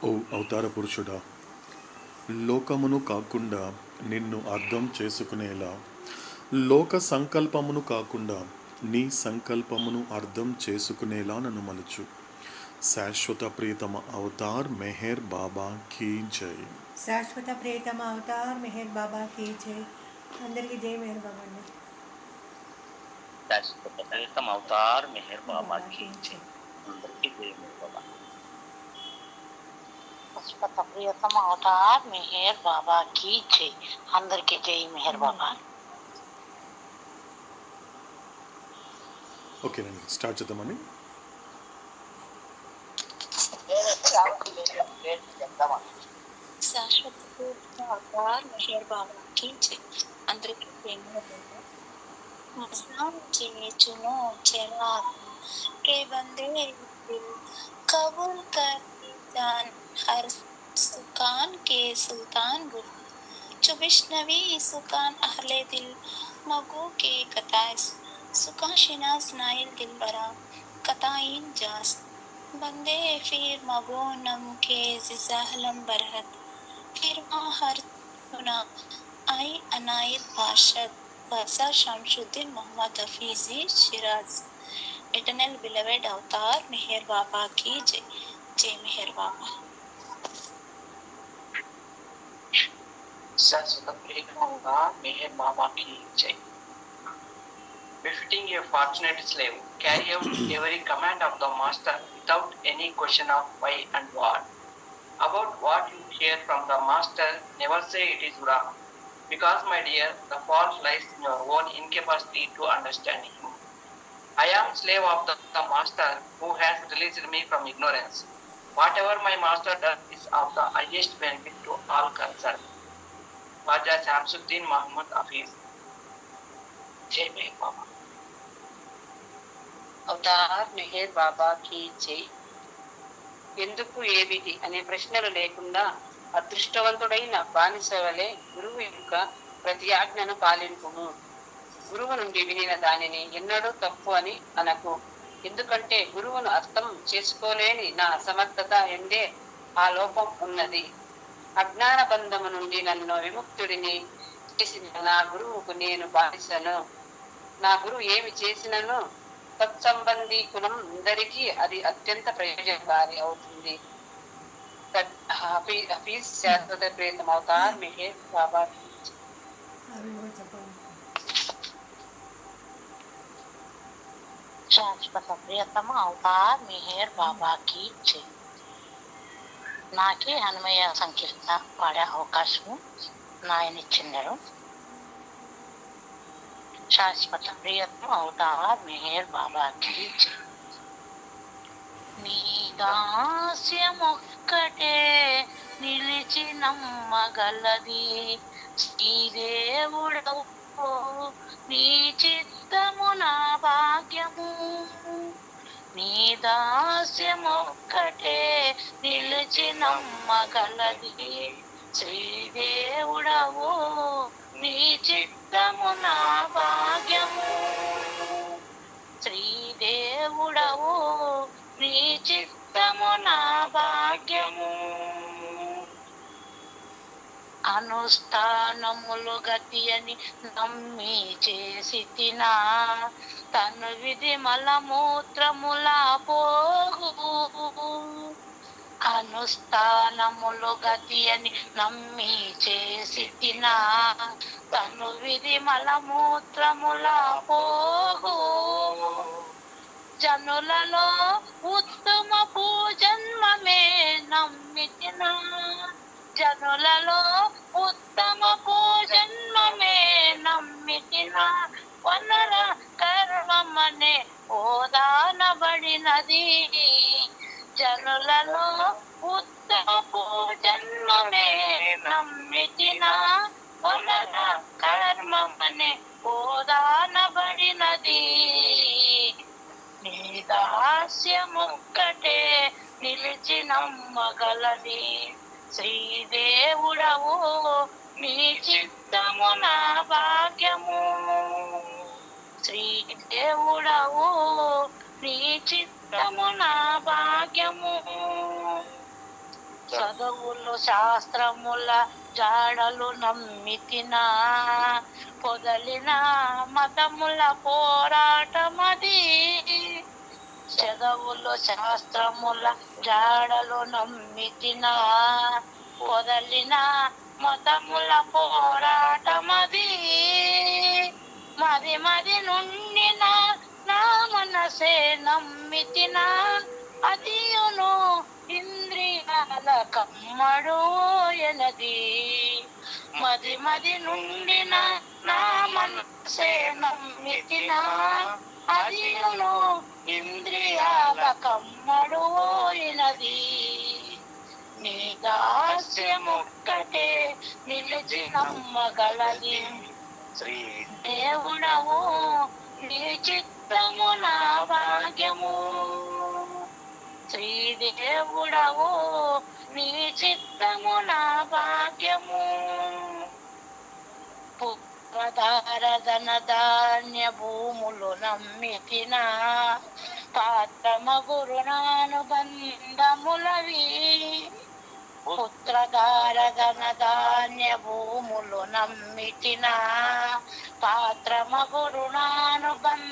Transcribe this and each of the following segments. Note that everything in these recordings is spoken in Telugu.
ఓ అవతార పురుషుడా, లోకమును కాకుండా నిన్ను అర్థం చేసుకునేలా, లోక సంకల్పమును కాకుండా నీ సంకల్పమును అర్థం చేసుకునేలా నన్ను మలుచు. శాశ్వత ప్రియతమ అవతార్ మెహర్ బాబా కీ జై. శాశ్వత ప్రియతమ అవతార్ మెహర్ బాబా కీ జై. అందరికీ జై మెహర్ బాబా అండి. శాశ్వత ప్రియతమ అవతార్ మెహర్ బాబా కీ జై. జై. అందరికీ జై మెహర్ బాబా. శాశ్వత ప్రియతమ అవతార్ మెహర్ బాబా కీ జై. అందరికీ జై మెహర్ బాబా. ఓకేనండి, స్టార్ట్ చేద్దామని. శాశ్వత ప్రియతమ అవతార్ మెహర్ బాబా కీ జై. అందరికీ జై మెహర్ బాబా. मसान के चुनो चला के बंदे दिल कबूल कर जान हर सुकान के सुल्तान गुल चुबिशनवी सुकान अहले दिल मगो के कताइस सुका शिनास नाइल दिल बरा कताइन जास बंदे फिर मगो नम के जिजाहलम बरहत फिर हर सुना आई Anayat बाशद Basa Shamsuddin Muhammad Hafizi Shiraz. Eternal beloved avatar Meher Baba ki jai. Jai Meher Baba. శాశ్వత ప్రియతమ అవతార్ మెహర్ బాబా కీ జై. Befitting a fortunate slave, carry out every command of the master without any question of why and what. About what you hear from the master, never say it is wrong. Because, my dear, the fault lies in your own incapacity to understand him. I am slave of the master who has released me from ignorance. Whatever my master does is of the highest benefit to all concerned. Raja Shamsuddin Muhammad Hafiz. Jai Meher Baba. Avatar Meher Baba కీ జై. ఎందుకు ఏమిటి అనే ప్రశ్నలు లేకుండా అదృష్టవంతుడైన బానిస వలె గురువు యొక్క ప్రతి ఆజ్ఞను పాలింపుము. గురువు నుండి వినిన దానిని ఎన్నడూ తప్పు అని అనకు. ఎందుకంటే గురువును అర్థం చేసుకోలేని నా అసమర్థత ఎందే ఆ లోపం ఉన్నది. అజ్ఞాన బంధము నుండి నన్ను విముక్తుడిని చేసిన నా గురువుకు నేను బానిసను. నా గురువు ఏమి చేసినను తత్సంబంధీకులం అందరికీ అది అత్యంత ప్రయోజనకారి అవుతుంది. హఫీజ్ శాశ్వత ప్రియతమ అవతార్ మెహర్ బాబా. శాశ్వత ప్రియతమ అవతార్ మెహర్ బాబా కీ జై. నాకే హనుమయ్య సంకీర్తన పాడే అవకాశం నాయన ఇచ్చినారు. శాశ్వత ప్రియతమ అవతార్ మెహర్ బాబా కీ జై. నీ దాస్యమొక్కటే నిలిచి నమ్మగలది శ్రీదేవుడవు నీ చిత్తము నా భాగ్యము. నీ దాస్యమొక్కటే నిలిచి నమ్మగలది శ్రీదేవుడవు నీ చిత్తము నా భాగ్యము. శ్రీదేవుడవు నీ చిత్తము నా భాగ్యము. అనుష్ఠానములు గతి అని నమ్మి చేసి తినా తను విధి మలమూత్రముల పోగు. అనుష్ఠానములు గతి అని నమ్మి చేసి తినా తను విధి మలమూత్రముల పోగు. జనులలో ఉత్తమ పూజన్మమే నమ్మితినా జనులలో ఉత్తమ పూజన్మమే నమ్మితినా వనర కర్మమనే ఓదానబడినది. జనులలో ఉత్తమ పూజన్మమే నమ్మితినా వనర కర్మమనే ఓదానబడినది. నీ దాస్యమొక్కటే నిలిచి నమ్మగలది శ్రీదేవుడవు నీ చిత్తము నా భాగ్యము. శ్రీదేవుడవు నీ చిత్తము నా భాగ్యము. చదువులు శాస్త్రముల జాడలు నమ్మితినా పొదలిన మతముల పోరాటమది. చదువులు శాస్త్రముల జాడలు నమ్మితినా పొదలిన మతముల పోరాటమది. మది నుండిన నా మనసే నమ్మితినా అదియును ఇంద్రియాల కమ్మడు ఎనది. మది నుండిన నా మనసే నమ్మితినా అదియును ఇంద్రియాల కమ్మడు ఎనది. నీ దాస్యమొక్కటే నిలిచి నమ్మగలది. శ్రీ దేవుడవు నీ చిత్తము నా భాగ్యము. శ్రీదేవుడవు నీ చిత్తము నా భాగ్యము. పుత్రధారధన ధాన్య భూములు నమ్మితినా పాత్రమగు రుణానుబంధములవి. పుత్రధారధన ధాన్య భూములు నమ్మితినా పాత్రమగు రుణానుబంధములవి.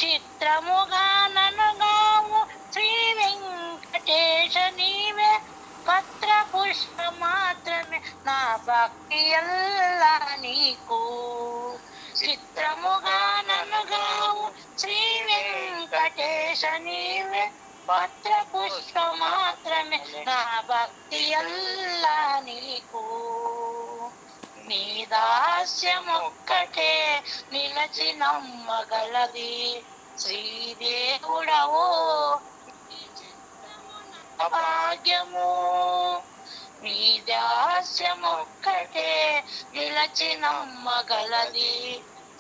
చిత్రముగా ననుగావు శ్రీ వెంకటేశ నీవే పత్ర పుష్ప మాత్రమే నా భక్తి ఎల్లా నీకు. చిత్రముగా ననుగావు శ్రీ వెంకటేశ నీవే పత్ర పుష్ప మాత్రమే నా భక్తి ఎల్లా నీకు. నీ దాస్యమొక్కటే నిలచి నమ్మగలది. శ్రీదేవుడవు భాగ్యము. నీ దాస్యమొక్కటే నిలచి నమ్మగలది.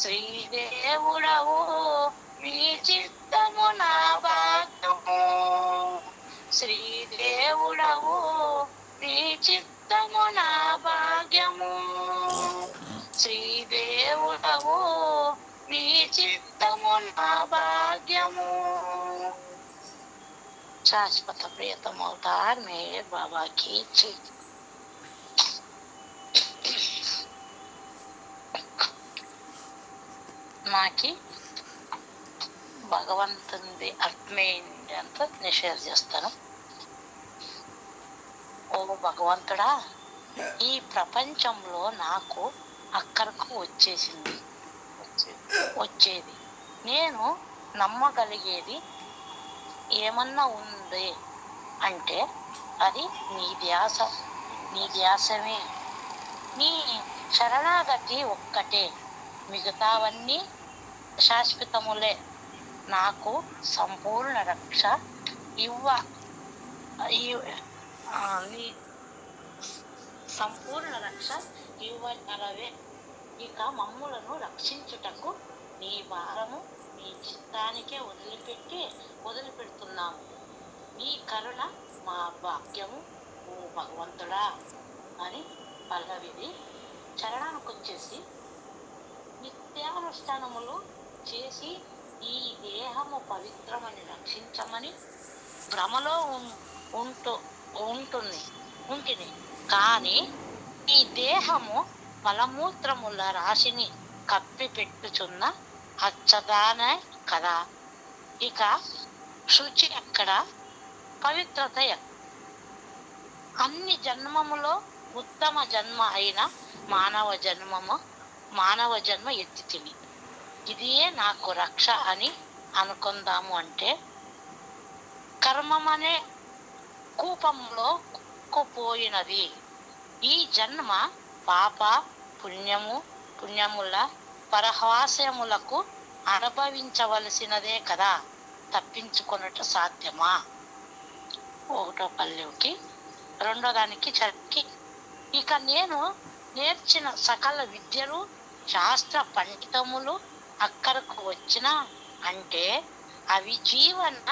శ్రీదేవుడవు నీ చిత్తము నా భాగ్యము. శ్రీదేవుడవు నీ చిత్తము నా భాగ్యము. శ్రీదేవుడవు నీ చిత్తము నా భాగ్యము. శాశ్వత ప్రియతమ అవతార్ మేర్ బాబా की जय. నాకి భగవంతుని అర్థమైంది అంతా నేను షేర్ చేస్తాను. ఓ భగవంతుడా, ఈ ప్రపంచంలో నాకు అక్కరకు వచ్చేది నేను నమ్మగలిగేది ఏమన్నా ఉంది అంటే అది నీ ధ్యాసమే. నీ శరణాగతి ఒక్కటే, మిగతావన్నీ శాశ్వతములే. నాకు సంపూర్ణ రక్ష నీ సంపూర్ణ రక్ష ఇవ్వగలవే. ఇక మమ్ములను రక్షించుటకు నీ భారము నీ చిత్తానికే వదిలిపెడుతున్నాము. నీ కరుణ మా భాగ్యము ఓ భగవంతుడా అని పల్లవిది. చరణానికి వచ్చేసి నిత్యానుష్ఠానములు చేసి ఈ దేహము పవిత్రమని రక్షించమని భ్రమలో ఉంటుంది. కానీ ఈ దేహము మలమూత్రముల రాశిని కప్పిపెట్టుచున్న అచ్చదానే కదా. ఇక శుచి ఎక్కడ, పవిత్రత అన్ని జన్మములో ఉత్తమ జన్మ అయిన మానవ జన్మ ఎత్తి తిని ఇదియే నాకు రక్ష అని అనుకుందాము. అంటే కర్మమనే కూపంలో కుక్కుపోయినది. ఈ జన్మ పాప పుణ్యముల పరహాస్యములకు అనుభవించవలసినదే కదా, తప్పించుకొనట సాధ్యమా? ఒకటో పల్లెకి రెండో దానికి చరికి. ఇక నేను నేర్చిన సకల విద్యలు శాస్త్ర పండితములు అక్కడకు వచ్చిన అంటే అవి జీవన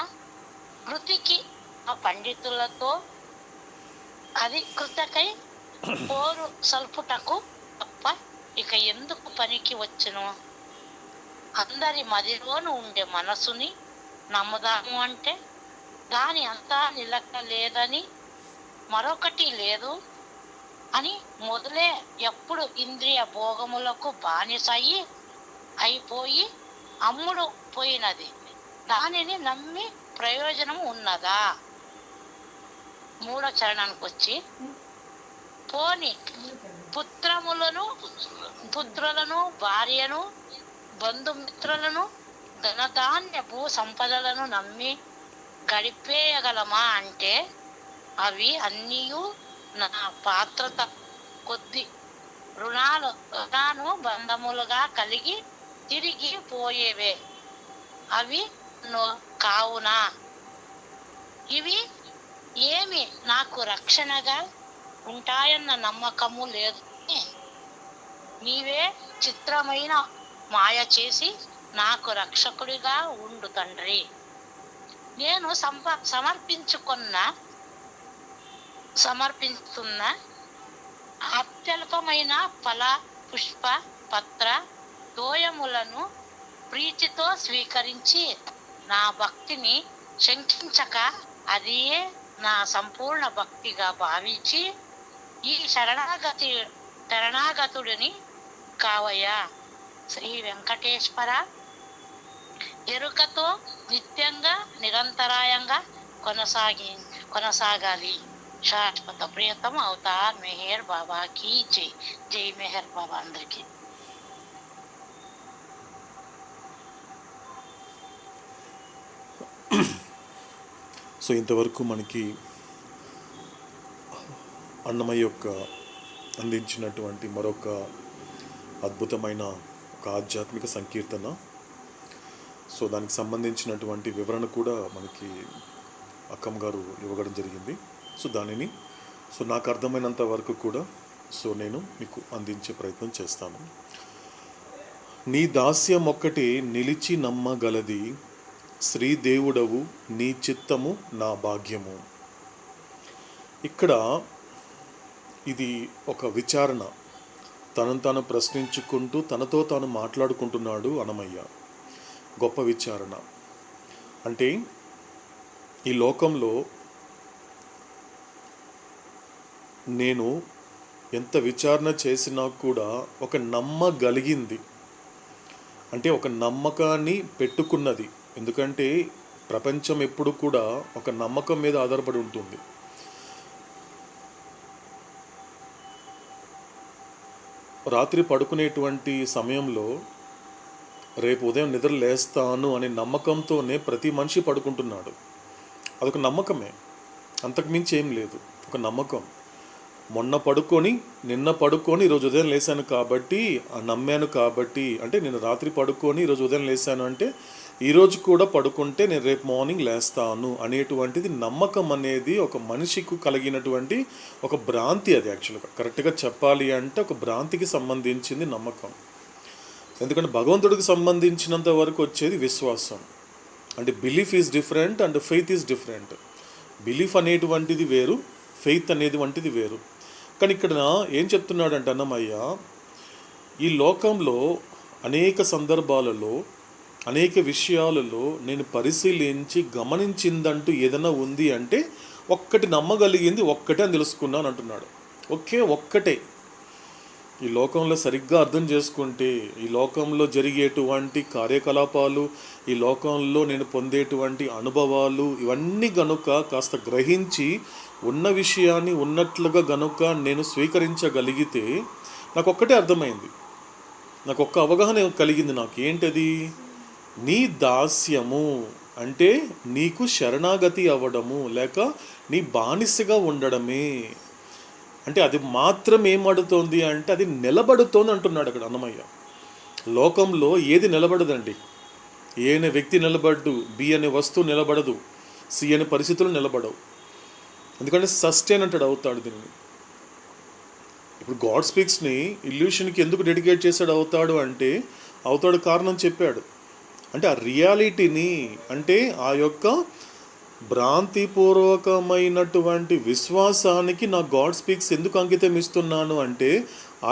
కృతికి ఆ పండితులతో అది కృతకై పోరు సల్పుటకు తప్ప ఇక ఎందుకు పనికి వచ్చును? అందరి మదిలోను ఉండే మనసుని నమ్ముదాము అంటే దాని అంతా నిలక లేదని మరొకటి లేదు అని మొదలే ఎప్పుడు ఇంద్రియ భోగములకు బానిసయి అయిపోయి అమ్ముడు పోయినది. దానిని నమ్మి ప్రయోజనం ఉన్నదా? మూడో చరణానికి వచ్చి, పోని పుత్రులను భార్యను బంధుమిత్రులను ధనధాన్య భూ సంపదలను నమ్మి గడిపేయగలమా అంటే అవి అన్నీయు నా పాత్రత కొద్ది రుణాను బంధములుగా కలిగి తిరిగి పోయేవే. అవి కావున ఇవి ఏమి నాకు రక్షణగా ఉంటాయన్న నమ్మకము లేదు. నీవే చిత్రమైన మాయ చేసి నాకు రక్షకుడిగా ఉండు తండ్రి. నేను సమర్పిస్తున్న అత్యల్పమైన ఫల పుష్ప పత్ర తోయములను ప్రీతితో స్వీకరించి నా భక్తిని శంకించక అదే నా సంపూర్ణ భక్తిగా భావించి ఈ శరణాగతుడిని కావయ్యా. శ్రీ వెంకటేశ్వర ఎరుకతో నిత్యంగా నిరంతరాయంగా కొనసాగాలి. శాశ్వత ప్రియతమ అవతార్ మెహర్ బాబాకి జై. జై మెహర్ బాబా అందరికీ. సో ఇంతవరకు మనకి అన్నమయ్య యొక్క అందించినటువంటి మరొక అద్భుతమైన ఒక ఆధ్యాత్మిక సంకీర్తన. సో దానికి సంబంధించినటువంటి వివరణ కూడా మనకి అక్కమ్మ గారు ఇవ్వడం జరిగింది. సో దానిని నాకు అర్థమైనంత వరకు కూడా నేను మీకు అందించే ప్రయత్నం చేస్తాను. నీ దాస్యం ఒక్కటి నిలిచి నమ్మగలది, శ్రీదేవుడవు నీ చిత్తము నా భాగ్యము. ఇక్కడ ఇది ఒక విచారణ, తనను తాను ప్రశ్నించుకుంటూ తనతో తాను మాట్లాడుకుంటున్నాడు అన్నమయ్య. గొప్ప విచారణ. అంటే ఈ లోకంలో నేను ఎంత విచారణ చేసినా కూడా ఒక నమ్మగలిగింది, అంటే ఒక నమ్మకాన్ని పెట్టుకున్నది. ఎందుకంటే ప్రపంచం ఎప్పుడు కూడా ఒక నమ్మకం మీద ఆధారపడి ఉంటుంది. రాత్రి పడుకునేటువంటి సమయంలో రేపు ఉదయం నిద్ర లేస్తాను అనే నమ్మకంతోనే ప్రతి మనిషి పడుకుంటున్నాడు. అదొక నమ్మకమే, అంతకుమించి ఏం లేదు, ఒక నమ్మకం. నిన్న పడుకొని ఈరోజు ఉదయం లేచాను కాబట్టి నమ్మాను కాబట్టి, అంటే నేను రాత్రి పడుకొని ఈరోజు ఉదయం లేచాను అంటే ఈరోజు కూడా పడుకుంటే నేను రేపు మార్నింగ్ లేస్తాను అనేటువంటిది నమ్మకం అనేది ఒక మనిషికి కలిగినటువంటి ఒక భ్రాంతి. అది యాక్చువల్గా కరెక్ట్గా చెప్పాలి అంటే ఒక భ్రాంతికి సంబంధించింది నమ్మకం. ఎందుకంటే భగవంతుడికి సంబంధించినంత వరకు వచ్చేది విశ్వాసం. అంటే belief is different and faith is different. Belief అనేటువంటిది వేరు, ఫెయిత్ అనేటువంటిది వేరు. కానీ ఇక్కడ ఏం చెప్తున్నాడంటే అన్నమయ్య, ఈ లోకంలో అనేక సందర్భాలలో అనేక విషయాలలో నేను పరిశీలించి గమనించిందంటూ ఏదైనా ఉంది అంటే ఒక్కటి నమ్మగలిగింది, ఒక్కటే అని తెలుసుకున్నాను అంటున్నాడు. ఒక్కటే. ఈ లోకంలో సరిగ్గా అర్థం చేసుకుంటే, ఈ లోకంలో జరిగేటువంటి కార్యకలాపాలు, ఈ లోకంలో నేను పొందేటువంటి అనుభవాలు, ఇవన్నీ గనుక కాస్త గ్రహించి ఉన్న విషయాన్ని ఉన్నట్లుగా గనుక నేను స్వీకరించగలిగితే నాకు ఒక్కటే అర్థమైంది, నాకు ఒక్క అవగాహన కలిగింది. నాకు ఏంటది? నీ దాస్యము అంటే నీకు శరణాగతి అవ్వడము, లేక నీ బానిసగా ఉండడమే. అంటే అది మాత్రం ఏమడుతోంది అంటే అది నిలబడుతోంది అంటున్నాడు అక్కడ అన్నమయ్య. లోకంలో ఏది నిలబడదండి. ఏ అనే వ్యక్తి నిలబడ్డు, బి అనే వస్తువు నిలబడదు, సి అనే పరిస్థితులు నిలబడవు. ఎందుకంటే సస్టైన్ అంటాడు అవుతాడు దీనిని. ఇప్పుడు గాడ్ స్పీక్స్ని ఇల్యూషన్కి ఎందుకు డెడికేట్ చేశాడు అవుతాడు అంటే అవుతాడు కారణం చెప్పాడు. అంటే ఆ రియాలిటీని, అంటే ఆ యొక్క భ్రాంతిపూర్వకమైనటువంటి విశ్వాసానికి నా గాడ్ స్పీక్స్ ఎందుకు అంకితం ఇస్తున్నాను అంటే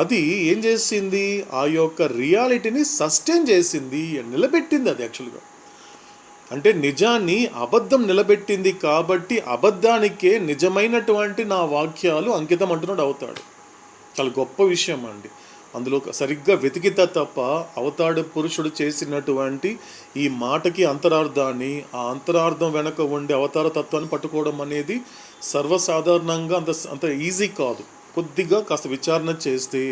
అది ఏం చేసింది, ఆ యొక్క రియాలిటీని సస్టైన్ చేసింది, నిలబెట్టింది. అది యాక్చువల్గా అంటే నిజాన్ని అబద్ధం నిలబెట్టింది కాబట్టి అబద్ధానికే నిజమైనటువంటి నా వాక్యాలు అంకితం అంటున్నాడు అవుతాడు. చాలా గొప్ప విషయం అండి. అందులో సరిగ్గా వెతికితే తప్ప అవతాడు పురుషుడు చేసినటువంటి ఈ మాటకి అంతరార్థాన్ని, ఆ అంతరార్థం వెనక ఉండే అవతార తత్వాన్ని పట్టుకోవడం అనేది సర్వసాధారణంగా అంత ఈజీ కాదు. కొద్దిగా కాస్త విచారణ చేస్తే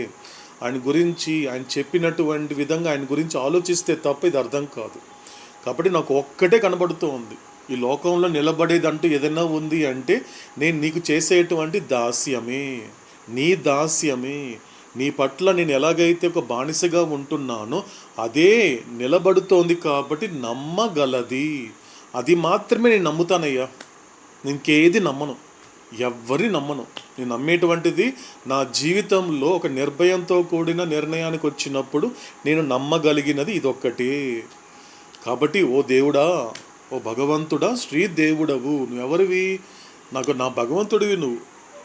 ఆయన గురించి, ఆయన చెప్పినటువంటి విధంగా ఆయన గురించి ఆలోచిస్తే తప్ప ఇది అర్థం కాదు. కాబట్టి నాకు ఒక్కటే కనబడుతూ ఉంది, ఈ లోకంలో నిలబడేదంటూ ఏదైనా ఉంది అంటే నేను నీకు చేసేటువంటి దాస్యమే, నీ దాస్యమే. నీ పట్ల నేను ఎలాగైతే ఒక బానిసగా ఉంటున్నానో అదే నిలబడుతోంది కాబట్టి నమ్మగలది. అది మాత్రమే నేను నమ్ముతానయ్యా, ఇంకేది నమ్మను, ఎవ్వరి నమ్మను. నేను నమ్మేటువంటిది నా జీవితంలో ఒక నిర్భయంతో కూడిన నిర్ణయానికి వచ్చినప్పుడు నేను నమ్మగలిగినది ఇదొక్కటే. కాబట్టి ఓ దేవుడా, ఓ భగవంతుడా, శ్రీ దేవుడవు, నువ్వెవరివి? నా భగవంతుడివి, నువ్వు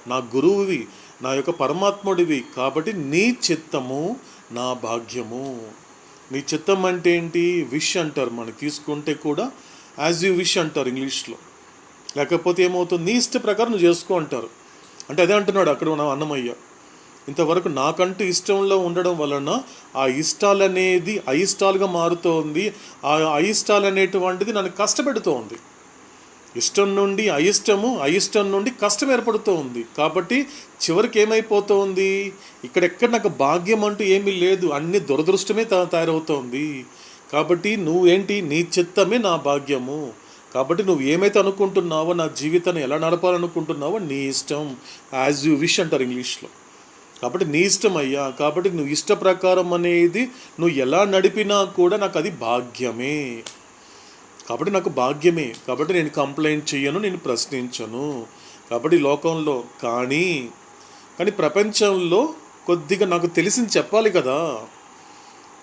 నా గురువువి, నా యొక్క పరమాత్ముడివి. కాబట్టి నీ చిత్తము నా భాగ్యము. నీ చిత్తం అంటే ఏంటి? విష్ అంటారు, మనకి తీసుకుంటే కూడా యాజ్ యూ విష్ అంటారు ఇంగ్లీష్లో. లేకపోతే ఏమవుతుంది, నీ ఇష్ట ప్రకారం నువ్వు చేసుకో అంటారు. అంటే అదే అంటున్నాడు అక్కడ మన అన్నమయ్య. ఇంతవరకు నాకంటూ ఇష్టంలో ఉండడం వలన ఆ ఇష్టాలనేది అయిష్టాలుగా మారుతోంది. ఆ అయిష్టాలు అనేటువంటిది నన్ను కష్టపెడుతోంది. ఇష్టం నుండి అయిష్టము, అయిష్టం నుండి కష్టం ఏర్పడుతూ ఉంది. కాబట్టి చివరికి ఏమైపోతుంది, ఇక్కడెక్కడ నాకు భాగ్యం అంటూ ఏమీ లేదు, అన్ని దురదృష్టమే తయారవుతోంది. కాబట్టి నువ్వేంటి, నీ చిత్తమే నా భాగ్యము. కాబట్టి నువ్వు ఏమైతే అనుకుంటున్నావో, నా జీవితాన్ని ఎలా నడపాలనుకుంటున్నావో నీ ఇష్టం, యాజ్ యూ విష్ అంటారు ఇంగ్లీష్లో. కాబట్టి నీ ఇష్టం అయ్యా. కాబట్టి నువ్వు ఇష్ట ప్రకారం అనేది నువ్వు ఎలా నడిపినా కూడా నాకు అది భాగ్యమే. కాబట్టి నాకు భాగ్యమే. కాబట్టి నేను కంప్లైంట్ చేయను, నేను ప్రశ్నించను. కాబట్టి లోకంలో కానీ ప్రపంచంలో కొద్దిగా నాకు తెలిసింది చెప్పాలి కదా.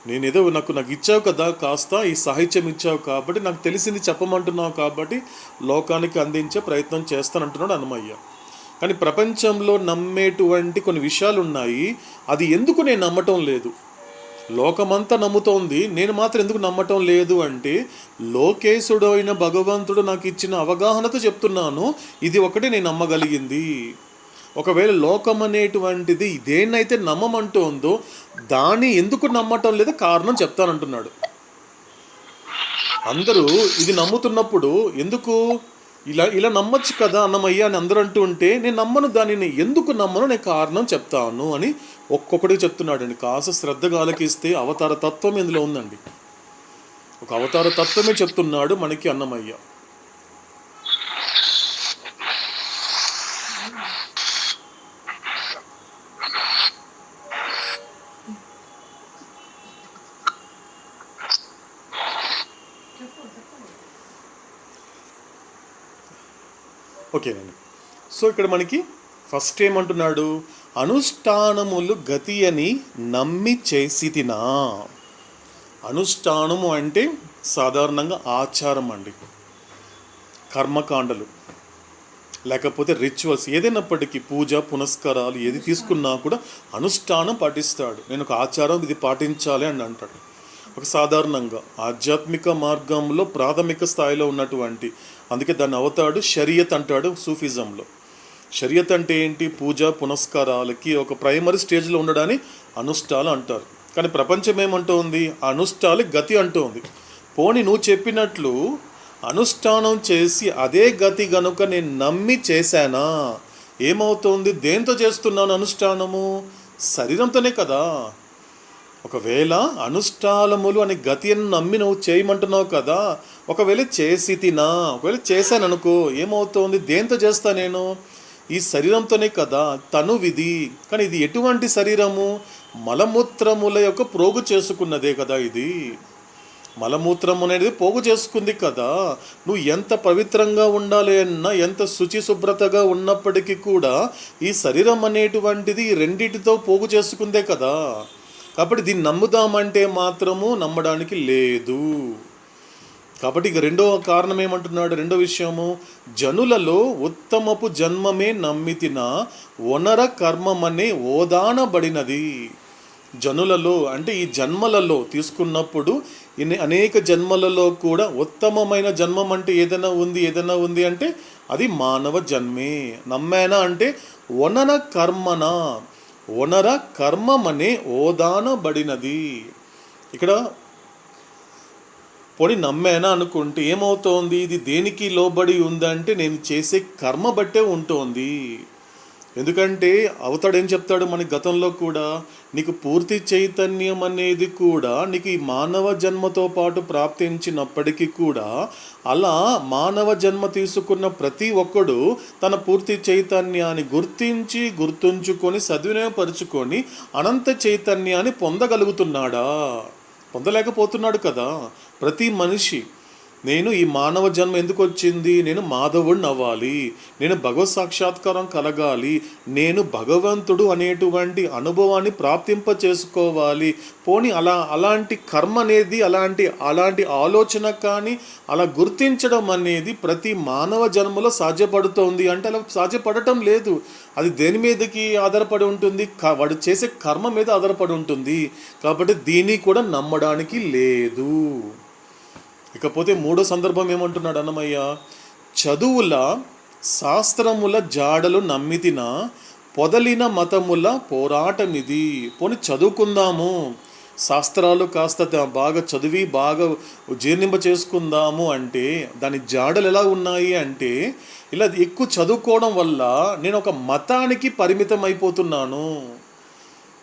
నేనేదో నాకు ఇచ్చావు కదా, కాస్త ఈ సాహిత్యం ఇచ్చావు కాబట్టి నాకు తెలిసింది చెప్పమంటున్నావు కాబట్టి లోకానికి అందించే ప్రయత్నం చేస్తానంటున్నాడు అన్నమయ్య. కానీ ప్రపంచంలో నమ్మేటువంటి కొన్ని విషయాలు ఉన్నాయి, అది ఎందుకు నేను నమ్మటం లేదు? లోకమంతా నమ్ముతోంది, నేను మాత్రం ఎందుకు నమ్మటం లేదు అంటే లోకేశుడు అయిన భగవంతుడు నాకు ఇచ్చిన అవగాహనతో చెప్తున్నాను. ఇది ఒకటే నేను నమ్మగలిగింది. ఒకవేళ లోకం అనేటువంటిది దేన్నైతే నమ్మమంటోందో దాన్ని ఎందుకు నమ్మటం లేదో కారణం చెప్తానంటున్నాడు. అందరూ ఇది నమ్ముతున్నప్పుడు ఎందుకు ఇలా నమ్మచ్చు కదా అన్నమయ్య అని అందరూ అంటూ ఉంటే నేను నమ్మను, దానిని ఎందుకు నమ్మను నేను కారణం చెప్తాను అని ఒక్కొక్కడికి చెప్తున్నాడండి. కాస్త శ్రద్ధగా ఆలకిస్తే అవతార తత్వం ఇందులో ఉందండి. ఒక అవతార తత్వమే చెప్తున్నాడు మనకి అన్నమయ్య. ఓకేనండి. సో ఇక్కడ మనకి ఫస్ట్ ఏమంటున్నాడు, అనుష్ఠానములు గతి అని నమ్మి చేసితినా. అనుష్ఠానము అంటే సాధారణంగా ఆచారం అండి, కర్మకాండలు లేకపోతే రిచువల్స్ ఏదైనప్పటికీ పూజ పునస్కారాలు ఏది తీసుకున్నా కూడా అనుష్ఠానం పాటిస్తాడు. నేను ఒక ఆచారం ఇది పాటించాలి అని అంటాడు. ఒక సాధారణంగా ఆధ్యాత్మిక మార్గంలో ప్రాథమిక స్థాయిలో ఉన్నటువంటి, అందుకే దాన్ని అవుతాడు షరియత్ అంటాడు సూఫిజంలో. షరియత్ అంటే ఏంటి? పూజ పునస్కారాలకి ఒక ప్రైమరీ స్టేజ్లో ఉండడాన్ని అనుష్ఠాలు అంటారు. కానీ ప్రపంచం ఏమంటుంది, అనుష్ఠాలు గతి అంటుంది. పోనీ నువ్వు చెప్పినట్లు అనుష్ఠానం చేసి అదే గతి గనుక నేను నమ్మి చేశానా, ఏమవుతుంది? దేంతో చేస్తున్నాను అనుష్ఠానము? శరీరంతోనే కదా. ఒకవేళ అనుష్ఠానములు అని గతి అని నమ్మి నువ్వు చేయమంటున్నావు కదా, ఒకవేళ ఒకవేళ చేశాను అనుకో, ఏమవుతుంది? దేంతో చేస్తా నేను? ఈ శరీరంతోనే కదా. తను విధి. కానీ ఇది ఎటువంటి శరీరము? మలమూత్రముల యొక్క ప్రోగు చేసుకున్నదే కదా ఇది. మలమూత్రం అనేది పోగు చేసుకుంది కదా. నువ్వు ఎంత పవిత్రంగా ఉండాలి అన్నా, ఎంత శుచి శుభ్రతగా ఉన్నప్పటికీ కూడా ఈ శరీరం అనేటువంటిది ఈ రెండిటితో పోగు చేసుకుందే కదా. కాబట్టి దీన్ని నమ్ముదామంటే మాత్రము నమ్మడానికి లేదు. కాబట్టి ఇక రెండో కారణం ఏమంటున్నాడు, రెండో విషయము, జనులలో ఉత్తమపు జన్మమే నమ్మితిన ఒనర కర్మమనే ఓదానబడినది. జనులలో అంటే ఈ జన్మలలో తీసుకున్నప్పుడు అనేక జన్మలలో కూడా ఉత్తమమైన జన్మం అంటే ఏదైనా ఉంది అంటే అది మానవ జన్మే. నమ్మేనా అంటే ఒనర కర్మన, ఒనర కర్మమనే ఓదానబడినది. ఇక్కడ పోనీ నమ్మేనా అనుకుంటే ఏమవుతోంది, ఇది దేనికి లోబడి ఉందంటే నేను చేసే కర్మ బట్టే ఉంటుంది. ఎందుకంటే అవతాడేం చెప్తాడు మనకి గతంలో కూడా, నీకు పూర్తి చైతన్యం అనేది కూడా నీకు ఈ మానవ జన్మతో పాటు ప్రాప్తించినప్పటికీ కూడా అలా మానవ జన్మ తీసుకున్న ప్రతి ఒక్కడు తన పూర్తి చైతన్యాన్ని గుర్తుంచుకొని సద్వినియోగపరుచుకొని అనంత చైతన్యాన్ని పొందగలుగుతున్నాడా? పొందలేకపోతున్నాడు కదా. ప్రతి మనిషి నేను ఈ మానవ జన్మ ఎందుకు వచ్చింది, నేను మాధవుడిని అవ్వాలి, నేను భగవత్ సాక్షాత్కారం కలగాలి, నేను భగవంతుడు అనేటువంటి అనుభవాన్ని ప్రాప్తింప చేసుకోవాలి. పోనీ అలాంటి కర్మ అనేది అలాంటి ఆలోచన కానీ అలా గుర్తించడం అనేది ప్రతి మానవ జన్మలో సాధ్యపడుతోంది అంటే అలా సాధ్యపడటం లేదు. అది దేని మీదకి ఆధారపడి ఉంటుంది, వాడు చేసే కర్మ మీద ఆధారపడి ఉంటుంది. కాబట్టి దీన్ని కూడా నమ్మడానికి లేదు. ఇకపోతే మూడో సందర్భం ఏమంటున్నాడు అన్నమయ్య, చదువుల శాస్త్రముల జాడలు నమ్మితిన పొదలిన మతముల పోరాటమిది. పోనీ చదువుకుందాము, శాస్త్రాలు కాస్త బాగా చదివి బాగా జీర్ణింప చేసుకుందాము అంటే దాని జాడలు ఎలా ఉన్నాయి అంటే, ఇలా ఎక్కువ చదువుకోవడం వల్ల నేను ఒక మతానికి పరిమితం అయిపోతున్నాను.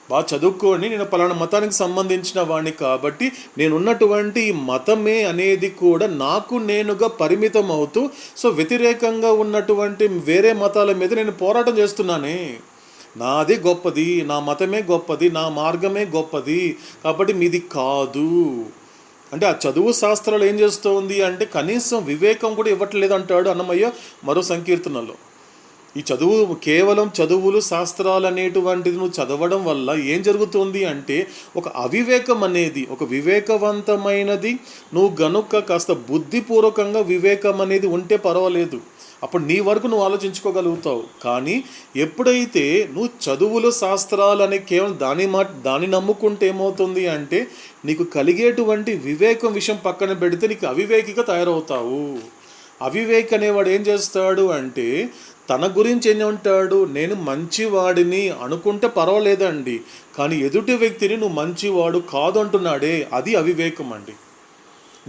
బాగా చదువుకొని నేను పలానా మతానికి సంబంధించిన వాడిని కాబట్టి నేనున్నటువంటి ఈ మతమే అనేది కూడా నాకు నేనుగా పరిమితం అవుతూ వ్యతిరేకంగా ఉన్నటువంటి వేరే మతాల మీద నేను పోరాటం చేస్తున్నానే. నాది గొప్పది, నా మతమే గొప్పది, నా మార్గమే గొప్పది, కాబట్టి మీది కాదు అంటే ఆ చదువు శాస్త్రాలు ఏం చేస్తుంది అంటే కనీసం వివేకం కూడా ఇవ్వట్లేదు అంటాడు అన్నమయ్య మరో సంకీర్తనలో. ఈ కేవలం చదువులు శాస్త్రాలు అనేటువంటిది నువ్వు చదవడం వల్ల ఏం జరుగుతుంది అంటే ఒక అవివేకం అనేది, ఒక వివేకవంతమైనది నువ్వు గనుక కాస్త బుద్ధిపూర్వకంగా వివేకం అనేది ఉంటే పర్వాలేదు, అప్పుడు నీ వరకు నువ్వు ఆలోచించుకోగలుగుతావు. కానీ ఎప్పుడైతే నువ్వు చదువులు శాస్త్రాలు అనే కేవలం దాన్ని నమ్ముకుంటే ఏమవుతుంది అంటే నీకు కలిగేటువంటి వివేకం విషయం పక్కన పెడితే నీకు అవివేకిగా తయారవుతావు. అవివేక్ అనేవాడు ఏం చేస్తాడు అంటే తన గురించి ఏమంటాడు, నేను మంచివాడిని అనుకుంటే పర్వాలేదండి, కానీ ఎదుటి వ్యక్తిని నువ్వు మంచివాడు కాదు అంటున్నాడే, అది అవివేకం అండి.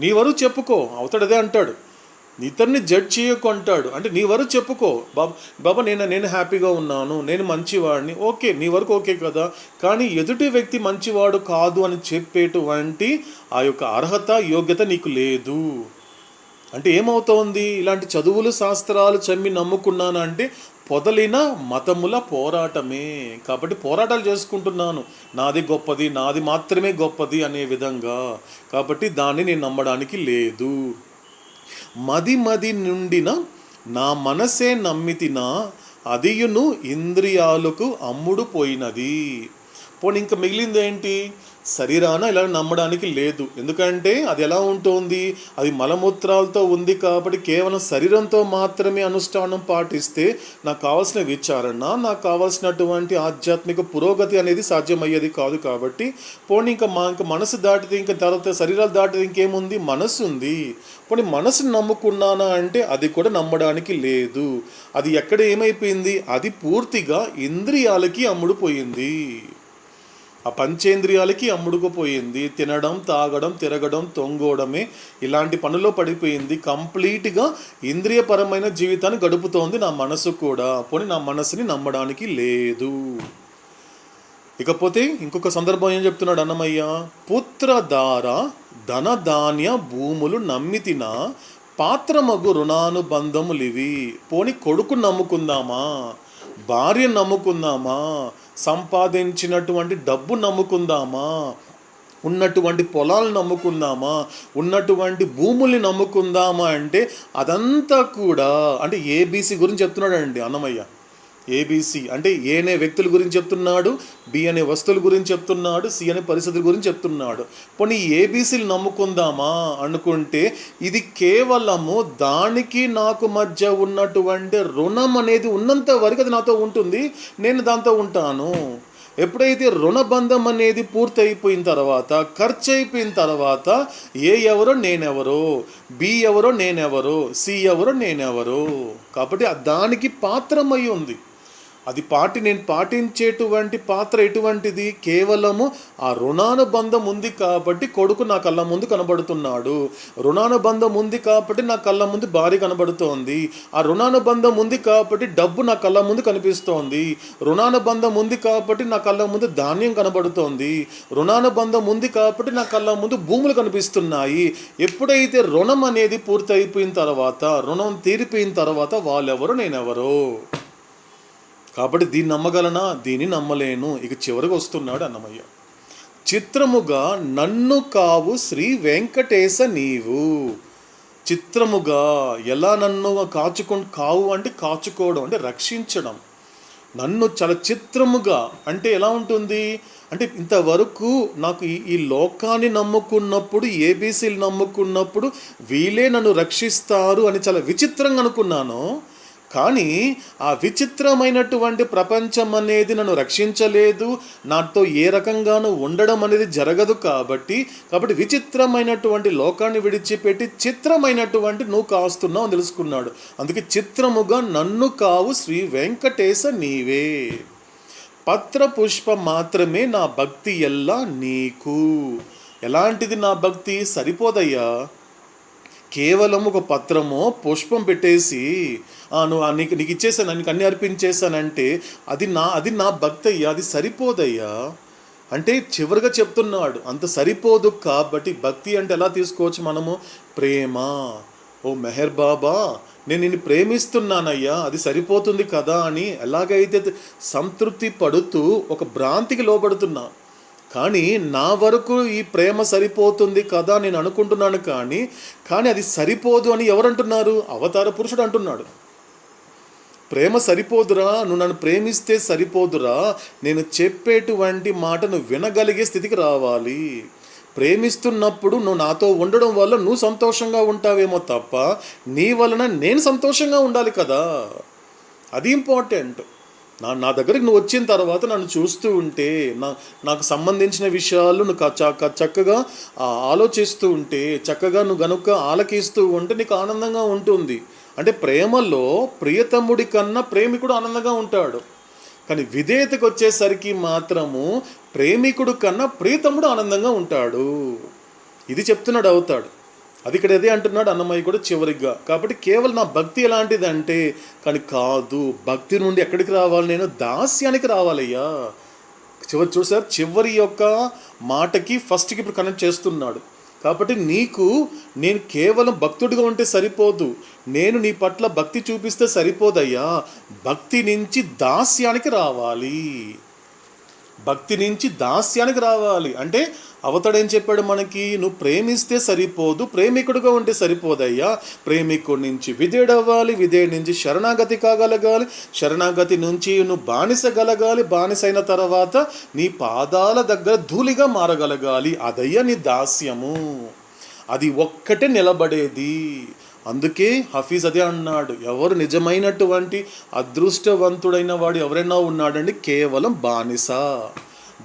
నీ వరకు చెప్పుకో, అవతడు అదే అంటాడు, ఇతన్ని జడ్జ్ చేయకు అంటాడు. అంటే నీ వరకు చెప్పుకో, బాబా నేను హ్యాపీగా ఉన్నాను, నేను మంచివాడిని, ఓకే నీ వరకు ఓకే కదా. కానీ ఎదుటి వ్యక్తి మంచివాడు కాదు అని చెప్పేటువంటి ఆ యొక్క అర్హత యోగ్యత నీకు లేదు. అంటే ఏమవుతోంది, ఇలాంటి చదువులు శాస్త్రాలు చమ్మి నమ్ముకున్నాను అంటే పొదలిన మతముల పోరాటమే. కాబట్టి పోరాటాలు చేసుకుంటున్నాను, నాది గొప్పది, నాది మాత్రమే గొప్పది అనే విధంగా. కాబట్టి దాన్ని నేను నమ్మడానికి లేదు. మది నుండిన నా మనసే నమ్మితిన అదియును ఇంద్రియాలకు అమ్ముడు పోయినది. పోనీ ఇంకా మిగిలింది ఏంటి, శరీరాన ఇలా నమ్మడానికి లేదు. ఎందుకంటే అది ఎలా ఉంటుంది, అది మలమూత్రాలతో ఉంది కాబట్టి కేవలం శరీరంతో మాత్రమే అనుష్ఠానం పాటిస్తే నాకు కావాల్సిన విచారణ, నాకు కావాల్సినటువంటి ఆధ్యాత్మిక పురోగతి అనేది సాధ్యమయ్యేది కాదు. కాబట్టి పోనీ ఇంకా మనసు దాటితే ఇంకా తర్వాత శరీరాలు దాటితే ఇంకేముంది, మనసు ఉంది. పోనీ మనసుని నమ్ముకున్నానా అంటే అది కూడా నమ్మడానికి లేదు. అది ఎక్కడ ఏమైపోయింది, అది పూర్తిగా ఇంద్రియాలకి అమ్ముడుపోయింది, ఆ పంచేంద్రియాలకి అమ్ముడుకుపోయింది. తినడం, తాగడం, తిరగడం, తొంగోవడమే ఇలాంటి పనుల్లో పడిపోయింది. కంప్లీట్గా ఇంద్రియపరమైన జీవితాన్ని గడుపుతోంది నా మనసు కూడా. పోనీ నా మనసుని నమ్మడానికి లేదు. ఇకపోతే ఇంకొక సందర్భం ఏం చెప్తున్నాడు అన్నమయ్య, పుత్రధార ధనధాన్య భూములు నమ్మితిన పాత్రమగు రుణానుబంధములివి. పోనీ కొడుకు నమ్ముకుందామా, భార్య నమ్ముకుందామా, సంపాదించినటువంటి డబ్బు నమ్ముకుందామా, ఉన్నటువంటి పొలాలను నమ్ముకుందామా, ఉన్నటువంటి భూముల్ని నమ్ముకుందామా అంటే అదంతా కూడా అంటే ఏబీసీ గురించి చెప్తున్నాడు అండి అన్నమయ్య. ఏబీసీ అంటే ఏ అనే వ్యక్తుల గురించి చెప్తున్నాడు, బి అనే వస్తువుల గురించి చెప్తున్నాడు, సి అనే పరిస్థితుల గురించి చెప్తున్నాడు. పోనీ ఏబీసీలు నమ్ముకుందామా అనుకుంటే ఇది కేవలము దానికి నాకు మధ్య ఉన్నటువంటి రుణం అనేది ఉన్నంత వరకు అది నాతో ఉంటుంది, నేను దాంతో ఉంటాను. ఎప్పుడైతే రుణబంధం అనేది పూర్తి అయిపోయిన తర్వాత, ఖర్చు అయిపోయిన తర్వాత ఏ ఎవరో నేనెవరో, బి ఎవరో నేనెవరో, సి ఎవరో నేనెవరో, కాబట్టి దానికి పాత్రమై ఉంది. అది నేను పాటించేటువంటి పాత్ర ఎటువంటిది? కేవలము ఆ రుణానుబంధం ఉంది కాబట్టి కొడుకు నా కళ్ళ ముందు కనబడుతున్నాడు, రుణానుబంధం ఉంది కాబట్టి నా కళ్ళ ముందు భార్య కనబడుతోంది, ఆ రుణానుబంధం ఉంది కాబట్టి డబ్బు నా కళ్ళ ముందు కనిపిస్తోంది, రుణానుబంధం ఉంది కాబట్టి నా కళ్ళ ముందు ధాన్యం కనబడుతోంది, రుణానుబంధం ఉంది కాబట్టి నా కళ్ళ ముందు భూములు కనిపిస్తున్నాయి. ఎప్పుడైతే రుణం అనేది పూర్తి అయిపోయిన తర్వాత, రుణం తీరిపోయిన తర్వాత వాళ్ళెవరో నేనెవరో. కాబట్టి దీన్ని నమ్మగలనా? దీన్ని నమ్మలేను. ఇక చివరికి వస్తున్నాడు అన్నమయ్య. చిత్రముగా నన్ను కావు శ్రీ వెంకటేశ నీవు. చిత్రముగా ఎలా నన్ను కావు అంటే కాచుకోవడం, అంటే రక్షించడం. నన్ను చాలా చిత్రముగా అంటే ఎలా ఉంటుంది అంటే, ఇంతవరకు నాకు ఈ లోకాన్ని నమ్ముకున్నప్పుడు, ఏబీసీలు నమ్ముకున్నప్పుడు వీళ్ళే నన్ను రక్షిస్తారు అని చాలా విచిత్రంగా అనుకున్నాను. కానీ ఆ విచిత్రమైనటువంటి ప్రపంచం అనేది నన్ను రక్షించలేదు, నాతో ఏ రకంగానూ ఉండడం అనేది జరగదు. కాబట్టి విచిత్రమైనటువంటి లోకాన్ని విడిచిపెట్టి చిత్రమైనటువంటి నువ్వు కాస్తున్నావు అని తెలుసుకున్నాడు. అందుకే చిత్రముగా నన్ను కావు శ్రీ వెంకటేశ నీవే. పత్ర పుష్ప మాత్రమే నా భక్తి ఎల్లా నీకు. ఎలాంటిది నా భక్తి? సరిపోదయ్యా. కేవలం ఒక పత్రమో పుష్పం పెట్టేసి నువ్వు నీకు ఇచ్చేసాను, నీకు అన్ని అర్పించేశానంటే అది నా భక్తి అయ్యా, అది సరిపోదయ్యా. అంటే చివరిగా చెప్తున్నాడు అంత సరిపోదు. కాబట్టి భక్తి అంటే ఎలా తీసుకోవచ్చు మనము? ప్రేమ. ఓ మెహర్ బాబా, నేను నిన్ను ప్రేమిస్తున్నానయ్యా, అది సరిపోతుంది కదా అని ఎలాగైతే సంతృప్తి పడుతూ ఒక భ్రాంతికి లోబడుతున్నా. కానీ నా వరకు ఈ ప్రేమ సరిపోతుంది కదా నేను అనుకుంటున్నాను. కానీ అది సరిపోదు అని ఎవరంటున్నారు? అవతార పురుషుడు అంటున్నాడు. ప్రేమ సరిపోదురా, నువ్వు నన్ను ప్రేమిస్తే సరిపోదురా, నేను చెప్పేటువంటి మాట నువ్వు వినగలిగే స్థితికి రావాలి. ప్రేమిస్తున్నప్పుడు నువ్వు నాతో ఉండడం వల్ల నువ్వు సంతోషంగా ఉంటావేమో తప్ప నీ వలన నేను సంతోషంగా ఉండాలి కదా. అది ఇంపార్టెంట్. నా దగ్గరికి నువ్వు వచ్చిన తర్వాత నన్ను చూస్తూ ఉంటే, నాకు సంబంధించిన విషయాలు నువ్వు చక్కగా ఆలోచిస్తూ ఉంటే, చక్కగా నువ్వు గనుక ఆలకిస్తూ ఉంటే నీకు ఆనందంగా ఉంటుంది. అంటే ప్రేమలో ప్రియతముడి కన్నా ప్రేమికుడు ఆనందంగా ఉంటాడు. కానీ విధేయతకు వచ్చేసరికి మాత్రము ప్రేమికుడు కన్నా ప్రియతముడు ఆనందంగా ఉంటాడు. ఇది చెప్తున్నాడు అవుతాడు. అది ఇక్కడ అదే అంటున్నాడు అన్నమయ్య కూడా చివరిగా. కాబట్టి కేవలం నా భక్తి ఎలాంటిదంటే, కానీ కాదు, భక్తి నుండి ఎక్కడికి రావాలి? నేను దాస్యానికి రావాలయ్యా. చూసారు, చివరి యొక్క మాటకి ఫస్ట్కి ఇప్పుడు కనెక్ట్ చేస్తున్నాడు. కాబట్టి నేను కేవలం భక్తుడిగా ఉంటే సరిపోదు, నేను నీ పట్ల భక్తి చూపిస్తే సరిపోదయ్యా. భక్తి నుంచి దాస్యానికి రావాలి. భక్తి నుంచి దాస్యానికి రావాలి అంటే అవతాడేం చెప్పాడు మనకి? నువ్వు ప్రేమిస్తే సరిపోదు, ప్రేమికుడుగా ఉంటే సరిపోదయ్యా. ప్రేమికుడి నుంచి విధేయుడవ్వాలి, విధేయుడి నుంచి శరణాగతి కాగలగాలి, శరణాగతి నుంచి నువ్వు బానిసగలగాలి, బానిసైన తర్వాత నీ పాదాల దగ్గర ధూళిగా మారగలగాలి. అదయ్యా నీ దాస్యము. అది ఒక్కటే నిలబడేది. అందుకే హఫీజ్ అదే అన్నాడు, ఎవరు నిజమైనటువంటి అదృష్టవంతుడైన వాడు ఎవరైనా ఉన్నాడండి, కేవలం బానిస.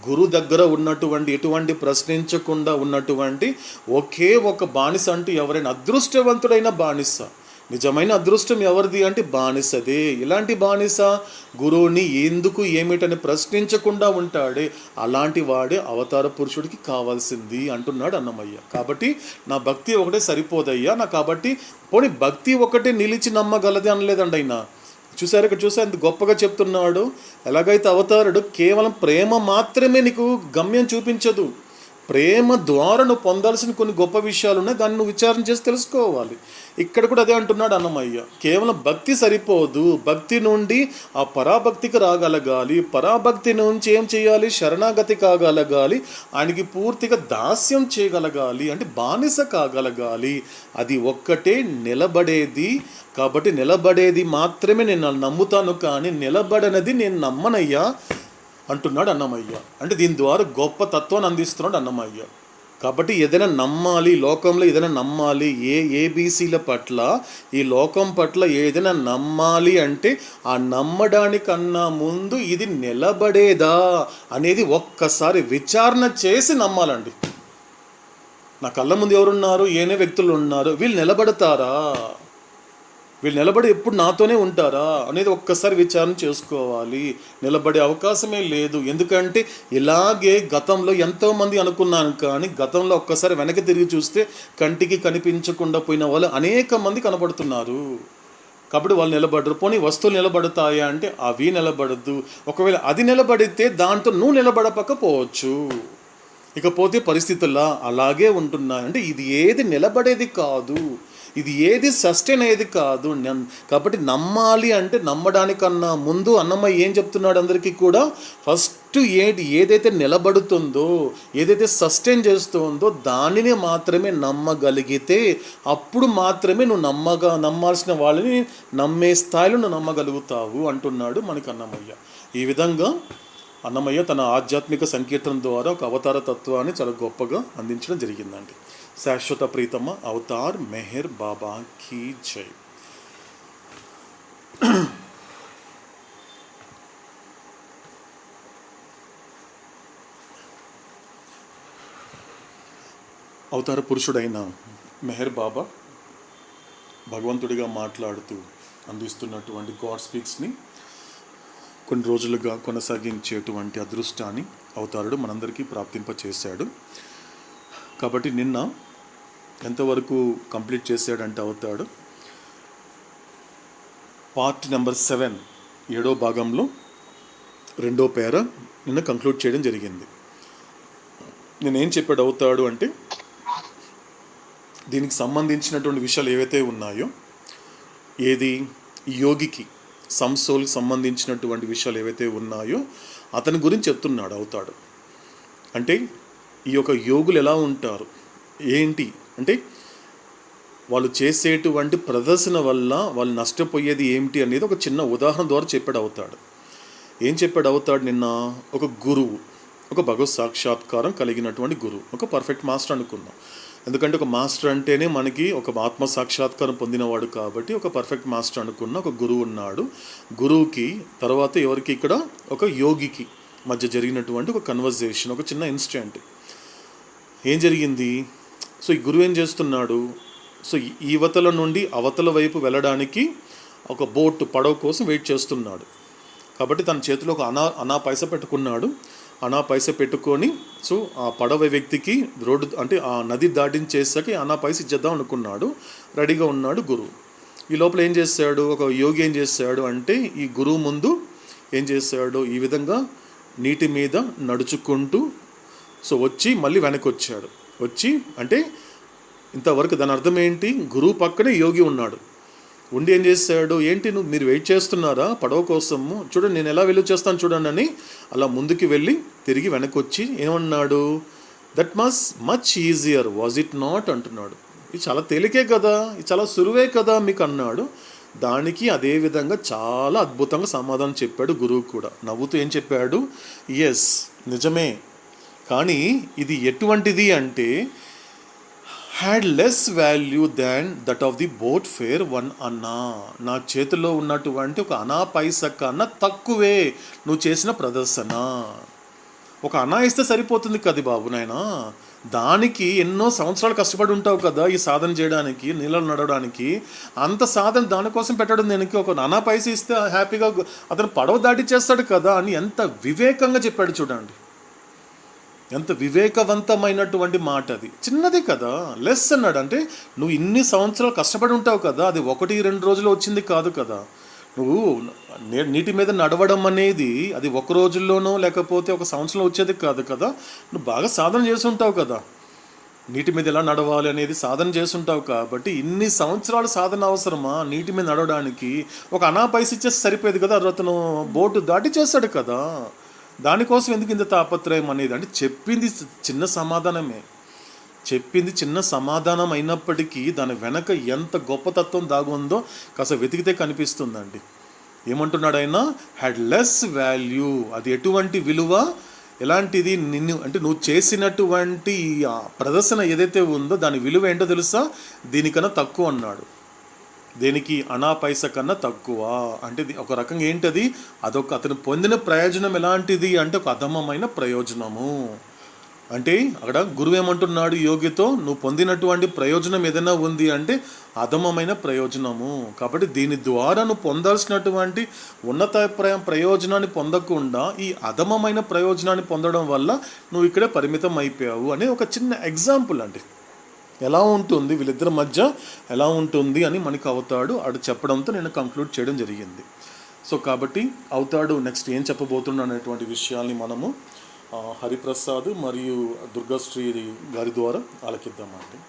గురు దగ్గర ఉన్నటువంటి ఎటువంటి ప్రశ్నించకుండా ఉన్నటువంటి ఒకే ఒక బానిస అంటూ ఎవరైనా, అదృష్టవంతుడైన బానిస. నిజమైన అదృష్టం ఎవరిది అంటే బానిసదే. ఇలాంటి బానిస గురువుని ఎందుకు ఏమిటని ప్రశ్నించకుండా ఉంటాడే, అలాంటి వాడే అవతార పురుషుడికి కావాల్సింది అంటున్నాడు అన్నమయ్య. కాబట్టి నా భక్తి ఒకటే సరిపోదయ్యా, కాబట్టి పోనీ భక్తి ఒకటే నిలిచి నమ్మగలది అనలేదండి ఆయన. చూసారు, ఇక్కడ చూసారు ఎంత గొప్పగా చెప్తున్నాడు. ఎలాగైతే అవతారుడు కేవలం ప్రేమ మాత్రమే నీకు గమ్యం చూపించదు, ప్రేమ ద్వారా నువ్వు పొందాల్సిన కొన్ని గొప్ప విషయాలు ఉన్నాయి, దాన్ని నువ్వు విచారణ చేసి తెలుసుకోవాలి. ఇక్కడ కూడా అదే అంటున్నాడు అన్నమయ్య. కేవలం భక్తి సరిపోదు, భక్తి నుండి ఆ పరాభక్తికి రాగలగాలి, పరాభక్తి నుంచి ఏం చేయాలి? శరణాగతి కాగలగాలి, ఆయనకి పూర్తిగా దాస్యం చేయగలగాలి, అంటే బానిస కాగలగాలి. అది ఒక్కటే నిలబడేది. కాబట్టి నిలబడేది మాత్రమే నేను నమ్ముతాను, కానీ నిలబడనది నేను నమ్మనయ్యా అంటున్నాడు అన్నమయ్య. అంటే దీని ద్వారా గొప్ప తత్వాన్ని అందిస్తున్నాడు అన్నమయ్య. కాబట్టి ఏదైనా నమ్మాలి, లోకంలో ఏదైనా నమ్మాలి, ఏబీసీల పట్ల, ఈ లోకం పట్ల ఏదైనా నమ్మాలి అంటే ఆ నమ్మడానికన్నా ముందు ఇది నిలబడేదా అనేది ఒక్కసారి విచారణ చేసి నమ్మాలండి. నా కళ్ళ ముందు ఎవరున్నారు? ఏనే వ్యక్తులు ఉన్నారు. వీళ్ళు నిలబడతారా? వీళ్ళు నిలబడి ఎప్పుడు నాతోనే ఉంటారా అనేది ఒక్కసారి విచారణ చేసుకోవాలి. నిలబడే అవకాశమే లేదు. ఎందుకంటే ఇలాగే గతంలో ఎంతోమంది అనుకున్నాను, కానీ గతంలో ఒక్కసారి వెనక్కి తిరిగి చూస్తే కంటికి కనిపించకుండా పోయిన వాళ్ళు అనేక మంది కనబడుతున్నారు. కాబట్టి వాళ్ళు నిలబడరు. పోనీ వస్తువులు నిలబడతాయా అంటే అవి నిలబడద్దు. ఒకవేళ అది నిలబడితే దాంతో నువ్వు నిలబడకపోవచ్చు. ఇకపోతే పరిస్థితుల్లో అలాగే ఉంటున్నాయి. అంటే ఇది ఏది నిలబడేది కాదు, ఇది ఏది సస్టైన్ అయ్యేది కాదు. కాబట్టి నమ్మాలి అంటే నమ్మడానికన్నా ముందు అన్నమయ్య ఏం చెప్తున్నాడు అందరికీ కూడా, ఫస్ట్ ఏదైతే నిలబడుతుందో, ఏదైతే సస్టైన్ చేస్తుందో దానిని మాత్రమే నమ్మగలిగితే అప్పుడు మాత్రమే నువ్వు నమ్మాల్సిన వాళ్ళని నమ్మే స్థాయిలో నువ్వు నమ్మగలుగుతావు అంటున్నాడు మనకి అన్నమయ్య. ఈ విధంగా అన్నమయ్య తన ఆధ్యాత్మిక సంకీర్తన ద్వారా ఒక అవతార తత్వాన్ని చాలా గొప్పగా అందించడం జరిగిందండి. శాశ్వత ప్రీతమ అవతార్ మెహర్ బాబా కీ జై. అవతార పురుషుడైన మెహర్ బాబా భగవంతుడిగా మాట్లాడుతూ అందిస్తున్నటువంటి గాడ్ స్పీక్స్ని కొన్ని రోజులుగా కొనసాగించేటువంటి అదృష్టాన్ని అవతారుడు మనందరికీ ప్రాప్తింపచేశాడు. కాబట్టి నిన్న ఎంతవరకు కంప్లీట్ చేశాడంటే అవతాడు పార్ట్ నెంబర్ 7 7వ భాగంలో 2వ పేర నిన్న కంక్లూడ్ చేయడం జరిగింది. నేనేం చెప్పాడు అవుతాడు అంటే, దీనికి సంబంధించినటువంటి విషయాలు ఏవైతే ఉన్నాయో, ఏది యోగికి సంసోల్కి సంబంధించినటువంటి విషయాలు ఏవైతే ఉన్నాయో అతని గురించి చెప్తున్నాడు అవుతాడు. అంటే ఈ యొక్క యోగులు ఎలా ఉంటారు ఏంటి అంటే, వాళ్ళు చేసేటువంటి ప్రదర్శన వల్ల వాళ్ళు నష్టపోయేది ఏమిటి అనేది ఒక చిన్న ఉదాహరణ ద్వారా చెప్పాడు అవుతాడు. ఏం చెప్పాడు అవుతాడు నిన్న? ఒక గురువు, ఒక భగవత్ సాక్షాత్కారం కలిగినటువంటి గురువు, ఒక పర్ఫెక్ట్ మాస్టర్ అనుకుందాం. ఎందుకంటే ఒక మాస్టర్ అంటేనే మనకి ఒక ఆత్మ సాక్షాత్కారం పొందినవాడు, కాబట్టి ఒక పర్ఫెక్ట్ మాస్టర్ అనుకున్న ఒక గురువు ఉన్నాడు. గురువుకి తర్వాత ఎవరికి ఇక్కడ ఒక యోగికి మధ్య జరిగినటువంటి ఒక కన్వర్జేషన్, ఒక చిన్న ఇన్సిడెంట్. ఏం జరిగింది? సో ఈ గురువు ఏం చేస్తున్నాడు? సో ఈ అవతల నుండి అవతల వైపు వెళ్ళడానికి ఒక బోట్ పడవ కోసం వెయిట్ చేస్తున్నాడు. కాబట్టి తన చేతిలో ఒక అనా పైస పెట్టుకున్నాడు. అనా పైస పెట్టుకొని సో ఆ పడవ వ్యక్తికి రోడ్డు అంటే ఆ నది దాటించేసాక అనా పైస ఇచ్చేద్దాం అనుకున్నాడు. రెడీగా ఉన్నాడు గురువు. ఈ లోపల ఏం చేశాడు? ఒక యోగి ఏం చేశాడు అంటే, ఈ గురువు ముందు ఏం చేశాడు? ఈ విధంగా నీటి మీద నడుచుకుంటూ సో వచ్చి మళ్ళీ వెనక్కి వచ్చాడు. వచ్చి అంటే ఇంతవరకు దాని అర్థం ఏంటి? గురువు పక్కనే యోగి ఉన్నాడు. ఉండి ఏం చేశాడు? ఏంటి మీరు వెయిట్ చేస్తున్నారా పడవ కోసము? చూడండి నేను ఎలా వెళ్ళి చేస్తాను చూడండి అని అలా ముందుకు వెళ్ళి తిరిగి వెనక్కి వచ్చి ఏమన్నాడు? That must much easier was it not అంటున్నాడు. ఇది చాలా తేలికే కదా, ఇది చాలా సులువే కదా మీకు అన్నాడు. దానికి అదే విధంగా చాలా అద్భుతంగా సమాధానం చెప్పాడు గురువు కూడా. నవ్వుతూ ఏం చెప్పాడు? ఎస్ నిజమే, కానీ ఇది ఎటువంటిది అంటే had less value than that of the boat fair 1 అన్నా. నా చేతిలో ఉన్నటువంటి ఒక అనా పైస కన్నా తక్కువే నువ్వు చేసిన ప్రదర్శన. ఒక అనా ఇస్తే సరిపోతుంది కదా బాబు నాయనా, దానికి ఎన్నో సంవత్సరాలు కష్టపడి ఉంటావు కదా ఈ సాధన చేయడానికి, నీళ్ళలో నడవడానికి. అంత సాధన దానికోసం పెట్టడం దేనికి? ఒక అనా పైస ఇస్తే హ్యాపీగా అతను పడవ దాటి చేస్తాడు కదా అని ఎంత వివేకంగా చెప్పాడు చూడండి. ఎంత వివేకవంతమైనటువంటి మాట అది. చిన్నది కదా, లెస్ అన్నాడు. అంటే నువ్వు ఇన్ని సంవత్సరాలు కష్టపడి ఉంటావు కదా, అది 1-2 రోజులు వచ్చింది కాదు కదా. నువ్వు నీటి మీద నడవడం అనేది అది 1 రోజుల్లోనో లేకపోతే 1 సంవత్సరంలో వచ్చేది కాదు కదా. నువ్వు బాగా సాధన చేసి ఉంటావు కదా, నీటి మీద ఎలా నడవాలి అనేది సాధన చేసి ఉంటావు. కాబట్టి ఇన్ని సంవత్సరాలు సాధన అవసరమా నీటి మీద నడవడానికి? ఒక అనా పైస ఇచ్చేసి సరిపోయేది కదా, అతను బోటు దాటి చేస్తాడు కదా. దానికోసం ఎందుకు ఇంత తాపత్రయం అనేది? అంటే చెప్పింది చిన్న సమాధానమే, చెప్పింది చిన్న సమాధానం అయినప్పటికీ దాని వెనక ఎంత గొప్ప తత్వం దాగుందో కాస్త వెతికితే కనిపిస్తుందండి. ఏమంటున్నాడు ఆయన? Had less value. అది ఎటువంటి విలువ? ఎలాంటిది? నిన్ను అంటే నువ్వు చేసినటువంటి ఆ ప్రదర్శన ఏదైతే ఉందో దాని విలువ ఏంటో తెలుసా? దీనికన్నా తక్కువ అన్నాడు. దేనికి? అనా పైస కన్నా తక్కువ. అంటే ఒక రకంగా ఏంటది? అదొక అతను పొందిన ప్రయోజనం ఎలాంటిది అంటే ఒక అధమమైన ప్రయోజనము. అంటే అక్కడ గురువు ఏమంటున్నాడు యోగితో? నువ్వు పొందినటువంటి ప్రయోజనం ఏదైనా ఉంది అంటే అధమమైన ప్రయోజనము. కాబట్టి దీని ద్వారా నువ్వు పొందాల్సినటువంటి ఉన్నత ప్రయోజనాన్ని పొందకుండా ఈ అధమమైన ప్రయోజనాన్ని పొందడం వల్ల నువ్వు ఇక్కడే పరిమితం అయిపోయావు అనే ఒక చిన్న ఎగ్జాంపుల్ అండి. ఎలా ఉంటుంది వీళ్ళిద్దరి మధ్య ఎలా ఉంటుంది అని మనకు అవుతాడు అడు చెప్పడంతో నేను కంక్లూడ్ చేయడం జరిగింది. సో కాబట్టి అవుతాడు నెక్స్ట్ ఏం చెప్పబోతున్నాడు అనేటువంటి విషయాల్ని మనము హరిప్రసాద్ మరియు దుర్గాశ్రీ గారి ద్వారా ఆలకిద్దామండి.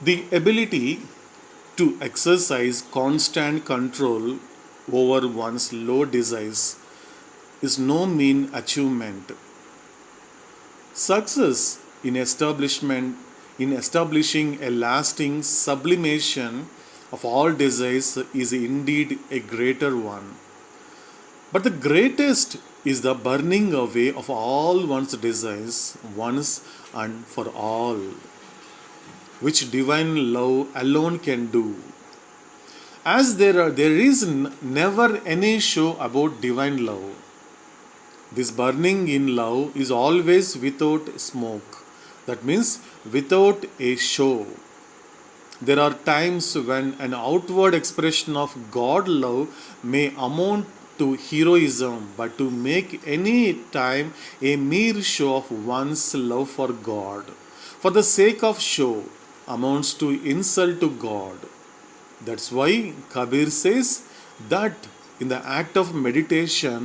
The ability to exercise constant control over one's low desires is no mean achievement. Success in establishing a lasting sublimation of all desires is indeed a greater one. But the greatest is the burning away of all one's desires once and for all, which divine love alone can do. As there is never any show about divine love. This burning in love is always without smoke. That means without a show. There are times when an outward expression of God love may amount to heroism, but to make any time a mere show of one's love for God, for the sake of show, amounts to insult to God. That's why Kabir says that in the act of meditation,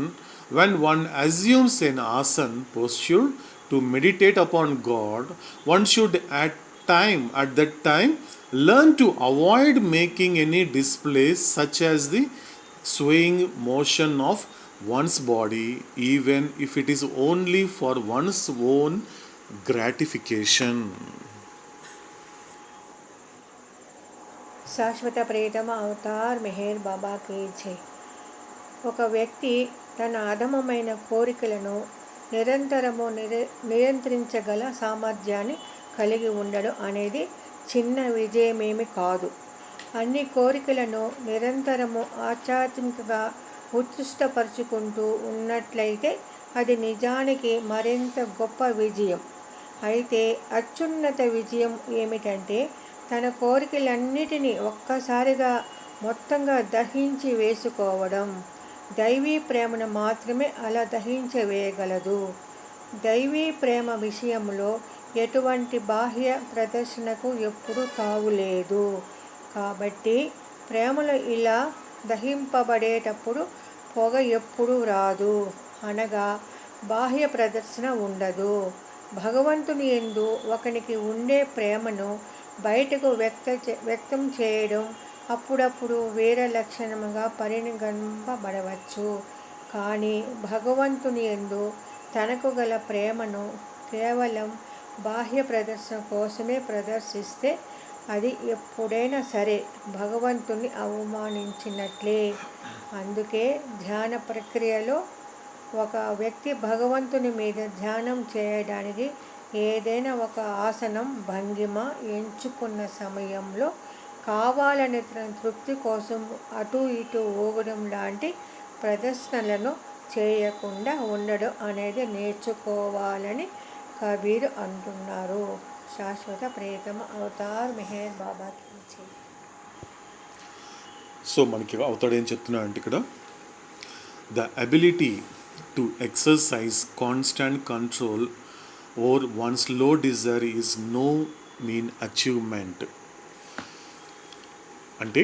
when one assumes an asana posture to meditate upon God, one should at that time learn to avoid making any displays such as the swaying motion of one's body, even if it is only for one's own gratification. శాశ్వత ప్రియతమ అవతార్ మెహర్ బాబా కీ జై. ఒక వ్యక్తి తన అధమమైన కోరికలను నిరంతరము నియంత్రించగల సామర్థ్యాన్ని కలిగి ఉండడం అనేది చిన్న విజయమేమి కాదు. అన్ని కోరికలను నిరంతరము ఆధ్యాత్మికంగా ఉత్కృష్టపరుచుకుంటూ ఉన్నట్లయితే అది నిజానికి మరింత గొప్ప విజయం. అయితే అత్యున్నత విజయం ఏమిటంటే తన కోరికలన్నిటినీ ఒక్కసారిగా మొత్తంగా దహించి వేసుకోవడం. దైవీ ప్రేమను మాత్రమే అలా దహించవేయగలదు. దైవీ ప్రేమ విషయంలో ఎటువంటి బాహ్య ప్రదర్శనకు ఎప్పుడూ తావులేదు. కాబట్టి ప్రేమలో ఇలా దహింపబడేటప్పుడు పొగ ఎప్పుడూ రాదు, అనగా బాహ్య ప్రదర్శన ఉండదు. భగవంతుని యందు ఒకనికి ఉండే ప్రేమను బయటకు వ్యక్తం చేయడం అప్పుడప్పుడు వేరే లక్షణంగా పరిగణింపబడవచ్చు. కానీ భగవంతుని యందు తనకు గల ప్రేమను కేవలం బాహ్య ప్రదర్శన కోసమే ప్రదర్శిస్తే అది ఎప్పుడైనా సరే భగవంతుని అవమానించినట్లే. అందుకే ధ్యాన ప్రక్రియలో ఒక వ్యక్తి భగవంతుని మీద ధ్యానం చేయడానికి ఏదైనా ఒక ఆసనం భంగిమ ఎంచుకున్న సమయంలో కావాలని తృప్తి కోసం అటు ఇటు ఊగడం లాంటి ప్రదర్శనలను చేయకుండా ఉండడం అనేది నేర్చుకోవాలని కబీర్ అంటున్నారు. శాశ్వత ప్రియతమ అవతార్ మెహర్ బాబా కీ జై. సో మనకి అవుతాడు ఏం చెప్తున్నాడంటే ఇక్కడ the ability to exercise constant control over one's low desire is no mean achievement. అంటే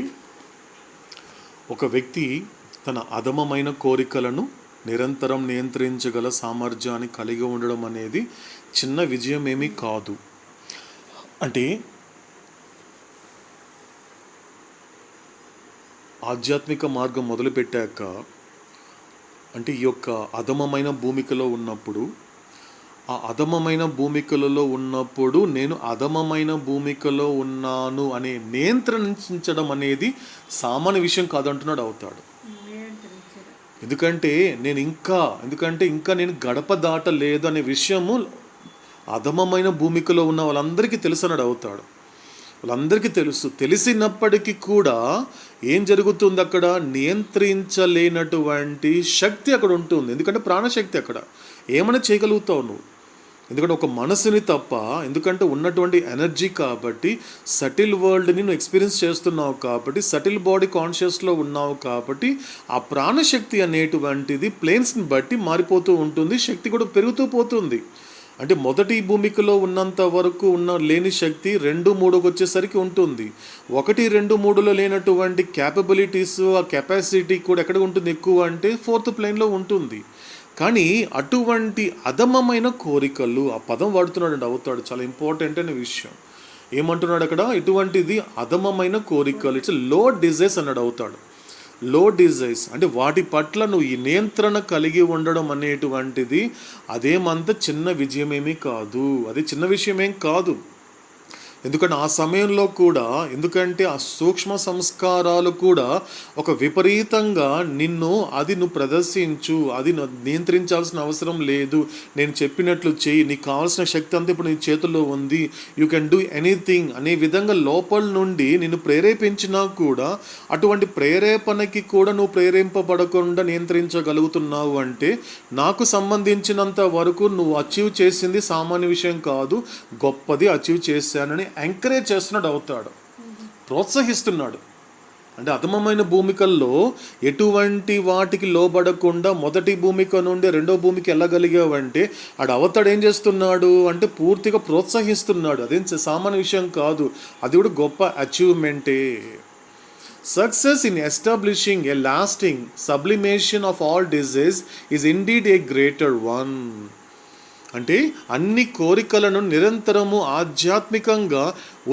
ఒక వ్యక్తి తన అధమమైన కోరికలను నిరంతరం నియంత్రించగల సామర్థ్యాన్ని కలిగి ఉండడం అనేది చిన్న విజయం ఏమీ కాదు. అంటే ఆధ్యాత్మిక మార్గం మొదలుపెట్టాక అంటే ఈ యొక్క అధమమైన భూమికలో ఉన్నప్పుడు, ఆ అధమమైన భూమికలలో ఉన్నప్పుడు నేను అధమమైన భూమికలో ఉన్నాను అనే నియంత్రించడం అనేది సామాన్య విషయం కాదంటున్నాడు అవుతాడు. నియంత్రించడం. ఎందుకంటే ఇంకా నేను గడప దాటలేదు అనే విషయము అధమమైన భూమికలో ఉన్న వాళ్ళందరికీ తెలుసు అన్నాడు అవుతాడు. వాళ్ళందరికీ తెలిసినప్పటికీ కూడా ఏం జరుగుతుంది అక్కడ? నియంత్రించలేనటువంటి శక్తి అక్కడ ఉంటుంది. ఎందుకంటే ప్రాణశక్తి అక్కడ ఏమైనా చేయగలుగుతావు నువ్వు. ఎందుకంటే ఒక మనసుని తప్ప, ఎందుకంటే ఉన్నటువంటి ఎనర్జీ కాబట్టి, సటిల్ వరల్డ్ని నువ్వు ఎక్స్పీరియన్స్ చేస్తున్నావు కాబట్టి, సటిల్ బాడీ కాన్షియస్లో ఉన్నావు కాబట్టి, ఆ ప్రాణశక్తి అనేటువంటిది ప్లేన్స్ని బట్టి మారిపోతూ ఉంటుంది, శక్తి కూడా పెరుగుతూ పోతుంది. అంటే మొదటి భూమికలో ఉన్నంత వరకు లేని శక్తి 2, 3కి వచ్చేసరికి ఉంటుంది. 1, 2, 3లో లేనటువంటి క్యాపబిలిటీస్, ఆ కెపాసిటీ కూడా ఎక్కడ ఉంటుంది ఎక్కువ అంటే 4th ప్లేన్లో ఉంటుంది. కానీ అటువంటి అధమమైన కోరికలు, ఆ పదం వాడుతున్నాడు అవుతాడు, చాలా ఇంపార్టెంట్ అనే విషయం. ఏమంటున్నాడు అక్కడ? ఇటువంటిది అధమమైన కోరికలు, ఇట్స్ లో డిజైర్స్ అన్నాడు అవుతాడు. లో డిజైర్స్ అంటే వాటి పట్ల నువ్వు ఈ నియంత్రణ కలిగి ఉండడం అనేటువంటిది అదేమంత చిన్న విజయమేమీ కాదు, అది చిన్న విషయమేం కాదు. ఎందుకంటే ఆ సమయంలో కూడా, ఎందుకంటే ఆ సూక్ష్మ సంస్కారాలు కూడా ఒక విపరీతంగా నువ్వు ప్రదర్శించు, అది నియంత్రించాల్సిన అవసరం లేదు, నేను చెప్పినట్లు చెయ్యి, నీకు కావాల్సిన శక్తి అంతా ఇప్పుడు నీ చేతుల్లో ఉంది, యూ కెన్ డూ ఎనీథింగ్ అనే విధంగా లోపల నుండి నిన్ను ప్రేరేపించినా కూడా అటువంటి ప్రేరేపణకి కూడా నువ్వు ప్రేరేపబడకుండా నియంత్రించగలుగుతున్నావు అంటే నాకు సంబంధించినంత వరకు నువ్వు అచీవ్ చేసింది సామాన్య విషయం కాదు, గొప్పది అచీవ్ చేశానని ఎంకరేజ్ చేస్తున్నాడు అవుతాడు, ప్రోత్సహిస్తున్నాడు. అంటే అధమమైన భూమికల్లో ఎటువంటి వాటికి లోబడకుండా మొదటి భూమిక నుండి 2వ భూమికి వెళ్ళగలిగావంటే అవతాడు ఏం చేస్తున్నాడు అంటే పూర్తిగా ప్రోత్సహిస్తున్నాడు. అదేం సామాన్య విషయం కాదు, అది కూడా గొప్ప అచీవ్మెంటే. Success in establishing a lasting sublimation of all desires is indeed a greater one. అంటే అన్ని కోరికలను నిరంతరము ఆధ్యాత్మికంగా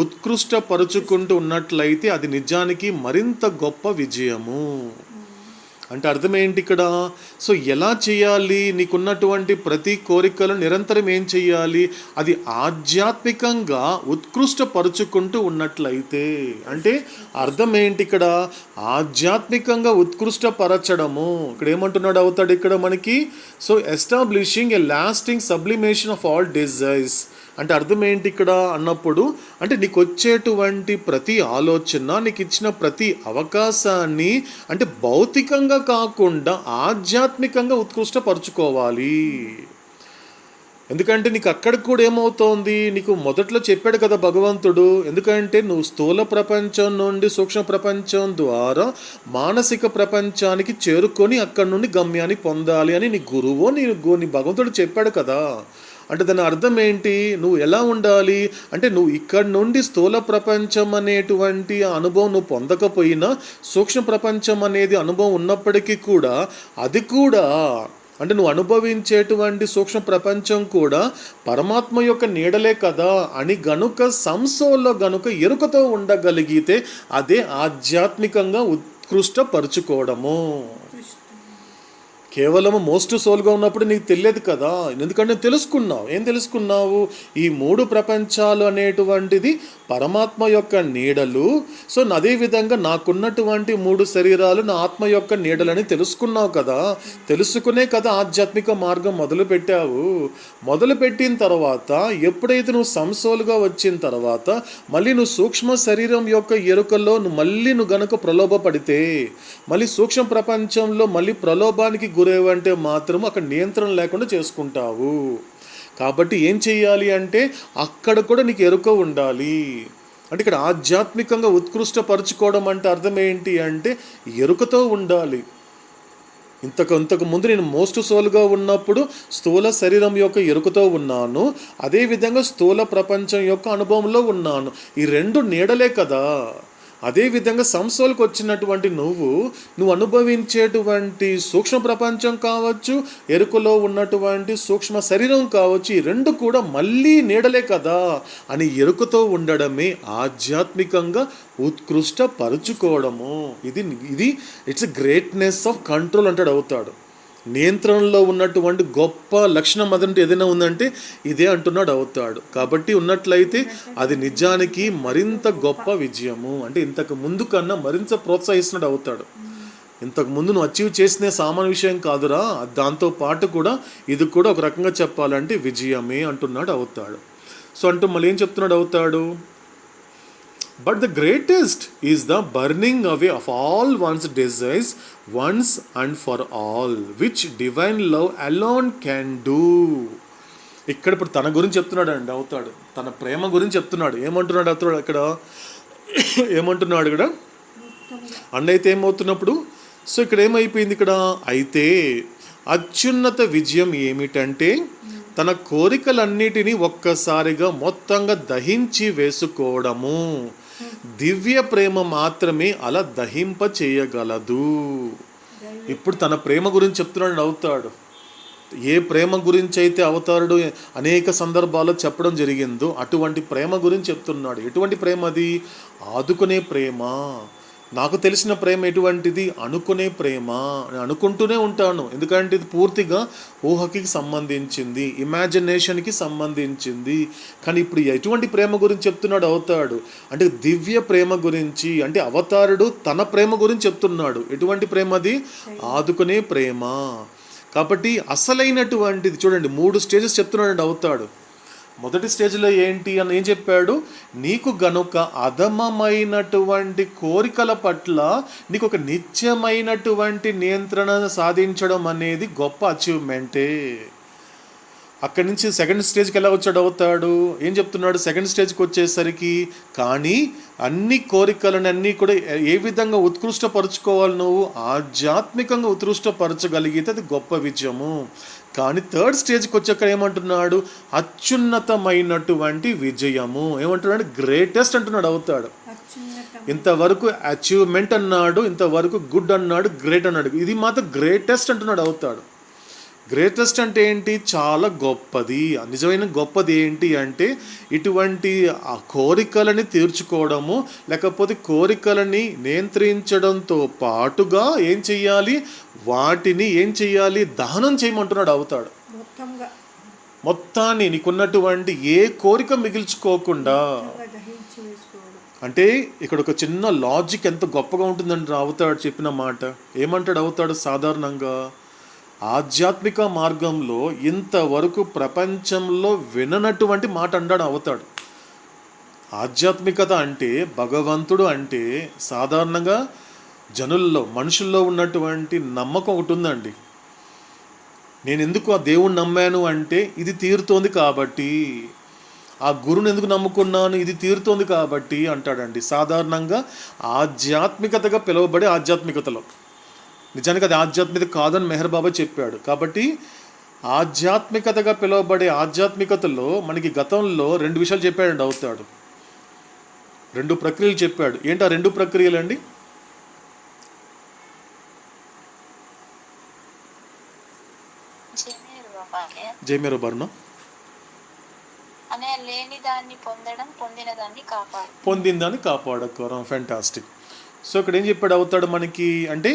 ఉత్కృష్టపరుచుకుంటూ ఉన్నట్లయితే అది నిజానికి మరింత గొప్ప విజయము. అంటే అర్థం ఏంటి ఇక్కడ? సో ఎలా చేయాలి? నీకున్నటువంటి ప్రతి కోరికలు నిరంతరం ఏం చేయాలి? అది ఆధ్యాత్మికంగా ఉత్కృష్టపరుచుకుంటూ ఉన్నట్లయితే. అంటే అర్థం ఏంటి ఇక్కడ? ఆధ్యాత్మికంగా ఉత్కృష్టపరచడము. ఇక్కడ ఏమంటున్నాడు అవుతాడు ఇక్కడ మనకి? So establishing a lasting sublimation of all desires అంటే అర్థం ఏంటి ఇక్కడ అన్నప్పుడు, అంటే నీకు వచ్చేటువంటి ప్రతి ఆలోచన, నీకు ఇచ్చిన ప్రతి అవకాశాన్ని అంటే భౌతికంగా కాకుండా ఆధ్యాత్మికంగా ఉత్కృష్టపరచుకోవాలి. ఎందుకంటే నీకు అక్కడికి కూడా ఏమవుతోంది, నీకు మొదట్లో చెప్పాడు కదా భగవంతుడు, ఎందుకంటే నువ్వు స్థూల ప్రపంచం నుండి సూక్ష్మ ప్రపంచం ద్వారా మానసిక ప్రపంచానికి చేరుకొని అక్కడి నుండి గమ్యాన్ని పొందాలి అని నీ గురువు నీ భగవంతుడు చెప్పాడు కదా. అంటే దాని అర్థం ఏంటి? నువ్వు ఎలా ఉండాలి అంటే నువ్వు ఇక్కడ నుండి స్థూల ప్రపంచం అనేటువంటి అనుభవం నువ్వు పొందకపోయినా సూక్ష్మ ప్రపంచం అనేది అనుభవం ఉన్నప్పటికీ కూడా అది కూడా అంటే నువ్వు అనుభవించేటువంటి సూక్ష్మ ప్రపంచం కూడా పరమాత్మ యొక్క నీడలే కదా అని గనుక సంసోలో గనుక ఎరుకతో ఉండగలిగితే అదే ఆధ్యాత్మికంగా ఉత్కృష్టపరుచుకోవడము. కేవలం మోస్ట్ సోల్గా ఉన్నప్పుడు నీకు తెలియదు కదా, ఎందుకంటే తెలుసుకున్నావు. ఏం తెలుసుకున్నావు? ఈ 3 ప్రపంచాలు అనేటువంటిది పరమాత్మ యొక్క నీడలు. సో అదేవిధంగా నాకున్నటువంటి 3 శరీరాలు నా ఆత్మ యొక్క నీడలని తెలుసుకున్నావు కదా. తెలుసుకునే కదా ఆధ్యాత్మిక మార్గం మొదలుపెట్టావు. మొదలుపెట్టిన తర్వాత ఎప్పుడైతే నువ్వు సంసోలుగా వచ్చిన తర్వాత మళ్ళీ నువ్వు సూక్ష్మ శరీరం యొక్క ఎరుకల్లో నువ్వు గనక ప్రలోభపడితే మళ్ళీ సూక్ష్మ ప్రపంచంలో మళ్ళీ ప్రలోభానికి గురేవంటే మాత్రం అక్కడ నియంత్రణ లేకుండా చేసుకుంటావు. కాబట్టి ఏం చెయ్యాలి అంటే అక్కడ కూడా నీకు ఎరుక ఉండాలి. అంటే ఇక్కడ ఆధ్యాత్మికంగా ఉత్కృష్టపరుచుకోవడం అంటే అర్థం ఏంటి అంటే ఎరుకతో ఉండాలి. ఇంతకు ముందు నేను మోస్ట్ సోల్గా ఉన్నప్పుడు స్థూల శరీరం యొక్క ఎరుకతో ఉన్నాను, అదేవిధంగా స్థూల ప్రపంచం యొక్క అనుభవంలో ఉన్నాను. ఈ 2 నీడలే కదా. అదేవిధంగా సంసోల్కి వచ్చినటువంటి నువ్వు అనుభవించేటువంటి సూక్ష్మ ప్రపంచం కావచ్చు, ఎరుకలో ఉన్నటువంటి సూక్ష్మ శరీరం కావచ్చు, ఈ 2 కూడా మళ్ళీ నీడలే కదా అని ఎరుకతో ఉండడమే ఆధ్యాత్మికంగా ఉత్కృష్టపరుచుకోవడము. ఇది ఇట్స్ గ్రేట్నెస్ ఆఫ్ కంట్రోల్ అంటాడు అవుతాడు. నియంత్రణలో ఉన్నటువంటి గొప్ప లక్షణం అదంటే ఏదైనా ఉందంటే ఇదే అంటున్నాడు అవుతాడు. కాబట్టి ఉన్నట్లయితే అది నిజానికి మరింత గొప్ప విజయము. అంటే ఇంతకు ముందు కన్నా మరింత ప్రోత్సహిస్తున్నాడు అవుతాడు. ఇంతకు ముందు నువ్వు అచీవ్ చేసిన సామాన్య విషయం కాదురా, దాంతో పాటు కూడా ఇది కూడా ఒక రకంగా చెప్పాలంటే విజయమే అంటున్నాడు అవుతాడు. సో అంటూ మళ్ళీ ఏం చెప్తున్నాడు అవుతాడు? But the greatest is the burning away of all one's desires once and for all, which divine love alone can do. ఇక్కడ ఇప్పుడు తన గురించి చెప్తున్నాడు అండి అవుతాడు, తన ప్రేమ గురించి చెప్తున్నాడు. ఏమంటున్నాడు అవుతాడు ఇక్కడ? ఏమంటున్నాడు ఇక్కడ అన్నైతే ఏమవుతున్నప్పుడు? సో ఇక్కడ ఏమైపోయింది ఇక్కడ? అయితే అత్యున్నత విజయం ఏమిటంటే తన కోరికలన్నిటినీ ఒక్కసారిగా మొత్తంగా దహించి వేసుకోవడము. దివ్య ప్రేమ మాత్రమే అలా దహింప చేయగలదు. ఇప్పుడు తన ప్రేమ గురించి చెప్తున్నాడు అవుతాడు. ఏ ప్రేమ గురించి అయితే అవతారుడు అనేక సందర్భాల్లో చెప్పడం జరిగిందో అటువంటి ప్రేమ గురించి చెప్తున్నాడు. ఎటువంటి ప్రేమ అది? ఆదుకునే ప్రేమ. నాకు తెలిసిన ప్రేమ ఎటువంటిది? అనుకునే ప్రేమ. నేను అనుకుంటూనే ఉంటాను, ఎందుకంటే ఇది పూర్తిగా ఊహకి సంబంధించింది, ఇమాజినేషన్కి సంబంధించింది. కానీ ఇప్పుడు ఎటువంటి ప్రేమ గురించి చెప్తున్నాడు అవుతాడు అంటే దివ్య ప్రేమ గురించి. అంటే అవతారుడు తన ప్రేమ గురించి చెప్తున్నాడు. ఎటువంటి ప్రేమ అది? ఆదుకునే ప్రేమ. కాబట్టి అసలైనటువంటిది చూడండి, 3 స్టేజెస్ చెప్తున్నాడు అవుతాడు. మొదటి స్టేజ్లో ఏంటి అని ఏం చెప్పాడు? నీకు గనుక అధమమైనటువంటి కోరికల పట్ల నీకు ఒక నిత్యమైనటువంటి నియంత్రణ సాధించడం అనేది గొప్ప అచీవ్మెంటే. అక్కడి నుంచి సెకండ్ స్టేజ్కి ఎలా వచ్చాడు అవుతాడు? ఏం చెప్తున్నాడు సెకండ్ స్టేజ్కి వచ్చేసరికి? కానీ అన్ని కోరికలను అన్నీ కూడా ఏ విధంగా ఉత్కృష్టపరచుకోవాలి? నువ్వు ఆధ్యాత్మికంగా ఉత్కృష్టపరచగలిగితే అది గొప్ప విజయము. కానీ థర్డ్ స్టేజ్కి వచ్చాక ఏమంటున్నాడు? అత్యున్నతమైనటువంటి విజయము. ఏమంటున్నాడు? గ్రేటెస్ట్ అంటున్నాడు అవుతాడు. ఇంతవరకు అచీవ్మెంట్ అన్నాడు, ఇంతవరకు గుడ్ అన్నాడు, గ్రేట్ అన్నాడు. ఇది మాత్రం గ్రేటెస్ట్ అంటున్నాడు అవుతాడు. గ్రేటెస్ట్ అంటే ఏంటి? చాలా గొప్పది. నిజమైన గొప్పది ఏంటి అంటే ఇటువంటి ఆ కోరికలని తీర్చుకోవడము, లేకపోతే కోరికలని నియంత్రించడంతో పాటుగా ఏం చెయ్యాలి? వాటిని ఏం చెయ్యాలి? దహనం చేయమంటున్నాడు అవుతాడు. మొత్తాన్ని నీకున్నటువంటి ఏ కోరిక మిగిల్చుకోకుండా. అంటే ఇక్కడ ఒక చిన్న లాజిక్ ఎంత గొప్పగా ఉంటుందంటే అవుతాడు చెప్పిన మాట. ఏమంటాడు అవుతాడు? సాధారణంగా ఆధ్యాత్మిక మార్గంలో ఇంతవరకు ప్రపంచంలో విననటువంటి మాట అన్నాడు అవుతాడు. ఆధ్యాత్మికత అంటే, భగవంతుడు అంటే సాధారణంగా జనుల్లో మనుషుల్లో ఉన్నటువంటి నమ్మకం ఒకటి ఉందండి. నేను ఎందుకు ఆ దేవుణ్ణి నమ్మాను అంటే ఇది తీరుతోంది కాబట్టి. ఆ గురుని ఎందుకు నమ్ముకున్నాను? ఇది తీరుతోంది కాబట్టి అంటాడండి. సాధారణంగా ఆధ్యాత్మికతగా పిలువబడే ఆధ్యాత్మికతలో నిజానికి అది ఆధ్యాత్మికత కాదని మెహర్ బాబా చెప్పాడు. కాబట్టి ఆధ్యాత్మికతగా పిలువబడే ఆధ్యాత్మికతలో మనకి గతంలో 2 విషయాలు చెప్పాడండి అవుతాడు. 2 ప్రక్రియలు చెప్పాడు. ఏంటి ఆ 2 ప్రక్రియలు అండి? జయమేరు బర్ణ అనే లేని దాన్ని పొందడం, పొందిన దాన్ని కాపాడు. పొందిన దాన్ని కాపాడుకోవడం. ఫ్యాంటాస్టిక్. సో ఇక్కడ ఏం చెప్పాడు అవుతాడు మనకి అంటే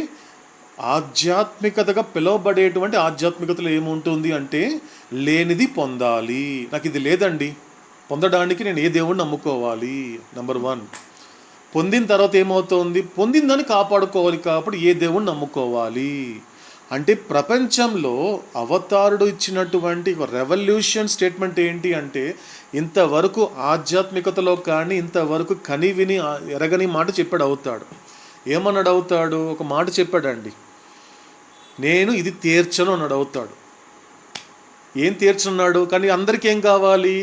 ఆధ్యాత్మికతగా పిలువబడేటువంటి ఆధ్యాత్మికతలో ఏముంటుంది అంటే లేనిది పొందాలి. నాకు ఇది లేదండి, పొందడానికి నేను ఏ దేవుడిని నమ్ముకోవాలి? నెంబర్ 1. పొందిన తర్వాత ఏమవుతుంది? పొందిందని కాపాడుకోవాలి. కాబట్టి ఏ దేవుడిని నమ్ముకోవాలి అంటే ప్రపంచంలో అవతారుడు ఇచ్చినటువంటి ఒక రెవల్యూషన్ స్టేట్మెంట్ ఏంటి అంటే ఇంతవరకు ఆధ్యాత్మికతలో కానీ ఇంతవరకు కని విని ఎరగని మాట చెప్పాడు అవుతాడు. ఏమన్నాడు అవుతాడు? ఒక మాట చెప్పాడండి, నేను ఇది తీర్చను అన్నాడు అవుతాడు. ఏం తీర్చున్నాడు? కానీ అందరికీ ఏం కావాలి?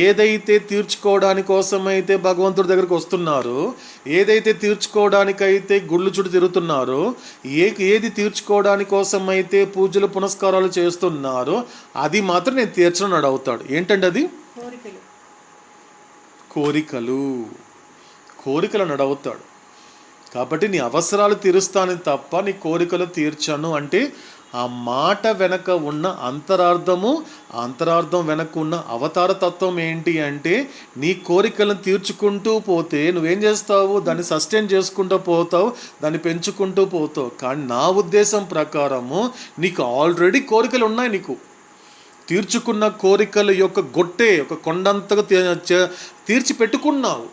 ఏదైతే తీర్చుకోవడానికి కోసమైతే భగవంతుడి దగ్గరికి వస్తున్నారో, ఏదైతే తీర్చుకోవడానికైతే గుళ్ళు చుట్టూ తిరుగుతున్నారో, ఏది తీర్చుకోవడానికి కోసమైతే పూజలు పునస్కారాలు చేస్తున్నారో అది మాత్రం నేను తీర్చను అవుతాడు. ఏంటండి అది? కోరికలు నడవుతాడు. కాబట్టి నీ అవసరాలు తీరుస్తాను తప్ప నీ కోరికలు తీర్చను అంటే ఆ మాట వెనక ఉన్న అంతరార్థము, ఆ అంతరార్థం వెనక ఉన్న అవతార తత్వం ఏంటి అంటే, నీ కోరికలను తీర్చుకుంటూ పోతే నువ్వేం చేస్తావు, దాన్ని సస్టైన్ చేసుకుంటూ పోతావు, దాన్ని పెంచుకుంటూ పోతావు. కానీ నా ఉద్దేశం ప్రకారము నీకు ఆల్రెడీ కోరికలు ఉన్నాయి. నీకు తీర్చుకున్న కోరికల యొక్క ఒక కొండంతగా తీర్చి పెట్టుకున్నావు.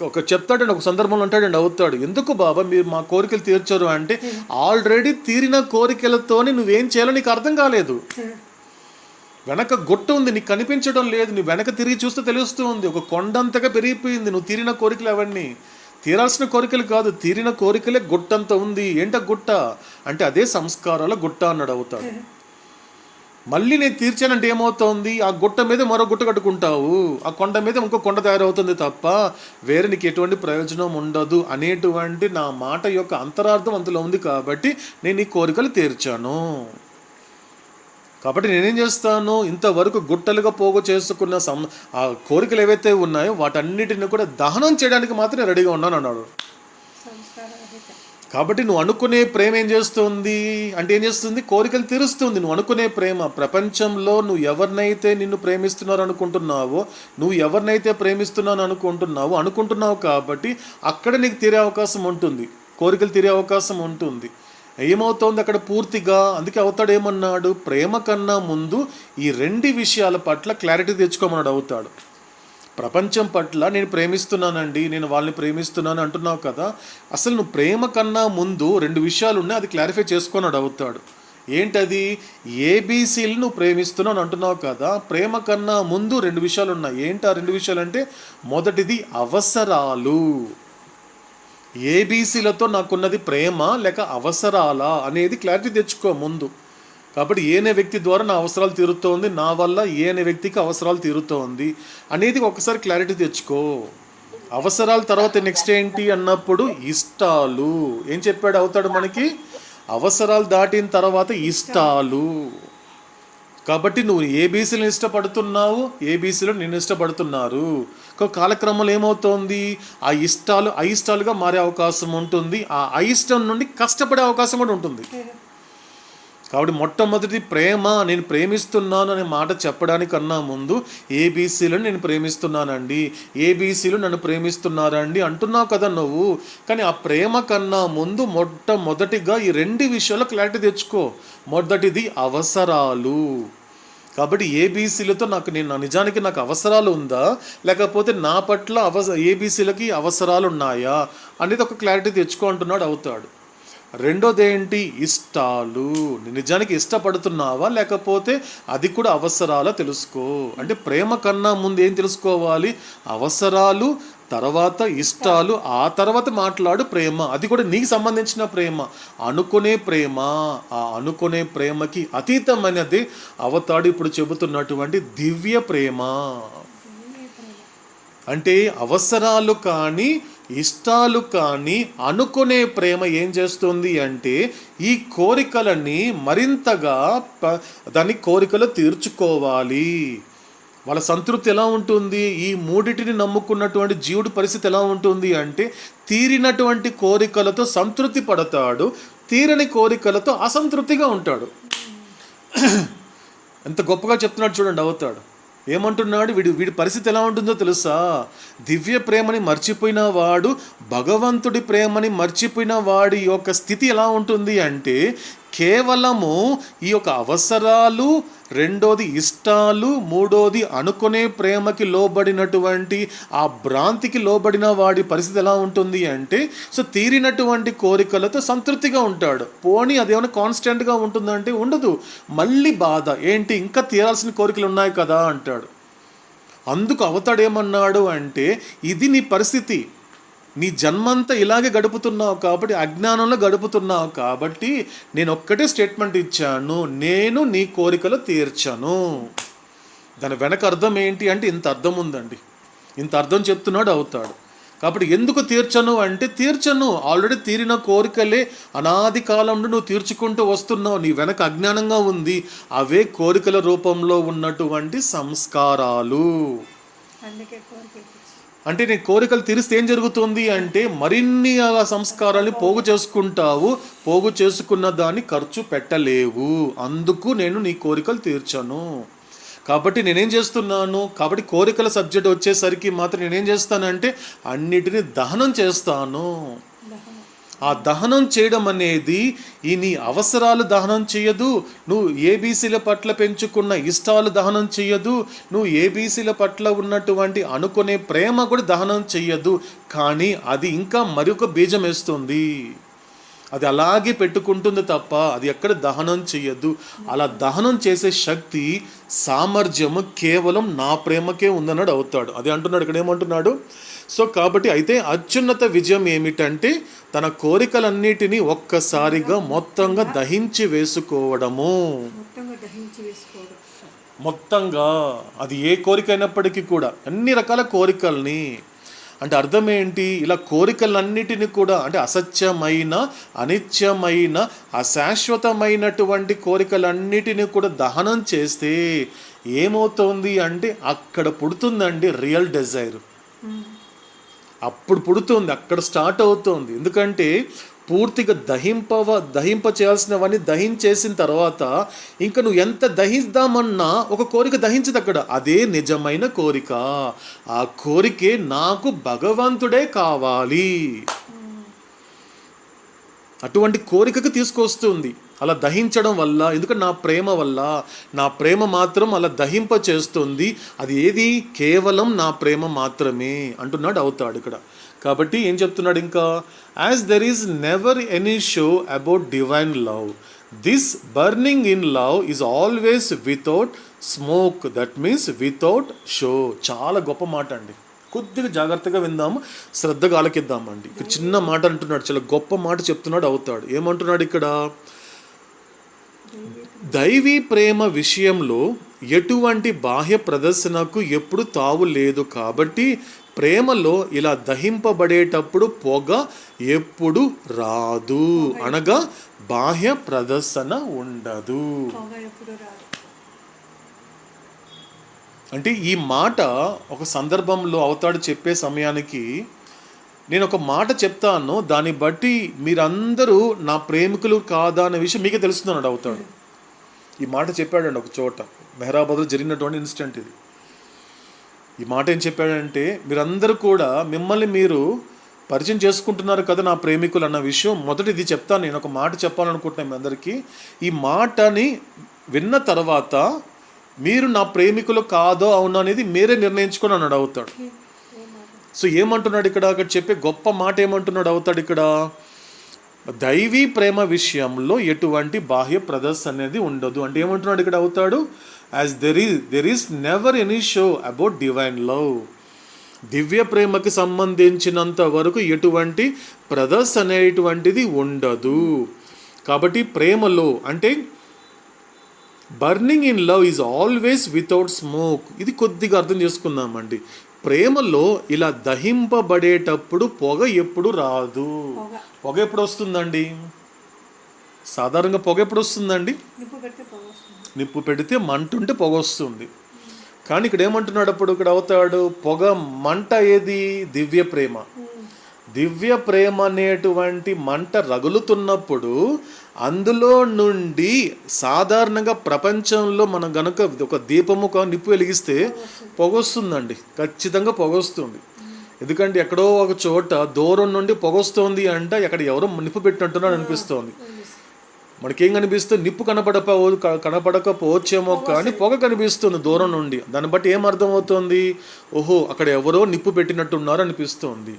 ఒక చెప్తాడండి, ఒక సందర్భంలో అంటాడండి, అవుతాడు, ఎందుకు బాబా మీరు మా కోరికలు తీర్చరు అంటే, ఆల్రెడీ తీరిన కోరికలతోని నువ్వేం చేయాలో నీకు అర్థం కాలేదు. వెనక గొట్ట ఉంది, నీకు కనిపించడం లేదు. నువ్వు వెనక తిరిగి చూస్తే తెలుస్తూ ఉంది, ఒక కొండంతగా పెరిగిపోయింది నువ్వు తీరిన కోరికలు. అవన్నీ తీరాల్సిన కోరికలు కాదు, తీరిన కోరికలే గుట్టంత ఉంది. ఏంట గుట్ట అంటే అదే సంస్కారాల గుట్ట అన్నాడు అవుతాడు. మళ్ళీ నేను తీర్చానంటే ఏమవుతుంది, ఆ గుట్ట మీద మరో గుట్ట కట్టుకుంటావు, ఆ కొండ మీద ఇంకో కొండ తయారవుతుంది తప్ప వేరే నీకు ఎటువంటి ప్రయోజనం ఉండదు అనేటువంటి నా మాట యొక్క అంతరార్థం అందులో ఉంది. కాబట్టి నేను ఈ కోరికలు తీర్చాను. కాబట్టి నేనేం చేస్తాను, ఇంతవరకు గుట్టలుగా పోగు చేసుకున్న ఆ కోరికలు ఏవైతే ఉన్నాయో వాటన్నిటిని కూడా దహనం చేయడానికి మాత్రమే రెడీగా ఉన్నాను అన్నాడు. కాబట్టి నువ్వు అనుకునే ప్రేమ ఏం చేస్తుంది అంటే, ఏం చేస్తుంది, కోరికలు తీరుస్తుంది. నువ్వు అనుకునే ప్రేమ ప్రపంచంలో నువ్వు ఎవరినైతే నిన్ను ప్రేమిస్తున్నారు అనుకుంటున్నావో, నువ్వు ఎవరినైతే ప్రేమిస్తున్నాను అనుకుంటున్నావు కాబట్టి అక్కడ నీకు తీరే అవకాశం ఉంటుంది, కోరికలు తీరే అవకాశం ఉంటుంది. ఏమవుతోంది అక్కడ పూర్తిగా. అందుకే అవుతాడు ఏమన్నాడు, ప్రేమ కన్నా ముందు ఈ రెండు విషయాల పట్ల క్లారిటీ తెచ్చుకోమన్నాడు అవుతాడు. ప్రపంచం పట్ల నేను ప్రేమిస్తున్నానండి, నేను వాళ్ళని ప్రేమిస్తున్నాను అంటున్నావు కదా, అసలు నువ్వు ప్రేమ కన్నా ముందు రెండు విషయాలు ఉన్నాయి, అది క్లారిఫై చేసుకున్నాడు అవుతాడు. ఏంటది, ఏబీసీలు నువ్వు ప్రేమిస్తున్నాను అంటున్నావు కదా, ప్రేమ కన్నా ముందు రెండు విషయాలు ఉన్నాయి. ఏంటి ఆ రెండు విషయాలు అంటే, మొదటిది అవసరాలు. ఏబీసీలతో నాకున్నది ప్రేమ లేక అవసరాలా అనేది క్లారిటీ తెచ్చుకో ముందు. కాబట్టి ఏనే వ్యక్తి ద్వారా నా అవసరాలు తీరుతోంది, నా వల్ల ఏనే వ్యక్తికి అవసరాలు తీరుతోంది అనేది ఒకసారి క్లారిటీ తెచ్చుకో. అవసరాల తర్వాత నెక్స్ట్ ఏంటి అన్నప్పుడు ఇష్టాలు. ఏం చెప్పాడు అవుతాడు మనకి, అవసరాలు దాటిన తర్వాత ఇష్టాలు. కాబట్టి నువ్వు ఏబీసీలను ఇష్టపడుతున్నావు, ఏబీసీలు నిన్ను ఇష్టపడుతున్నారు. కాలక్రమంలో ఏమవుతోంది, ఆ ఇష్టాలు అయిష్టాలుగా మారే అవకాశం ఉంటుంది. ఆ అయిష్టం నుండి కష్టపడే అవకాశం కూడా ఉంటుంది. కాబట్టి మొట్టమొదటి ప్రేమ, నేను ప్రేమిస్తున్నాను అనే మాట చెప్పడానికన్నా ముందు ఏబీసీలను నేను ప్రేమిస్తున్నానండి, ఏబీసీలు నన్ను ప్రేమిస్తున్నారండి అంటున్నావు కదా నువ్వు. కానీ ఆ ప్రేమ కన్నా ముందు మొట్టమొదటిగా ఈ రెండు విషయాల్లో క్లారిటీ తెచ్చుకో. మొదటిది అవసరాలు. కాబట్టి ఏబీసీలతో నిజానికి నాకు అవసరాలు ఉందా, లేకపోతే నా పట్ల ఏబీసీలకి అవసరాలు ఉన్నాయా అనేది ఒక క్లారిటీ తెచ్చుకో అంటున్నాడు అవుతాడు. రెండోది ఏంటి, ఇష్టాలు. నిజానికి ఇష్టపడుతున్నావా లేకపోతే అది కూడా అవసరాలా తెలుసుకో. అంటే ప్రేమ కన్నా ముందు ఏం తెలుసుకోవాలి, అవసరాలు, తర్వాత ఇష్టాలు, ఆ తర్వాత మాట్లాడు ప్రేమ. అది కూడా నీకు సంబంధించిన ప్రేమ, అనుకునే ప్రేమ. ఆ అనుకునే ప్రేమకి అతీతమైనది అవతాడు ఇప్పుడు చెబుతున్నటువంటి దివ్య ప్రేమ. అంటే అవసరాలు కానీ ఇష్టాలు కానీ అనుకునే ప్రేమ ఏం చేస్తుంది అంటే, ఈ కోరికలని మరింతగా దాని కోరికలు తీర్చుకోవాలి. వాళ్ళ సంతృప్తి ఎలా ఉంటుంది, ఈ మూడిటిని నమ్ముకున్నటువంటి జీవుడి పరిస్థితి ఎలా ఉంటుంది అంటే, తీరినటువంటి కోరికలతో సంతృప్తి పడతాడు, తీరని కోరికలతో అసంతృప్తిగా ఉంటాడు. ఎంత గొప్పగా చెప్తున్నాడు చూడండి అవుతాడు. ఏమంటున్నాడు, వీడి పరిస్థితి ఎలా ఉంటుందో తెలుసా, దివ్య ప్రేమని మర్చిపోయిన వాడు, భగవంతుడి ప్రేమని మర్చిపోయిన వాడి యొక్క స్థితి ఎలా ఉంటుంది అంటే, కేవలము ఈ యొక్క అవసరాలు, రెండోది ఇష్టాలు, మూడోది అనుకునే ప్రేమకి లోబడినటువంటి ఆ భ్రాంతికి లోబడిన వాడి పరిస్థితి ఎలా ఉంటుంది అంటే, సో తీరినటువంటి కోరికలతో సంతృప్తిగా ఉంటాడు. పోనీ అదేమైనా కాన్స్టెంట్గా ఉంటుందంటే ఉండదు, మళ్ళీ బాధ. ఏంటి, ఇంకా తీరాల్సిన కోరికలు ఉన్నాయి కదా అంటాడు. అందుకు అవతాడేమన్నాడు అంటే, ఇది నీ పరిస్థితి, నీ జన్మంతా ఇలాగే గడుపుతున్నావు కాబట్టి, అజ్ఞానంలో గడుపుతున్నావు కాబట్టి నేను ఒక్కటే స్టేట్మెంట్ ఇచ్చాను, నేను నీ కోరికలు తీర్చను. దాని వెనక అర్థం ఏంటి అంటే, ఇంత అర్థం ఉందండి, ఇంత అర్థం చెప్తున్నాడు అవుతాడు. కాబట్టి ఎందుకు తీర్చను అంటే, తీర్చను, ఆల్రెడీ తీరిన కోరికలే అనాది కాలంలో నువ్వు తీర్చుకుంటూ వస్తున్నావు. నీ వెనక అజ్ఞానంగా ఉంది, అవే కోరికల రూపంలో ఉన్నటువంటి సంస్కారాలు. అంటే నీ కోరికలు తీరిస్తే ఏం జరుగుతుంది అంటే మరిన్ని ఆ సంస్కారాన్ని పోగు చేసుకుంటావు, పోగు చేసుకున్న దాన్ని ఖర్చు పెట్టలేవు, అందుకు నేను నీ కోరికలు తీర్చను. కాబట్టి నేనేం చేస్తున్నాను, కాబట్టి కోరికల సబ్జెక్ట్ వచ్చేసరికి మాత్రం నేనేం చేస్తానంటే అన్నిటినీ దహనం చేస్తాను. ఆ దహనం చేయడం అనేది ఈ నీ అవసరాలు దహనం చేయదు, నువ్వు ఏబీసీల పట్ల పెంచుకున్న ఇష్టాలు దహనం చెయ్యదు, నువ్వు ఏబీసీల పట్ల ఉన్నటువంటి అనుకునే ప్రేమ కూడా దహనం చెయ్యదు. కానీ అది ఇంకా మరొక బీజం వేస్తుంది, అది అలాగే పెట్టుకుంటుంది తప్ప అది ఎక్కడ దహనం చెయ్యదు. అలా దహనం చేసే శక్తి, సామర్థ్యము కేవలం నా ప్రేమకే ఉందన్నాడు అవుతాడు. అది అంటున్నాడు ఇక్కడ, ఏమంటున్నాడు? సో కాబట్టి అయితే అత్యున్నత విజయం ఏమిటంటే తన కోరికలన్నిటినీ ఒక్కసారిగా మొత్తంగా దహించి వేసుకోవడము. మొత్తంగా అది ఏ కోరిక అయినప్పటికీ కూడా, అన్ని రకాల కోరికల్ని. అంటే అర్థం ఏంటి? ఇలా కోరికలన్నిటిని కూడా, అంటే అసత్యమైన, అనిత్యమైన, అశాశ్వతమైనటువంటి కోరికలన్నిటిని కూడా దహనం చేస్తే ఏమవుతుంది అంటే అక్కడ పుడుతుందండి రియల్ డిజైర్. అప్పుడు పుడుతుంది, అక్కడ స్టార్ట్ అవుతుంది. ఎందుకంటే పూర్తిగా దహింప చేయాల్సినవన్నీ దహించేసిన తర్వాత ఇంకా నువ్వు ఎంత దహిద్దామన్నా ఒక కోరిక దహించదు అక్కడ. అదే నిజమైన కోరిక. ఆ కోరికే నాకు భగవంతుడే కావాలి, అటువంటి కోరికకు తీసుకొస్తుంది అలా దహించడం వల్ల. ఎందుకంటే నా ప్రేమ వల్ల, నా ప్రేమ మాత్రం అలా దహింప చేస్తుంది. అది ఏది? కేవలం నా ప్రేమ మాత్రమే అంటున్నాడు అవుతాడు ఇక్కడ. కాబట్టి ఏం చెప్తున్నాడు ఇంకా? As there is never any show about divine love, this burning in love is always without smoke, that means without show. చాలా గొప్ప మాట అండి, కొద్దిగా జాగ్రత్తగా విందాము, శ్రద్ధగా ఆలకిద్దామండి. ఇక్కడ చిన్న మాట అంటున్నాడు, చాలా గొప్ప మాట చెప్తున్నాడు అవుతాడు. ఏమంటున్నాడు ఇక్కడ? దైవీ ప్రేమ విషయంలో ఎటువంటి బాహ్య ప్రదర్శనకు ఎప్పుడు తావు లేదు. కాబట్టి ప్రేమలో ఇలా దహింపబడేటప్పుడు పొగ ఎప్పుడు రాదు, అనగా బాహ్య ప్రదర్శన ఉండదు. అంటే ఈ మాట ఒక సందర్భంలో అవుతాడు చెప్పే సమయానికి, నేను ఒక మాట చెప్తాను, దాన్ని బట్టి మీరందరూ నా ప్రేమికులు కాదా అనే విషయం మీకే తెలుస్తున్నాడు అవుతాడు. ఈ మాట చెప్పాడండి ఒక చోట, మెహరాబాద్లో జరిగినటువంటి ఇన్సిడెంట్ ఇది. ఈ మాట ఏం చెప్పాడంటే, మీరందరూ కూడా మిమ్మల్ని మీరు పరిచయం చేసుకుంటున్నారు కదా నా ప్రేమికులు అన్న విషయం. మొదటి ఇది చెప్తాను, నేను ఒక మాట చెప్పాలనుకుంటున్నాను మీ అందరికీ. ఈ మాటని విన్న తర్వాత మీరు నా ప్రేమికులు కాదో అవును అనేది మీరే నిర్ణయించుకొని అన్నాడు అవుతాడు. సో ఏమంటున్నాడు ఇక్కడ? అక్కడ చెప్పే గొప్ప మాట ఏమంటున్నాడు అవుతాడు ఇక్కడ? దైవీ ప్రేమ విషయంలో ఎటువంటి బాహ్య ప్రదర్శన అనేది ఉండదు. అంటే ఏమంటున్నాడు ఇక్కడ అవుతాడు? As there is never any show about divine love, దివ్య ప్రేమకి సంబంధించినంత వరకు ఎటువంటి ప్రదర్శన అనేటువంటిది ఉండదు. కాబట్టి ప్రేమలో అంటే burning in love is always without smoke. ఇది కొద్దిగా అర్థం చేసుకుందామండి. ప్రేమలో ఇలా దహింపబడేటప్పుడు పొగ ఎప్పుడు రాదు. పొగ ఎప్పుడు వస్తుందండి? సాధారణంగా పొగ ఎప్పుడు వస్తుందండి? నిప్పు పెడితే మంట ఉంటే పొగ వస్తుంది. కానీ ఇక్కడ ఏమంటున్నాడు అప్పుడు? ఇక్కడ అవుతాడు పొగ మంట ఏది? దివ్య ప్రేమ. దివ్య ప్రేమ అనేటువంటి మంట రగులుతున్నప్పుడు అందులో నుండి సాధారణంగా ప్రపంచంలో మనం గనక ఒక దీపము నిప్పు వెలిగిస్తే పొగొస్తుందండి, ఖచ్చితంగా పొగొస్తుంది. ఎందుకంటే ఎక్కడో ఒక చోట దూరం నుండి పొగొస్తుంది అంటే అక్కడ ఎవరో నిప్పు పెట్టినట్టున్నాడు అనిపిస్తోంది. మనకేం కనిపిస్తుంది? నిప్పు కనపడకపోవచ్చేమో కానీ పొగ కనిపిస్తుంది దూరం నుండి. దాన్ని బట్టి ఏం అర్థమవుతుంది? ఓహో, అక్కడ ఎవరో నిప్పు పెట్టినట్టున్నారు అనిపిస్తుంది.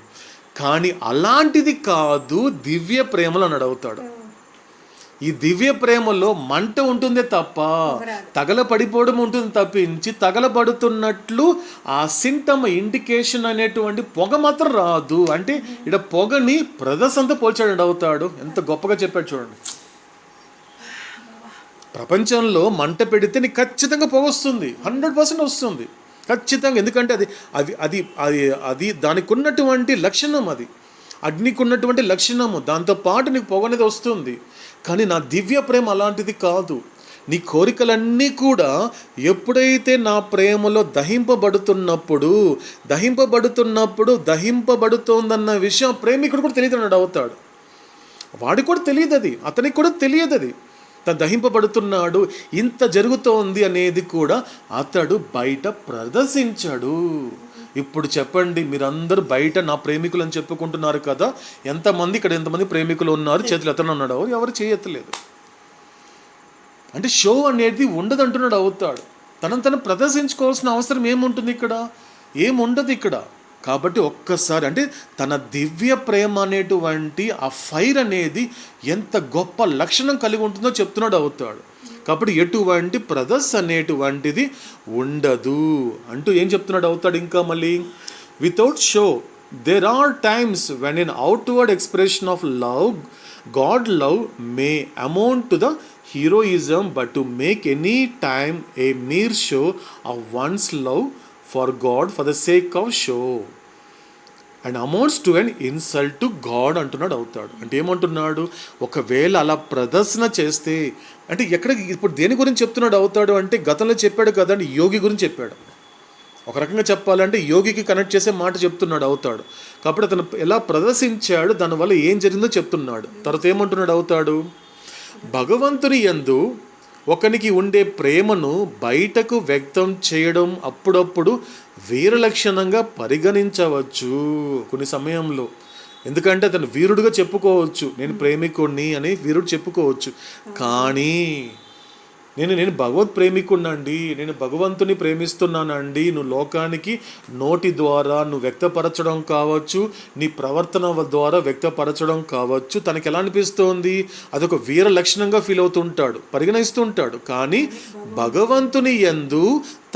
కానీ అలాంటిది కాదు దివ్య ప్రేమలో అని అడుగుతాడు. ఈ దివ్య ప్రేమలో మంట ఉంటుందే తప్ప తగలపడిపోవడం ఉంటుంది తప్పించి తగలబడుతున్నట్లు ఆ సింటమ్ ఇండికేషన్ అనేటువంటి పొగ మాత్రం రాదు. అంటే ఇక్కడ పొగని ప్రదర్శనతో పోల్చాడు అవుతాడు. ఎంత గొప్పగా చెప్పాడు చూడండి. ప్రపంచంలో మంట పెడితే నీకు ఖచ్చితంగా పొగ వస్తుంది, 100% వస్తుంది ఖచ్చితంగా. ఎందుకంటే అది అది అది అది అది దానికి ఉన్నటువంటి లక్షణం, అది అగ్నికి ఉన్నటువంటి లక్షణము. దాంతోపాటు నీకు పొగ అనేది వస్తుంది. కానీ నా దివ్య ప్రేమ అలాంటిది కాదు. నీ కోరికలన్నీ కూడా ఎప్పుడైతే నా ప్రేమలో దహింపబడుతోందన్న విషయం ప్రేమికుడు కూడా తెలియదు అవుతాడు. వాడికి కూడా తెలియదు, అది అతనికి కూడా తెలియదు, అది తను దహింపబడుతున్నాడు, ఇంత జరుగుతోంది అనేది కూడా అతడు బయట ప్రదర్శించాడు. ఇప్పుడు చెప్పండి, మీరందరూ బయట నా ప్రేమికులు అని చెప్పుకుంటున్నారు కదా, ఎంతమంది ప్రేమికులు ఉన్నారు? చేతులు ఎత్తనే ఉన్నాడు, ఎవరు చేయట్లేదు. అంటే షో అనేది ఉండదు అంటున్నాడు అవుతాడు. తను ప్రదర్శించుకోవాల్సిన అవసరం ఏముండదు ఇక్కడ. కాబట్టి ఒక్కసారి అంటే తన దివ్య ప్రేమ అనేటువంటి ఆ ఫైర్ అనేది ఎంత గొప్ప లక్షణం కలిగి ఉంటుందో చెప్తున్నాడు అవుతాడు. కాబట్టి ఎటువంటి ప్రదర్శన అనేటువంటిది ఉండదు అంటూ ఏం చెప్తున్నాడు అవుతాడు ఇంకా మళ్ళీ, without show there are times when in outward expression of love God love may amount to the heroism, but to make any time a mere show of one's love for God for the sake of show and amounts to an insult to God అంటున్నాడు అవుతాడు. అంటే ఏమంటున్నాడు, ఒకవేళ అలా ప్రదర్శన చేస్తే అంటే ఇప్పుడు దేని గురించి చెప్తున్నాడు అవుతాడు అంటే, గతంలో చెప్పాడు కదండి, యోగి గురించి చెప్పాడు. ఒక రకంగా చెప్పాలంటే యోగికి కనెక్ట్ చేసే మాట చెప్తున్నాడు అవుతాడు. కాబట్టి అతను ఎలా ప్రదర్శించాడు, దానివల్ల ఏం జరిగిందో చెప్తున్నాడు. తర్వాత ఏమంటున్నాడు అవుతాడు, భగవంతుని యందు ఒకనికి ఉండే ప్రేమను బయటకు వ్యక్తం చేయడం అప్పుడప్పుడు వీరలక్షణంగా పరిగణించవచ్చు కొన్ని సమయంలో. ఎందుకంటే అతను వీరుడుగా చెప్పుకోవచ్చు, నేను ప్రేమికుడిని అని వీరుడు చెప్పుకోవచ్చు. కానీ నేను భగవత్ ప్రేమికుడినండి, నేను భగవంతుని ప్రేమిస్తున్నానండి, నువ్వు లోకానికి నోటి ద్వారా నువ్వు వ్యక్తపరచడం కావచ్చు, నీ ప్రవర్తన ద్వారా వ్యక్తపరచడం కావచ్చు, తనకి ఎలా అనిపిస్తోంది, అదొక వీర లక్షణంగా ఫీల్ అవుతుంటాడు, పరిగణిస్తుంటాడు. కానీ భగవంతుని యందు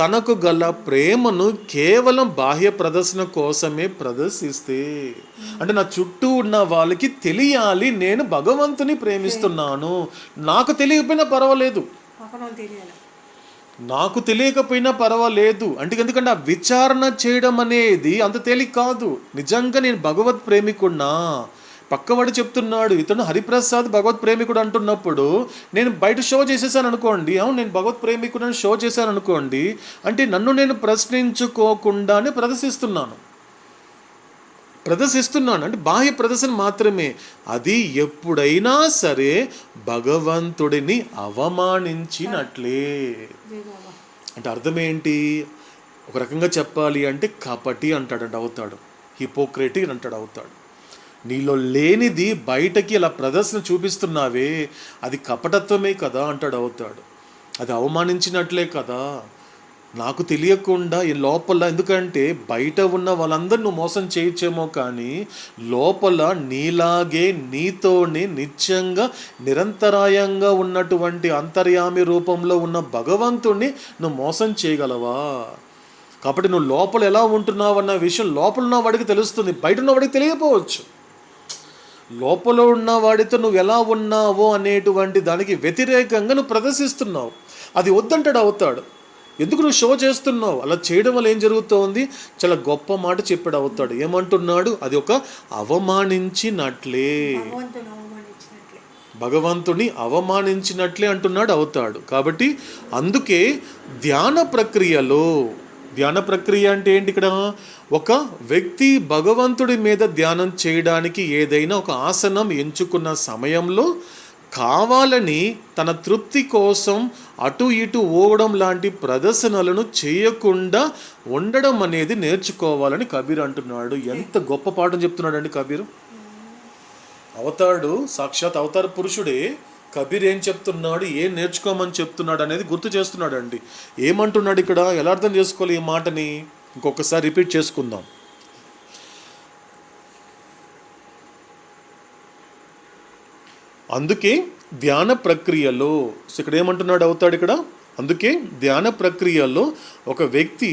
తనకు గల ప్రేమను కేవలం బాహ్య ప్రదర్శన కోసమే ప్రదర్శిస్తే, అంటే నా చుట్టూ ఉన్న వాళ్ళకి తెలియాలి నేను భగవంతుని ప్రేమిస్తున్నాను, నాకు తెలియకపోయినా పర్వాలేదు, అంటే ఎందుకంటే ఆ విచారణ చేయడం అనేది అంత తేలిక కాదు. నిజంగా నేను భగవత్ ప్రేమికుడినా, పక్కవాడు చెప్తున్నాడు ఇతను హరిప్రసాద్ భగవత్ ప్రేమికుడు అంటున్నప్పుడు నేను బయట షో చేసేసాను అనుకోండి, అవును నేను భగవత్ ప్రేమికుడని షో చేశాను అనుకోండి, అంటే నన్ను నేను ప్రశ్నించుకోకుండానే ప్రదర్శిస్తున్నాను అంటే బాహ్య ప్రదర్శన మాత్రమే. అది ఎప్పుడైనా సరే భగవంతుడిని అవమానించినట్లే. అంటే అర్థం ఏంటి, ఒక రకంగా చెప్పాలి అంటే కపటి అంటాడు అవుతాడు, హిపోక్రటిక్ అంటాడు అవుతాడు. నీలో లేనిది బయటకి అలా ప్రదర్శన చూపిస్తున్నావే, అది కపటత్వమే కదా అంటాడు అవుతాడు. అది అవమానించినట్లే కదా, నాకు తెలియకుండా ఈ లోపల, ఎందుకంటే బయట ఉన్న వాళ్ళందరూ నువ్వు మోసం చేయొచ్చేమో, కానీ లోపల నీలాగే నీతోనే నిత్యంగా నిరంతరాయంగా ఉన్నటువంటి అంతర్యామి రూపంలో ఉన్న భగవంతుణ్ణి నువ్వు మోసం చేయగలవా? కాబట్టి నువ్వు లోపల ఎలా ఉంటున్నావు అన్న విషయం లోపల ఉన్న వాడికి తెలుస్తుంది, బయట ఉన్న వాడికి తెలియకపోవచ్చు. లోపల ఉన్న వాడితో నువ్వు ఎలా ఉన్నావో అనేటువంటి దానికి వ్యతిరేకంగా నువ్వు ప్రదర్శిస్తున్నావు, అది వద్దంటాడు అవుతాడు. ఎందుకు నువ్వు షో చేస్తున్నావు? అలా చేయడం వల్ల ఏం జరుగుతోంది? చాలా గొప్ప మాట చెప్పాడు అవుతాడు. ఏమంటున్నాడు? అది ఒక అవమానించినట్లే, భగవంతుని అవమానించినట్లే అంటున్నాడు అవుతాడు. కాబట్టి అందుకే ధ్యాన ప్రక్రియ అంటే ఏంటి? ఇక్కడ ఒక వ్యక్తి భగవంతుడి మీద ధ్యానం చేయడానికి ఏదైనా ఒక ఆసనం ఎంచుకున్న సమయంలో కావాలని తన తృప్తి కోసం అటు ఇటు ఓవడం లాంటి ప్రదర్శనలను చేయకుండా ఉండడం అనేది నేర్చుకోవాలని కబీర్ అంటున్నాడు. ఎంత గొప్ప పాఠం చెప్తున్నాడు అండి కబీర్. అవతాడు సాక్షాత్ అవతార పురుషుడే. కబీర్ ఏం చెప్తున్నాడు, ఏం నేర్చుకోమని చెప్తున్నాడు అనేది గుర్తు చేస్తున్నాడు అండి. ఏమంటున్నాడు ఇక్కడ, ఎలా అర్థం చేసుకోవాలి ఈ మాటని? ఇంకొకసారి రిపీట్ చేసుకుందాం. అందుకే ధ్యాన ప్రక్రియలో, ఇక్కడ ఏమంటున్నాడు అవుతాడు ఇక్కడ, అందుకే ధ్యాన ప్రక్రియలో ఒక వ్యక్తి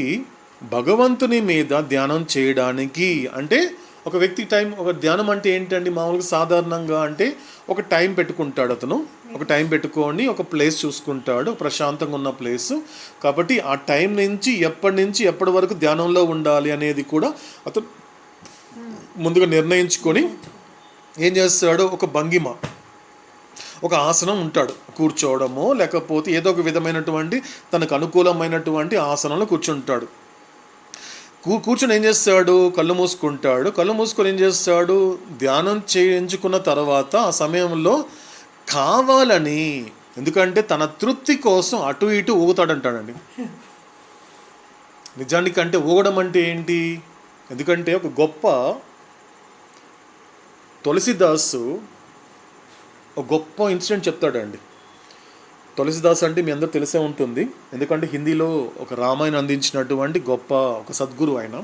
భగవంతుని మీద ధ్యానం చేయడానికి, అంటే ఒక వ్యక్తి ఒక ధ్యానం అంటే ఏంటండి మామూలుగా సాధారణంగా అంటే ఒక టైం పెట్టుకుంటాడు, అతను ఒక టైం పెట్టుకొని ఒక ప్లేస్ చూసుకుంటాడు, ప్రశాంతంగా ఉన్న ప్లేస్. కాబట్టి ఆ టైం నుంచి ఎప్పటి వరకు ధ్యానంలో ఉండాలి అనేది కూడా అతను ముందుగా నిర్ణయించుకొని ఏం చేస్తాడు, ఒక భంగిమ, ఒక ఆసనం ఉంటాడు, కూర్చోవడమో లేకపోతే ఏదో ఒక విధమైనటువంటి తనకు అనుకూలమైనటువంటి ఆసనంలో కూర్చుంటాడు. కూర్చొని ఏం చేస్తాడు? కళ్ళు మూసుకుంటాడు. కళ్ళు మూసుకొని ఏం చేస్తాడు? ధ్యానం చేయించుకున్న తర్వాత ఆ సమయంలో కావాలని, ఎందుకంటే తన తృప్తి కోసం అటు ఇటు ఊగుతాడంటాడండి. నిజానికి అంటే ఊగడం అంటే ఏంటి? ఎందుకంటే ఒక గొప్ప తులసిదాసు ఒక గొప్ప ఇన్సిడెంట్ చెప్తాడండి. తులసిదాస్ అంటే మీ అందరూ తెలిసే ఉంటుంది, ఎందుకంటే హిందీలో ఒక రామాయణం అందించినటువంటి గొప్ప ఒక సద్గురు ఆయన.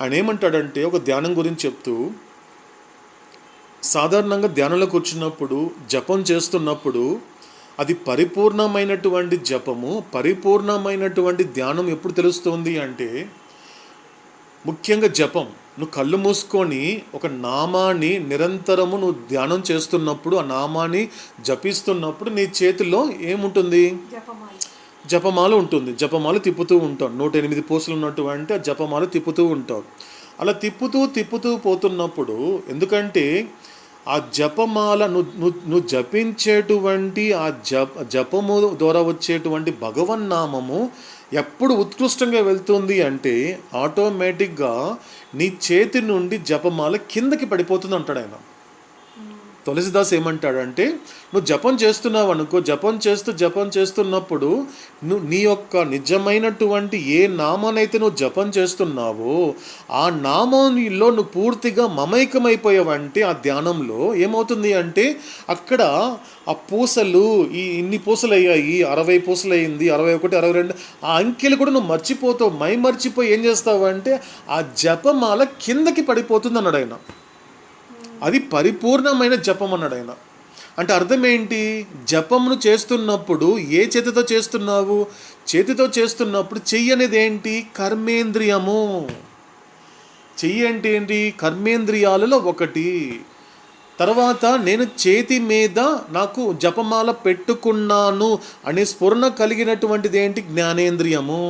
ఆయన ఏమంటాడంటే ఒక ధ్యానం గురించి చెప్తూ, సాధారణంగా ధ్యానంలో కూర్చున్నప్పుడు జపం చేస్తున్నప్పుడు అది పరిపూర్ణమైనటువంటి జపము, పరిపూర్ణమైనటువంటి ధ్యానం ఎప్పుడు తెలుస్తుంది అంటే, ముఖ్యంగా జపం నువ్వు కళ్ళు మూసుకొని ఒక నామాన్ని నిరంతరము నువ్వు ధ్యానం చేస్తున్నప్పుడు, ఆ నామాన్ని జపిస్తున్నప్పుడు నీ చేతిలో ఏముంటుంది? జపమాల. జపమాల ఉంటుంది. జపమాల తిప్పుతూ ఉంటావు. 108 పూసలు ఉన్నటువంటి ఆ జపమాల తిప్పుతూ ఉంటావు. అలా తిప్పుతూ పోతున్నప్పుడు, ఎందుకంటే ఆ జపమాల నువ్వు జపించేటువంటి ఆ జపము ద్వారా వచ్చేటువంటి భగవన్నామము ఎప్పుడు ఉత్కృష్టంగా వెళ్తుంది అంటే ఆటోమేటిక్గా నీ చేతి నుండి జపమాల కిందకి పడిపోతుంది అంటాడు ఆయన. తులసిదాస్ ఏమంటాడంటే, నువ్వు జపం చేస్తున్నావు అనుకో, జపం చేస్తున్నప్పుడు నీ యొక్క నిజమైనటువంటి ఏ నామానైతే నువ్వు జపం చేస్తున్నావో ఆ నామంలో నువ్వు పూర్తిగా మమైకమైపోయావంటే ఆ ధ్యానంలో ఏమవుతుంది అంటే, అక్కడ ఆ పూసలు ఇన్ని పూసలు అయ్యాయి, 60 పూసలు అయింది, 61, 62 ఆ అంకెలు కూడా నువ్వు మర్చిపోతావు. మర్చిపోయి ఏం చేస్తావు అంటే ఆ జపమాల కిందకి పడిపోతుంది అన్నాడు ఆయన. అది పరిపూర్ణమైన జపం అన్నాడు ఆయన. అంటే అర్థం ఏంటి? జపమును చేస్తున్నప్పుడు ఏ చేతితో చేస్తున్నావు? చేతితో చేస్తున్నప్పుడు చెయ్యి అనేది ఏంటి? కర్మేంద్రియము. చెయ్యి అంటే ఏంటి? కర్మేంద్రియాలలో ఒకటి. తర్వాత నేను చేతి మీద నాకు జపమాల పెట్టుకున్నాను అనే స్ఫురణ కలిగినటువంటిది ఏంటి? జ్ఞానేంద్రియము.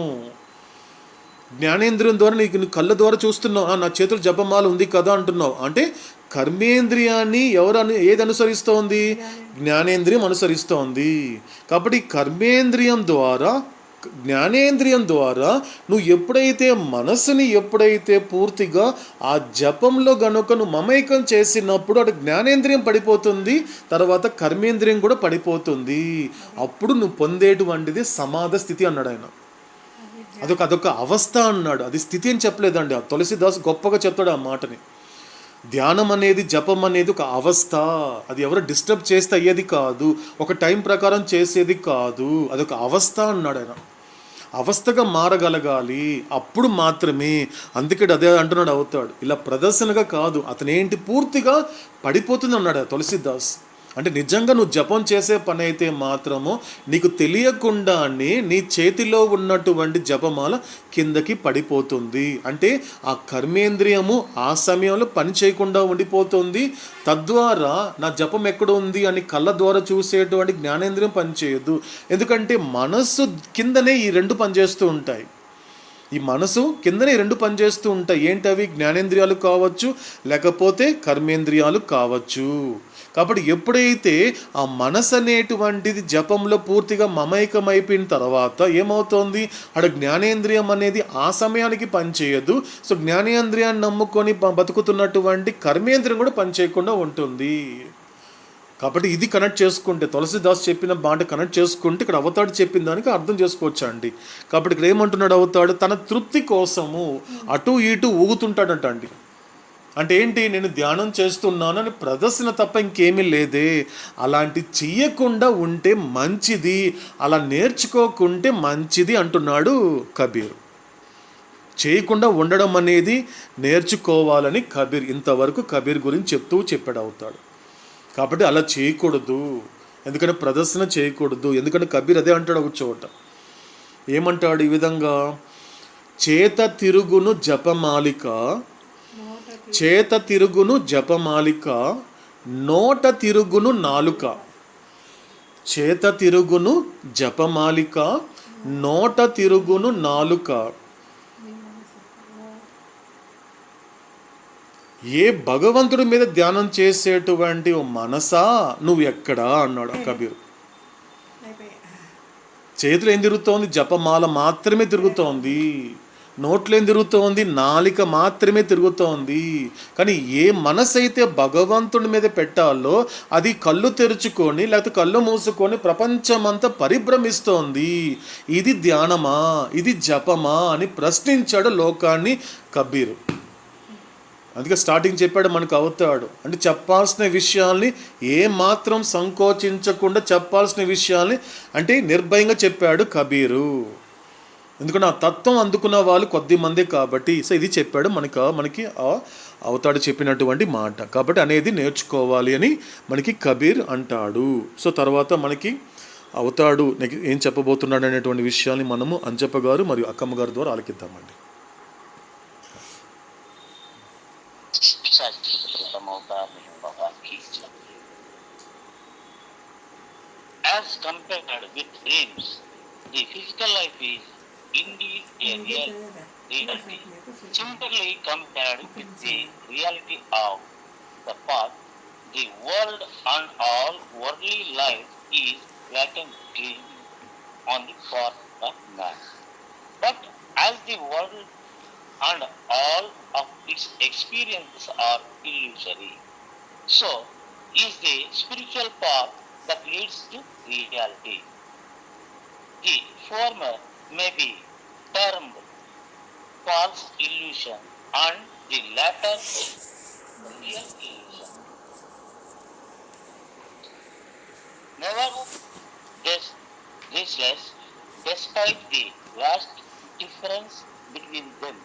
జ్ఞానేంద్రియం ద్వారా నీకు కళ్ళ ద్వారా చూస్తున్నావు, నా చేతులు జపమాల ఉంది కదా అంటున్నావు. అంటే కర్మేంద్రియాన్ని ఏది అనుసరిస్తోంది? జ్ఞానేంద్రియం అనుసరిస్తోంది. కాబట్టి కర్మేంద్రియం ద్వారా, జ్ఞానేంద్రియం ద్వారా నువ్వు ఎప్పుడైతే మనసుని పూర్తిగా ఆ జపంలో గనుక నువ్వు మమైకం చేసినప్పుడు అటు జ్ఞానేంద్రియం పడిపోతుంది, తర్వాత కర్మేంద్రియం కూడా పడిపోతుంది. అప్పుడు నువ్వు పొందేటువంటిది సమాధి స్థితి అన్నాడు ఆయన. అదొక అవస్థ అన్నాడు, అది స్థితి అని చెప్పలేదండి. ఆ తులసిదాస్ గొప్పగా చెప్తాడు ఆ మాటని. ధ్యానం అనేది, జపం అనేది ఒక అవస్థ. అది ఎవరు డిస్టర్బ్ చేస్తే అయ్యేది కాదు, ఒక టైం ప్రకారం చేసేది కాదు, అదొక అవస్థ అన్నాడు ఆయన. అవస్థగా మారగలగాలి, అప్పుడు మాత్రమే. అందుకే అదే అంటున్నాడు అవుతాడు. ఇలా ప్రదర్శనగా కాదు, అతనేంటి పూర్తిగా పడిపోతుంది అన్నాడు తులసిదాస్. అంటే నిజంగా నువ్వు జపం చేసే పని అయితే మాత్రము నీకు తెలియకుండానే నీ చేతిలో ఉన్నటువంటి జపమాల కిందకి పడిపోతుంది. అంటే ఆ కర్మేంద్రియము ఆ సమయంలో పని చేయకుండా ఉండిపోతుంది. తద్వారా నా జపం ఎక్కడ ఉంది అని కళ్ళ ద్వారా చూసేటువంటి జ్ఞానేంద్రియం పనిచేయదు. ఎందుకంటే మనస్సు కిందనే ఈ రెండు పనిచేస్తూ ఉంటాయి. ఈ మనసు కిందనే రెండు పనిచేస్తూ ఉంటాయి. ఏంటవి? జ్ఞానేంద్రియాలు కావచ్చు, లేకపోతే కర్మేంద్రియాలు కావచ్చు. కాబట్టి ఎప్పుడైతే ఆ మనసు అనేటువంటిది జపంలో పూర్తిగా మమైకమైపోయిన తర్వాత ఏమవుతుంది? అక్కడ జ్ఞానేంద్రియం అనేది ఆ సమయానికి పనిచేయదు. సో జ్ఞానేంద్రియాన్ని నమ్ముకొని బతుకుతున్నటువంటి కర్మేంద్రియం కూడా పనిచేయకుండా ఉంటుంది. కాబట్టి ఇది కనెక్ట్ చేసుకుంటే, తులసిదాస్ చెప్పిన మాట కనెక్ట్ చేసుకుంటే ఇక్కడ అవతాడు చెప్పిన దానికి అర్థం చేసుకోవచ్చు అండి. కాబట్టి ఇక్కడ ఏమంటున్నాడు అవతాడు? తన తృప్తి కోసము అటు ఇటు ఊగుతుంటాడంట అండి. అంటే ఏంటి? నేను ధ్యానం చేస్తున్నాను అని ప్రదర్శన తప్ప ఇంకేమీ లేదే. అలాంటి చెయ్యకుండా ఉంటే మంచిది, అలా నేర్చుకోకుంటే మంచిది అంటున్నాడు కబీర్. చేయకుండా ఉండడం అనేది నేర్చుకోవాలని కబీర్ ఇంతవరకు కబీర్ గురించి చెప్పాడు అవుతాడు. కాబట్టి అలా చేయకూడదు, ఎందుకంటే ప్రదర్శన చేయకూడదు. ఎందుకంటే కబీర్ అదే అంటాడు ఒక చోట. ఏమంటాడు ఈ విధంగా? చేత తిరుగును జపమాలిక, చేత తిరుగును జపమాలిక, నోట తిరుగును నాలుక. చేత తిరుగును జపమాలిక, నోట తిరుగును నాలుక. ఏ భగవంతుడి మీద ధ్యానం చేసేటువంటి ఓ మనసా నువ్వు ఎక్కడా అన్నాడు కబీర్. అయిపోయాయి. చేతులు ఏం తిరుగుతోంది? జపమాల మాత్రమే తిరుగుతోంది. నోట్లో ఏం తిరుగుతోంది? నాలిక మాత్రమే తిరుగుతోంది. కానీ ఏ మనసు అయితే భగవంతుడి మీద పెట్టాలో అది కళ్ళు తెరుచుకొని లేకపోతే కళ్ళు మూసుకొని ప్రపంచమంతా పరిభ్రమిస్తోంది. ఇది ధ్యానమా, ఇది జపమా అని ప్రశ్నించాడు లోకాన్ని కబీర్. అందుకే స్టార్టింగ్ చెప్పాడు మనకు అవుతాడు అంటే చెప్పాల్సిన విషయాల్ని ఏమాత్రం సంకోచించకుండా చెప్పాల్సిన విషయాల్ని అంటే నిర్భయంగా చెప్పాడు కబీరు. ఎందుకంటే ఆ తత్వం అందుకున్న వాళ్ళు కొద్ది మందే కాబట్టి. సో ఇది చెప్పాడు మనకి అవతాడు చెప్పినటువంటి మాట కాబట్టి అనేది నేర్చుకోవాలి అని మనకి కబీర్ అంటాడు. సో తర్వాత మనకి అవతాడు ఏం చెప్పబోతున్నాడు అనేటువంటి విషయాన్ని మనము అంజప్ప గారు మరియు అక్కమ్మ గారి ద్వారా ఆలకిద్దామండి. As compared with dreams, the physical life is indeed a reality. Similarly, compared with the reality of the path, the world and all worldly life is vacant dream on the part of man. But as the world and all of its experiences are illusory, so is the spiritual path that leads to reality. The former may be termed false illusion and the latter real illusion. Nevertheless, despite the vast difference between them,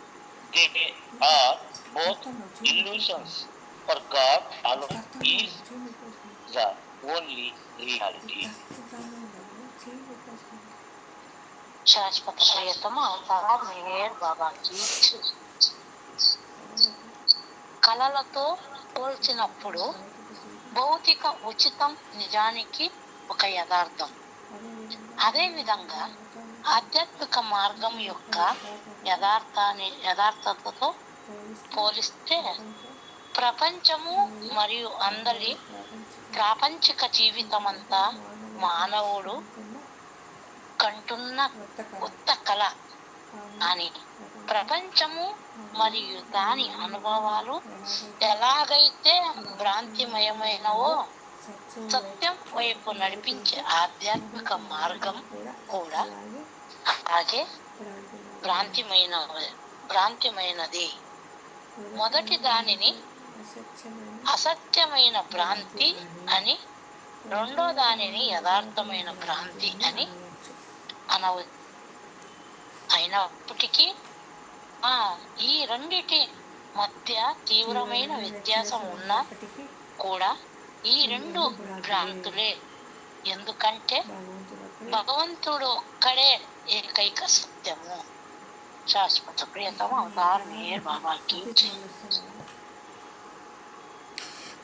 they are both illusions, for God alone is the only reality. శాశ్వత ప్రియతమ అవతార్ మెహర్ బాబాకి కళలతో పోల్చినప్పుడు భౌతిక ఉచితం నిజానికి ఒక యథార్థం. అదేవిధంగా ఆధ్యాత్మిక మార్గం యొక్క యథార్థతతో పోలిస్తే ప్రపంచము మరియు అందరి ప్రాపంచిక జీవితమంతా మానవుడు కంటున్న కొత్త కళ అని. ప్రపంచము మరియు దాని అనుభవాలు ఎలాగైతే భ్రాంతిమయమైనవో సత్యం వైపు నడిపించే ఆధ్యాత్మిక మార్గం కూడా అలాగే భ్రాంతిమైనది. మొదటి దానిని అసత్యమైన భ్రాంతి అని, రెండో దానిని యథార్థమైన భ్రాంతి అని అనవచ్చు. అయినప్పటికీ ఈ రెండిటి మధ్య తీవ్రమైన వ్యత్యాసం ఉన్నా కూడా ఈ రెండు భ్రాంతులే. ఎందుకంటే భగవంతుడు ఒక్కడే ఏకైక సత్యము. శాశ్వత ప్రియతమ అవతార్ మెహర్ బాబాకి.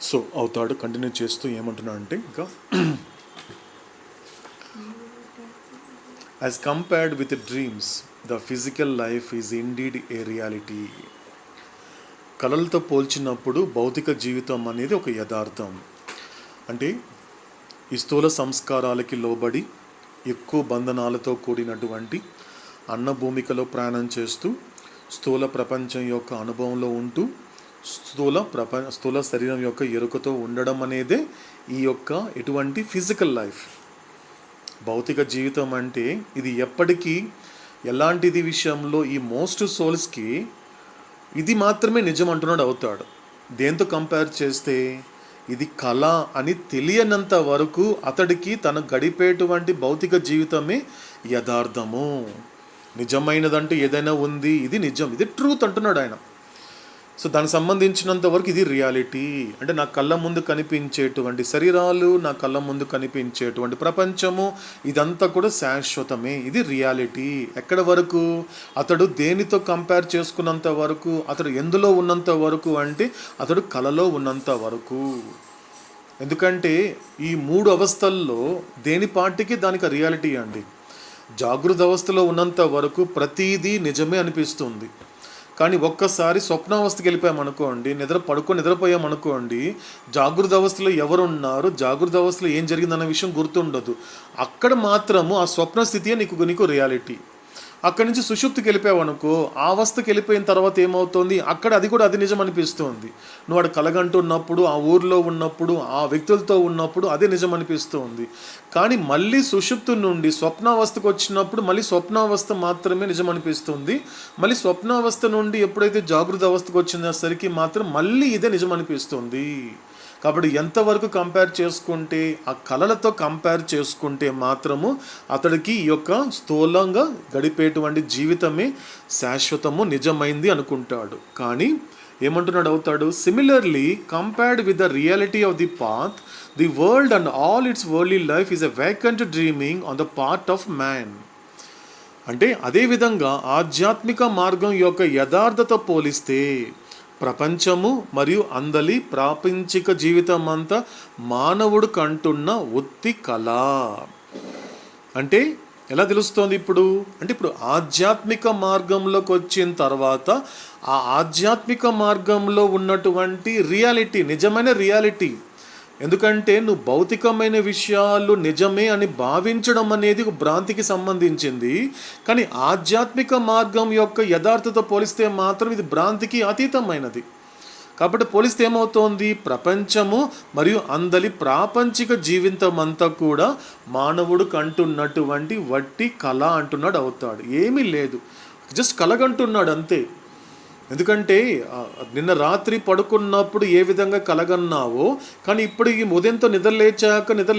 సో అవుతాడు కంటిన్యూ చేస్తూ ఏమంటున్నా అంటే ఇంకా as compared with the dreams, the physical life is indeed a reality. కళలతో పోల్చినప్పుడు భౌతిక జీవితం అనేది ఒక యథార్థం. అంటే ఈ స్థూల సంస్కారాలకి లోబడి ఎక్కువ బంధనాలతో కూడినటువంటి అన్నభూమికలో ప్రయాణం చేస్తూ స్థూల ప్రపంచం యొక్క అనుభవంలో ఉంటూ స్థూల శరీరం యొక్క ఎరుకతో ఉండడం అనేదే ఈ యొక్క ఎటువంటి ఫిజికల్ లైఫ్. భౌతిక జీవితం అంటే ఇది ఎప్పటికీ ఎలాంటిది విషయంలో ఈ మోస్ట్ సోల్స్కి ఇది మాత్రమే నిజం అంటున్నాడు అవుతాడు. దేంతో కంపేర్ చేస్తే ఇది కళ అని తెలియనంత వరకు అతడికి తను గడిపేటువంటి భౌతిక జీవితమే యథార్థము. నిజమైనదంటూ ఏదైనా ఉంది, ఇది నిజం, ఇది ట్రూత్ అంటున్నాడు ఆయన. సో దానికి సంబంధించినంత వరకు ఇది రియాలిటీ. అంటే నా కళ్ళ ముందు కనిపించేటువంటి శరీరాలు, నా కళ్ళ ముందు కనిపించేటువంటి ప్రపంచము, ఇదంతా కూడా శాశ్వతమే, ఇది రియాలిటీ. ఎక్కడ వరకు? అతడు దేనితో కంపేర్ చేసుకున్నంత వరకు, అతడు ఎందులో ఉన్నంత వరకు అంటే అతడు కళలో ఉన్నంత వరకు. ఎందుకంటే ఈ మూడు అవస్థల్లో దేని పాటికి దానికి రియాలిటీ అండి. జాగృత అవస్థలో ఉన్నంత వరకు ప్రతీదీ నిజమే అనిపిస్తుంది. కానీ ఒక్కసారి స్వప్నావస్థకి వెళ్ళిపోయామనుకోండి, నిద్రపోయామనుకోండి, జాగృత అవస్థలో ఎవరున్నారు, జాగృత అవస్థలో ఏం జరిగిందన్న విషయం గుర్తుండదు. అక్కడ మాత్రము ఆ స్వప్న స్థితియే నీకు రియాలిటీ. అక్కడి నుంచి సుషుప్తికి వెళ్ళిపోయావనుకో, ఆ అవస్థకి వెళ్ళిపోయిన తర్వాత ఏమవుతుంది, అక్కడ అది నిజం అనిపిస్తుంది. నువ్వు అక్కడ కలగంటున్నప్పుడు, ఆ ఊర్లో ఉన్నప్పుడు, ఆ వ్యక్తులతో ఉన్నప్పుడు అదే నిజం అనిపిస్తుంది. కానీ మళ్ళీ సుషుప్తి నుండి స్వప్నావస్థకు వచ్చినప్పుడు మళ్ళీ స్వప్నావస్థ మాత్రమే నిజం అనిపిస్తుంది. మళ్ళీ స్వప్నావస్థ నుండి ఎప్పుడైతే జాగృత అవస్థకు వచ్చినసరికి మాత్రం మళ్ళీ ఇదే నిజం అనిపిస్తుంది. కాబట్టి ఎంతవరకు కంపేర్ చేసుకుంటే, ఆ కళలతో కంపేర్ చేసుకుంటే మాత్రము అతడికి ఈ యొక్క స్థూలంగా గడిపేటువంటి జీవితమే శాశ్వతము నిజమైంది అనుకుంటాడు. కానీ ఏమంటున్నాడు అవుతాడు, similarly compared with the reality of the path, the world and all it's worldly life is a vacant dreaming on the part of man. అంటే అదేవిధంగా ఆధ్యాత్మిక మార్గం యొక్క యథార్థత పోలిస్తే ప్రపంచము మరియు అందలి ప్రాపంచిక జీవితం అంతా మానవుడు కంటున్న ఉత్తి కళ. అంటే ఎలా తెలుస్తోంది ఇప్పుడు అంటే, ఇప్పుడు ఆధ్యాత్మిక మార్గంలోకి వచ్చిన తర్వాత ఆ ఆధ్యాత్మిక మార్గంలో ఉన్నటువంటి రియాలిటీ నిజమైన రియాలిటీ. ఎందుకంటే నువ్వు భౌతికమైన విషయాలు నిజమే అని భావించడం అనేది ఒక భ్రాంతికి సంబంధించింది. కానీ ఆధ్యాత్మిక మార్గం యొక్క యథార్థత పోలిస్తే మాత్రం ఇది భ్రాంతికి అతీతమైనది. కాబట్టి పోలిస్తే ఏమవుతోంది, ప్రపంచము మరియు అందలి ప్రాపంచిక జీవితం అంతా కూడా మానవుడు కంటున్నటువంటి వట్టి కళ అంటున్నాడు అవుతాడు. ఏమీ లేదు, జస్ట్ కలగంటున్నాడు అంతే. ఎందుకంటే నిన్న రాత్రి పడుకున్నప్పుడు ఏ విధంగా కలగన్నావో, కానీ ఇప్పుడు ఈ ఉదయంతో నిద్ర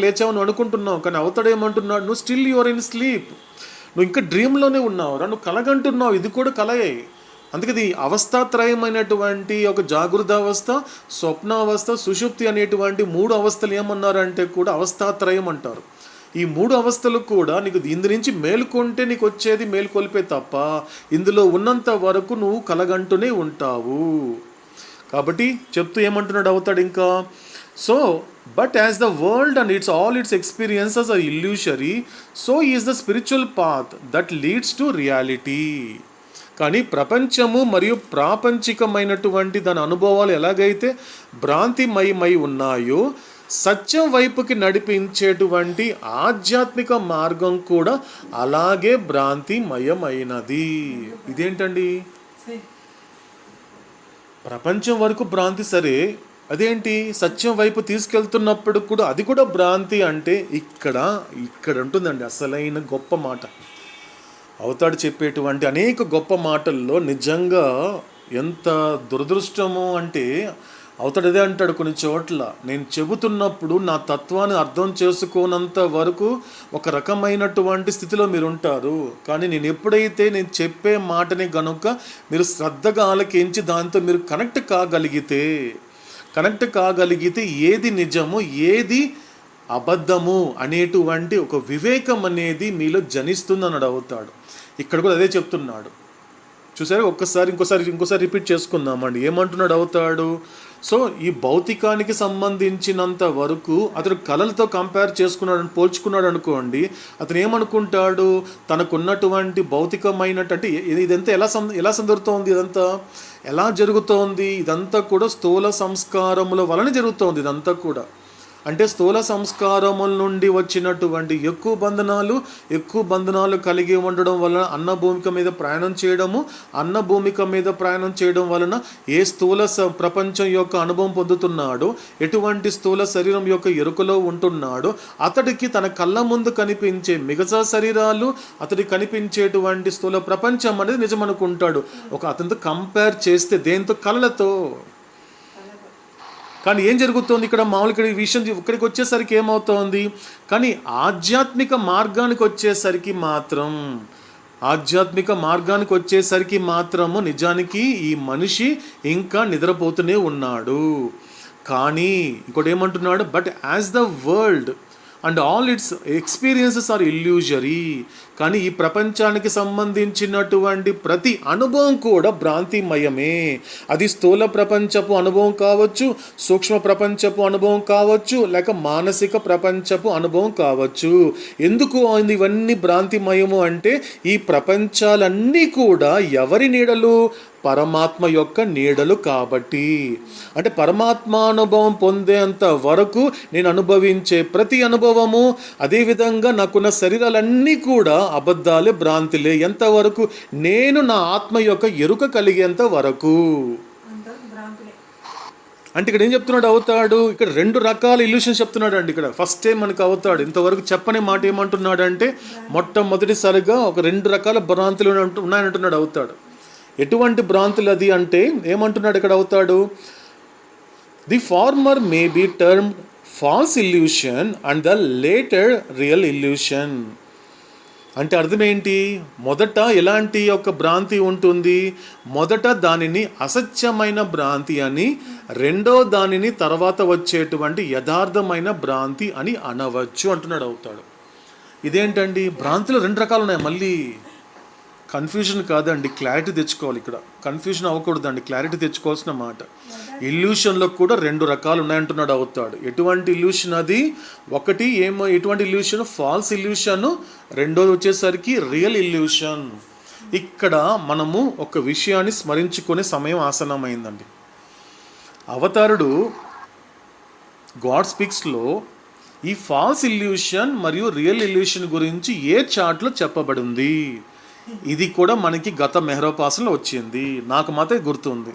లేచావని అనుకుంటున్నావు. కానీ అవతడేమంటున్నాడు, నువ్వు స్టిల్ యువర్ ఇన్ స్లీప్, నువ్వు ఇంకా డ్రీమ్లోనే ఉన్నావు, నువ్వు కలగంటున్నావు, ఇది కూడా కలయే. అందుకే ఇది అవస్థాత్రయమైనటువంటి ఒక జాగృత అవస్థ, స్వప్నావస్థ, సుషుప్తి అనేటువంటి 3 అవస్థలు ఏమన్నారంటే కూడా అవస్థాత్రయం అంటారు. ఈ 3 అవస్థలు కూడా నీకు ఇందు నుంచి మేలుకొంటే నీకు వచ్చేది మేలుకొల్పే తప్ప ఇందులో ఉన్నంత వరకు నువ్వు కలగంటూనే ఉంటావు. కాబట్టి చెప్తూ ఏమంటున్నాడు అవుతాడు ఇంకా, so but as the world and all its experiences are illusory, so is the spiritual path that leads to reality. కానీ ప్రపంచము మరియు ప్రాపంచికమైనటువంటి దాని అనుభవాలు ఎలాగైతే భ్రాంతిమయమై ఉన్నాయో, సత్యం వైపుకి నడిపించేటువంటి ఆధ్యాత్మిక మార్గం కూడా అలాగే భ్రాంతిమయమైనది. ఇదేంటండి, ప్రపంచం వరకు భ్రాంతి సరే, అదేంటి సత్యం వైపు తీసుకెళ్తున్నప్పుడు కూడా అది కూడా భ్రాంతి అంటే ఇక్కడ ఉంటుందండి అసలైన గొప్ప మాట. అవుతాడు చెప్పేటువంటి అనేక గొప్ప మాటల్లో నిజంగా ఎంత దురదృష్టము అంటే, అవుతాడు అదే అంటాడు కొన్ని చోట్ల, నేను చెబుతున్నప్పుడు నా తత్వాన్ని అర్థం చేసుకోనంత వరకు ఒక రకమైనటువంటి స్థితిలో మీరు ఉంటారు. కానీ నేను ఎప్పుడైతే నేను చెప్పే మాటని గనుక మీరు శ్రద్ధగా ఆలకించి దాంతో మీరు కనెక్ట్ కాగలిగితే ఏది నిజము ఏది అబద్ధము అనేటువంటి ఒక వివేకం అనేది మీలో జనిస్తుందన్నాడు అవుతాడు. ఇక్కడ కూడా అదే చెప్తున్నాడు. చూసారు, ఇంకోసారి రిపీట్ చేసుకుందామండి. ఏమంటున్నాడు అవుతాడు, సో ఈ భౌతికానికి సంబంధించినంత వరకు అతడు కళలతో పోల్చుకున్నాడు అనుకోండి, అతను ఏమనుకుంటాడు, తనకున్నటువంటి భౌతికమైనటువంటి ఇదంతా ఎలా సందర్భతోంది, ఇదంతా ఎలా జరుగుతోంది, ఇదంతా కూడా స్థూల సంస్కారముల వలన జరుగుతోంది. ఇదంతా కూడా అంటే స్థూల సంస్కారముల నుండి వచ్చినటువంటి ఎక్కువ బంధనాలు కలిగి ఉండడం వలన అన్నభూమిక మీద ప్రయాణం చేయడం వలన ఏ స్థూల ప్రపంచం యొక్క అనుభవం పొందుతున్నాడో, ఎటువంటి స్థూల శరీరం యొక్క ఎరుకలో ఉంటున్నాడో, అతడికి తన కళ్ళ ముందు కనిపించే మిగతా శరీరాలు, అతడికి కనిపించేటువంటి స్థూల ప్రపంచం అనేది నిజం అనుకుంటాడు. అతనితో కంపేర్ చేస్తే దేంతో, కళలతో. కానీ ఏం జరుగుతుంది ఇక్కడ మామూలుగా ఈ విషయం ఇక్కడికి వచ్చేసరికి ఏమవుతోంది, కానీ ఆధ్యాత్మిక మార్గానికి వచ్చేసరికి మాత్రము నిజానికి ఈ మనిషి ఇంకా నిద్రపోతూనే ఉన్నాడు. కానీ ఇంకోటి ఏమంటున్నాడు, but as the world and all its experiences are illusory. కానీ ఈ ప్రపంచానికి సంబంధించినటువంటి ప్రతి అనుభవం కూడా భ్రాంతిమయమే. అది స్థూల ప్రపంచపు అనుభవం కావచ్చు, సూక్ష్మ ప్రపంచపు అనుభవం కావచ్చు, లేక మానసిక ప్రపంచపు అనుభవం కావచ్చు. ఎందుకు ఇవన్నీ భ్రాంతిమయము అంటే, ఈ ప్రపంచాలన్నీ కూడా ఎవరి నీడలు, పరమాత్మ యొక్క నీడలు కాబట్టి. అంటే పరమాత్మానుభవం పొందేంత వరకు నేను అనుభవించే ప్రతి అనుభవము, అదేవిధంగా నాకున్న శరీరాలన్నీ కూడా అబద్ధాలే, భ్రాంతిలే. ఎంతవరకు? నేను నా ఆత్మ యొక్క ఎరుక కలిగేంత వరకు. అంతవరకు భ్రాంతులే. అంటే ఇక్కడ ఏం చెప్తున్నాడు అవతాడు? ఇక్కడ 2 రకాల ఇల్యూషన్స్ చెప్తున్నాడు అండి. ఇక్కడ ఫస్ట్ టైం మనకు అవతాడు ఇంతవరకు చెప్పని మాట ఏమంటున్నాడు అంటే, మొట్టమొదటిసారిగా ఒక 2 రకాల భ్రాంతులు ఉన్నాయంటున్నాడు అవతాడు. ఎటువంటి భ్రాంతులు అది అంటే ఏమంటున్నాడు ఇక్కడ అవతాడు? The former may be termed false illusion and the later real illusion. అంటే అర్థం ఏంటి? మొదట ఎలాంటి ఒక భ్రాంతి ఉంటుంది? మొదట దానిని అసత్యమైన భ్రాంతి అని, రెండో దానిని తర్వాత వచ్చేటువంటి యథార్థమైన భ్రాంతి అని అనవచ్చు అంటున్నాడు అవుతాడు. ఇదేంటండి? భ్రాంతులు 2 రకాలు ఉన్నాయి. మళ్ళీ కన్ఫ్యూజన్ కాదండి, క్లారిటీ తెచ్చుకోవాలి. ఇక్కడ కన్ఫ్యూజన్ అవ్వకూడదండి, క్లారిటీ తెచ్చుకోవాల్సిన మాట. ఇల్యూషన్లో కూడా 2 రకాలు ఉన్నాయంటున్నాడు అవుతాడు. ఎటువంటి ఇల్యూషన్ అది? ఒకటి ఎటువంటి ఇల్యూషన్? Falls illusion. రెండోది వచ్చేసరికి రియల్ ఇల్యూషన్. ఇక్కడ మనము ఒక విషయాన్ని స్మరించుకునే సమయం ఆసన్నమైందండి. అవతారుడు గాడ్ స్పీక్స్లో ఈ ఫాల్స్ ఇల్యూషన్ మరియు రియల్ ఇల్యూషన్ గురించి ఏ చార్ట్లో చెప్పబడింది? ఇది కూడా మనకి గత మెహరోపాసనలో వచ్చింది, నాకు మాత్రం గుర్తుంది.